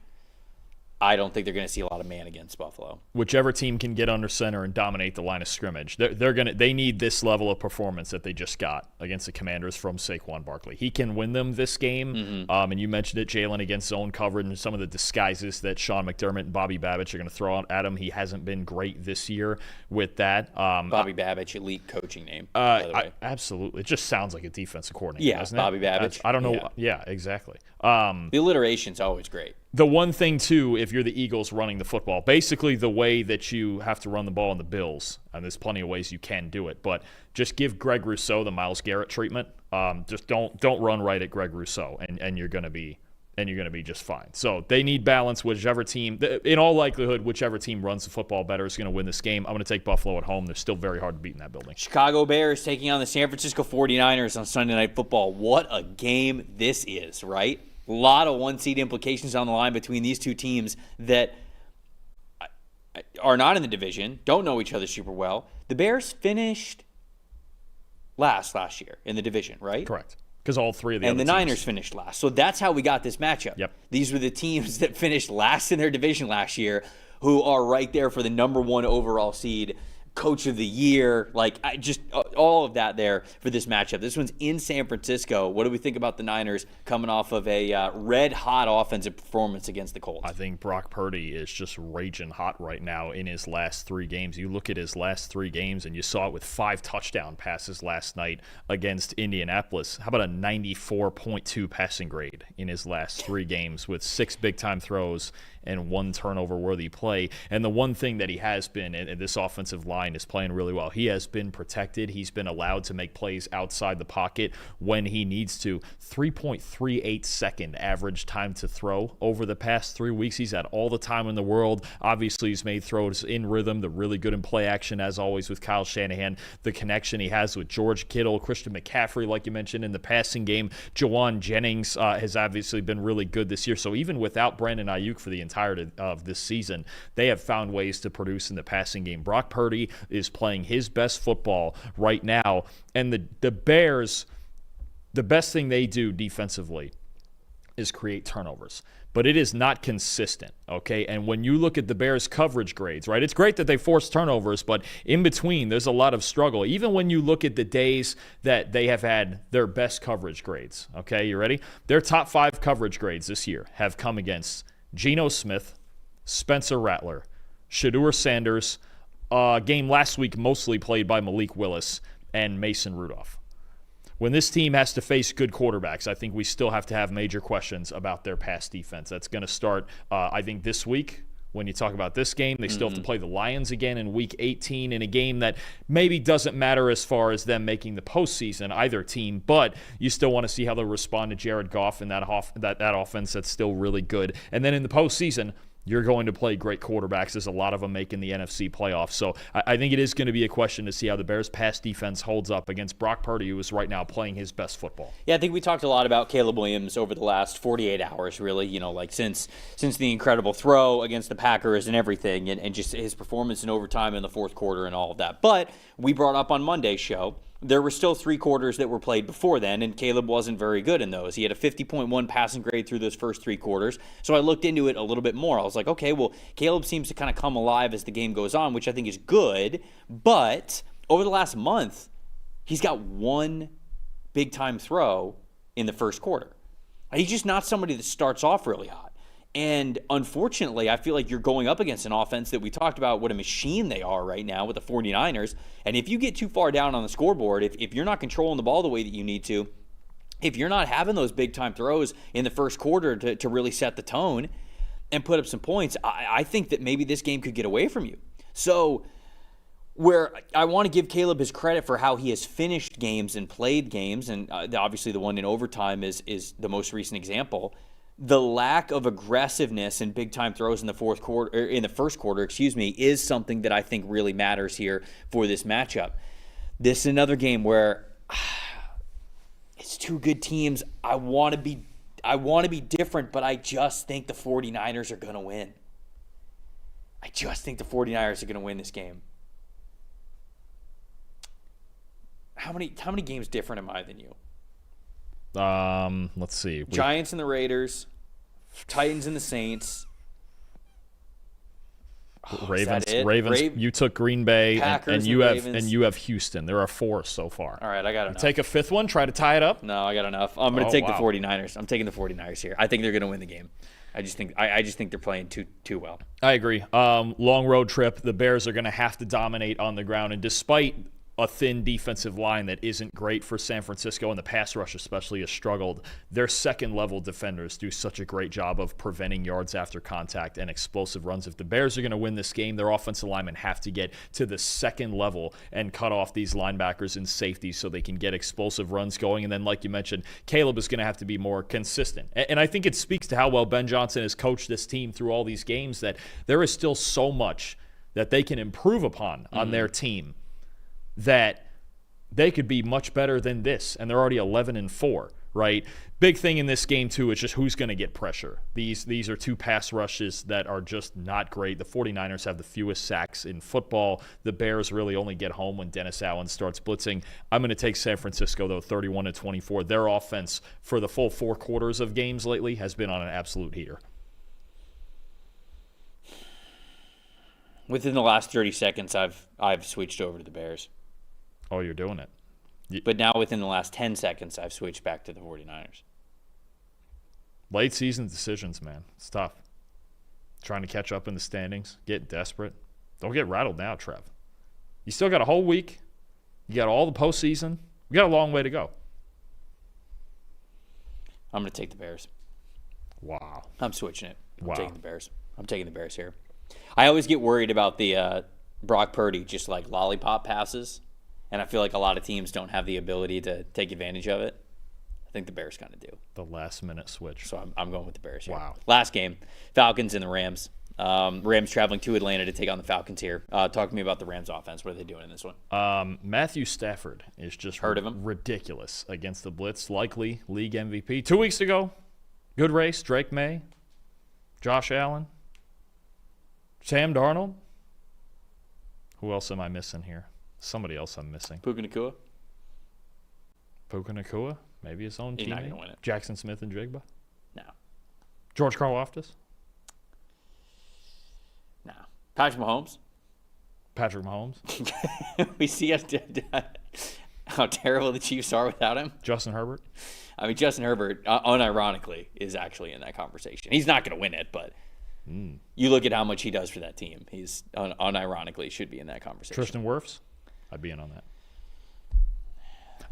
I don't think they're going to see a lot of man against Buffalo.
Whichever team can get under center and dominate the line of scrimmage, they need this level of performance that they just got against the Commanders from Saquon Barkley. He can win them this game. And you mentioned it, Jalen, against zone coverage and some of the disguises that Sean McDermott and Bobby Babich are going to throw out at him. He hasn't been great this year with that.
Bobby Babich, elite coaching name, by the way.
Absolutely. It just sounds like a defensive coordinator,
yeah,
doesn't
Bobby
it?
Babich.
I don't know. Yeah, exactly.
The alliteration's always great.
The one thing, too, if you're the Eagles running the football, basically the way that you have to run the ball in the Bills, and there's plenty of ways you can do it, but just give Greg Rousseau the Myles Garrett treatment. Just don't run right at Greg Rousseau, and you're going to be just fine. So they need balance. Whichever team, in all likelihood, whichever team runs the football better is going to win this game. I'm going to take Buffalo at home. They're still very hard to beat in that building. Chicago
Bears taking on the San Francisco 49ers on Sunday Night Football. What a game this is, right? A lot of one-seed implications on the line between these two teams that are not in the division, don't know each other super well. The Bears finished last year in the division, right?
Correct. Because all three of the
and
other
the
teams.
Niners finished last. So that's how we got this matchup.
Yep.
These were the teams that finished last in their division last year, who are right there for the number 1 overall seed, coach of the year, all of that there for this matchup. This one's in San Francisco. What do we think about the Niners coming off of a red-hot offensive performance against the Colts?
I think Brock Purdy is just raging hot right now in his last 3 games. You look at his last 3 games, and you saw it with 5 touchdown passes last night against Indianapolis. How about a 94.2 passing grade in his last 3 games with 6 big-time throws and 1 turnover-worthy play? And the one thing that he has been, and this offensive line is playing really well, he has been protected. He's been allowed to make plays outside the pocket when he needs to. 3.38 second average time to throw over the past 3 weeks. He's had all the time in the world. Obviously, he's made throws in rhythm. They're really good in play action, as always, with Kyle Shanahan. The connection he has with George Kittle, Christian McCaffrey, like you mentioned, in the passing game. Jawan Jennings has obviously been really good this year. So even without Brandon Ayuk for the entirety of this season, they have found ways to produce in the passing game. Brock Purdy is playing his best football right now. And the Bears, the best thing they do defensively is create turnovers. But it is not consistent, okay? And when you look at the Bears' coverage grades, right, it's great that they force turnovers, but in between, there's a lot of struggle. Even when you look at the days that they have had their best coverage grades, okay, you ready? Their top 5 coverage grades this year have come against Geno Smith, Spencer Rattler, Shedeur Sanders, game last week mostly played by Malik Willis, and Mason Rudolph. When this team has to face good quarterbacks, I think we still have to have major questions about their pass defense. That's going to start, I think, this week. When you talk about this game, they still have to play the Lions again in Week 18 in a game that maybe doesn't matter as far as them making the postseason, either team, but you still want to see how they'll respond to Jared Goff and that offense that's still really good. And then in the postseason, you're going to play great quarterbacks, as a lot of them make in the NFC playoffs. So I think it is going to be a question to see how the Bears' pass defense holds up against Brock Purdy, who is right now playing his best football.
Yeah, I think we talked a lot about Caleb Williams over the last 48 hours, really, since the incredible throw against the Packers and everything, and just his performance in overtime in the fourth quarter and all of that. But we brought up on Monday's show, there were still 3 quarters that were played before then, and Caleb wasn't very good in those. He had a 50.1 passing grade through those first 3 quarters. So I looked into it a little bit more. I was like, okay, well, Caleb seems to kind of come alive as the game goes on, which I think is good. But over the last month, he's got 1 big-time throw in the first quarter. He's just not somebody that starts off really hot. And unfortunately, I feel like you're going up against an offense that we talked about what a machine they are right now with the 49ers. And if you get too far down on the scoreboard, if you're not controlling the ball the way that you need to, if you're not having those big-time throws in the first quarter to really set the tone and put up some points, I think that maybe this game could get away from you. So where I want to give Caleb his credit for how he has finished games and played games, and obviously the one in overtime is the most recent example. The lack of aggressiveness and big-time throws in the first quarter, is something that I think really matters here for this matchup. This is another game where it's 2 good teams. I want to be different, but I just think the 49ers are going to win. I just think the 49ers are going to win this game. How many games different am I than you?
Let's see.
Giants and the Raiders, Titans and the Saints.
Ravens. You took Green Bay, and you have Houston. There are 4 so far.
All right, I got enough.
Take a 5th one. Try to tie it up.
No, I got enough. I'm going to take the 49ers. I'm taking the 49ers here. I think they're going to win the game. I just think they're playing too well.
I agree. Long road trip. The Bears are going to have to dominate on the ground, and despite a thin defensive line that isn't great for San Francisco, and the pass rush especially has struggled, their second-level defenders do such a great job of preventing yards after contact and explosive runs. If the Bears are going to win this game, their offensive linemen have to get to the second level and cut off these linebackers and safeties so they can get explosive runs going. And then, like you mentioned, Caleb is going to have to be more consistent. And I think it speaks to how well Ben Johnson has coached this team through all these games, that there is still so much that they can improve upon on their team, that they could be much better than this, and they're already 11-4, right? Big thing in this game, too, is just who's going to get pressure. These are two pass rushes that are just not great. The 49ers have the fewest sacks in football. The Bears really only get home when Dennis Allen starts blitzing. I'm going to take San Francisco, though, 31-24. Their offense for the full 4 quarters of games lately has been on an absolute heater.
Within the last 30 seconds, I've switched over to the Bears.
Oh, you're doing it.
But now within the last 10 seconds, I've switched back to the 49ers.
Late season decisions, man. It's tough. Trying to catch up in the standings. Get desperate. Don't get rattled now, Trev. You still got a whole week. You got all the postseason. We got a long way to go.
I'm going to take the Bears.
Wow.
I'm switching it. I'm
Wow.
taking the Bears. I'm taking the Bears here. I always get worried about the Brock Purdy just like lollipop passes, and I feel like a lot of teams don't have the ability to take advantage of it. I think the Bears kind of do.
The last-minute switch.
So I'm going with the Bears here.
Wow.
Last game, Falcons and the Rams. Rams traveling to Atlanta to take on the Falcons here. Talk to me about the Rams offense. What are they doing in this one?
Matthew Stafford is just
Heard of him?
ridiculous against the blitz. Likely league MVP. 2 weeks ago, good race. Drake May, Josh Allen, Sam Darnold. Who else am I missing here? Somebody else I'm missing.
Puka Nacua?
Puka Nacua? Maybe his own
He's
teammate.
not going to win it.
Jackson Smith and Jigba?
No.
George Karlaftis?
No. Patrick Mahomes?
Patrick Mahomes?
We see how terrible the Chiefs are without him.
Justin Herbert?
I mean, Justin Herbert, unironically, is actually in that conversation. He's not going to win it, but you look at how much he does for that team. He's unironically should be in that conversation.
Tristan Wirfs? I'd be in on that.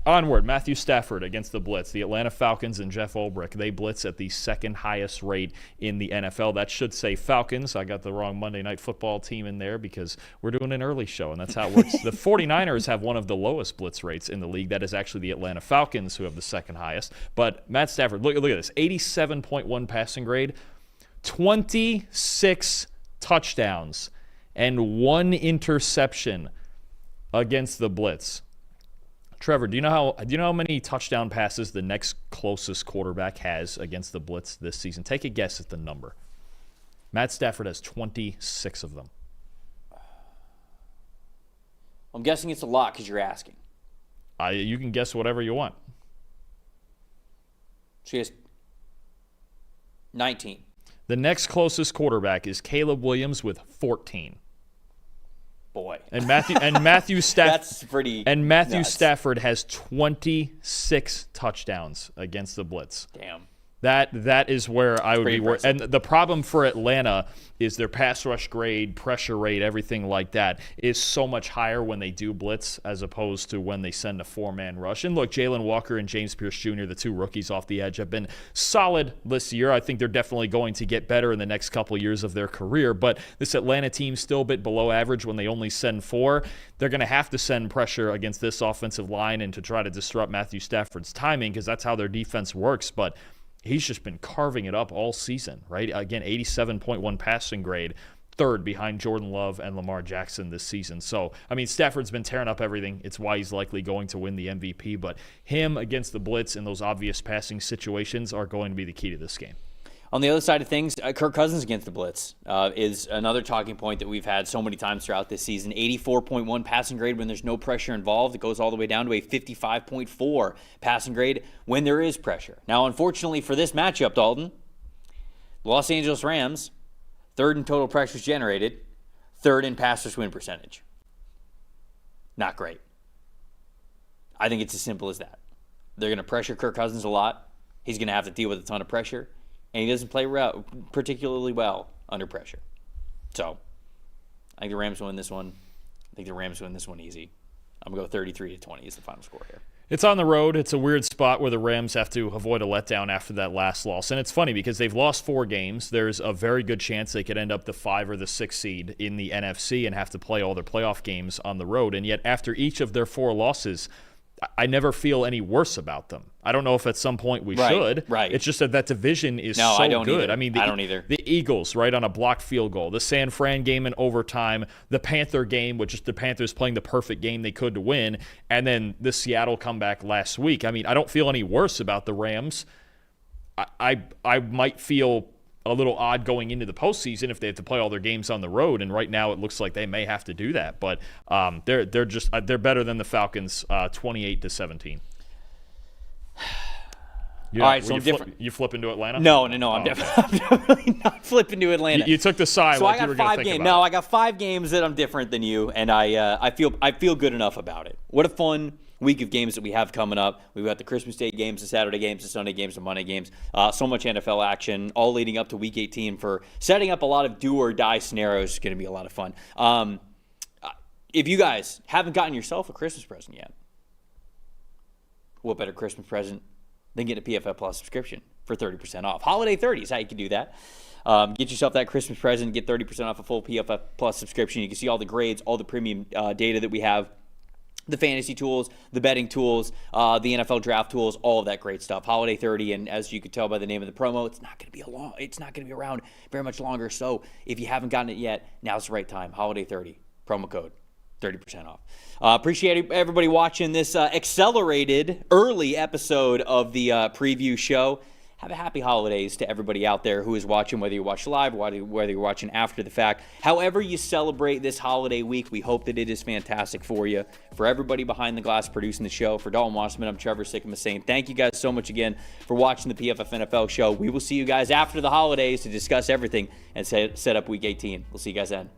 Onward, Matthew Stafford against the blitz. The Atlanta Falcons and Jeff Ulbrich, they blitz at the second highest rate in the NFL. That should say Falcons. I got the wrong Monday Night Football team in there because we're doing an early show, and that's how it works. The 49ers have one of the lowest blitz rates in the league. That is actually the Atlanta Falcons who have the second highest. But Matt Stafford, look at this, 87.1 passing grade, 26 touchdowns, and 1 interception against the blitz. Trevor, do you know how many touchdown passes the next closest quarterback has against the blitz this season? Take a guess at the number. Matt Stafford has 26 of them.
I'm guessing it's a lot because you're asking.
You can guess whatever you want.
She has 19.
The next closest quarterback is Caleb Williams with 14.
Boy.
And Matthew
That's pretty nuts.
Stafford has 26 touchdowns against the blitz.
Damn.
That is where I would be worried.
impressive.
And the problem for Atlanta is their pass rush grade, pressure rate, everything like that is so much higher when they do blitz as opposed to when they send a 4-man rush. And look, Jalen Walker and James Pierce Jr., the 2 rookies off the edge, have been solid this year. I think they're definitely going to get better in the next couple of years of their career. But this Atlanta team's still a bit below average when they only send 4. They're going to have to send pressure against this offensive line and to try to disrupt Matthew Stafford's timing because that's how their defense works. But he's just been carving it up all season, right? Again, 87.1 passing grade, 3rd behind Jordan Love and Lamar Jackson this season. So, I mean, Stafford's been tearing up everything. It's why he's likely going to win the MVP. But him against the blitz in those obvious passing situations are going to be the key to this game.
On the other side of things, Kirk Cousins against the blitz is another talking point that we've had so many times throughout this season. 84.1 passing grade when there's no pressure involved. It goes all the way down to a 55.4 passing grade when there is pressure. Now, unfortunately for this matchup, Dalton, the Los Angeles Rams, 3rd in total pressures generated, 3rd in pass rush win percentage. Not great. I think it's as simple as that. They're going to pressure Kirk Cousins a lot. He's going to have to deal with a ton of pressure. And he doesn't play particularly well under pressure. So, I think the Rams win this one. I think the Rams win this one easy. I'm going to go 33-20 is the final score here.
It's on the road. It's a weird spot where the Rams have to avoid a letdown after that last loss. And it's funny because they've lost 4 games. There's a very good chance they could end up the 5 or the 6 seed in the NFC and have to play all their playoff games on the road. And yet after each of their 4 losses, I never feel any worse about them. I don't know if at some point we should.
Right.
It's just that division is
no,
so
I don't
good.
Either.
I mean,
I don't either.
The Eagles, right, on a blocked field goal. The San Fran game in overtime. The Panther game, which is the Panthers playing the perfect game they could to win. And then the Seattle comeback last week. I mean, I don't feel any worse about the Rams. I might feel a little odd going into the postseason if they have to play all their games on the road, and right now it looks like they may have to do that. But they're better than the Falcons, 28-17.
All right, so I'm different.
You flip into Atlanta?
No. I'm definitely not flipping to Atlanta.
You took the side.
So
like
I got
you were gonna
5
think
games.
about
No,
it.
I got 5 games that I'm different than you, and I feel good enough about it. What a fun week of games that we have coming up. We've got the Christmas Day games, the Saturday games, the Sunday games, the Monday games. So much NFL action, all leading up to Week 18 for setting up a lot of do or die scenarios. It's going to be a lot of fun. If you guys haven't gotten yourself a Christmas present yet, what better Christmas present than get a PFF Plus subscription for 30% off? Holiday 30 is how you can do that. Get yourself that Christmas present, get 30% off a full PFF Plus subscription. You can see all the grades, all the premium data that we have, the fantasy tools, the betting tools, the NFL draft tools, all of that great stuff. Holiday 30, and as you could tell by the name of the promo, it's not going to be around very much longer. So if you haven't gotten it yet, now's the right time. Holiday 30, promo code 30% off. Appreciate everybody watching this accelerated early episode of the preview show. Have a happy holidays to everybody out there who is watching, whether you watch live, whether you're watching after the fact. However you celebrate this holiday week, we hope that it is fantastic for you. For everybody behind the glass producing the show, for Dalton Wasserman, I'm Trevor Sikkema saying thank you guys so much again for watching the PFF NFL show. We will see you guys after the holidays to discuss everything and set up Week 18. We'll see you guys then.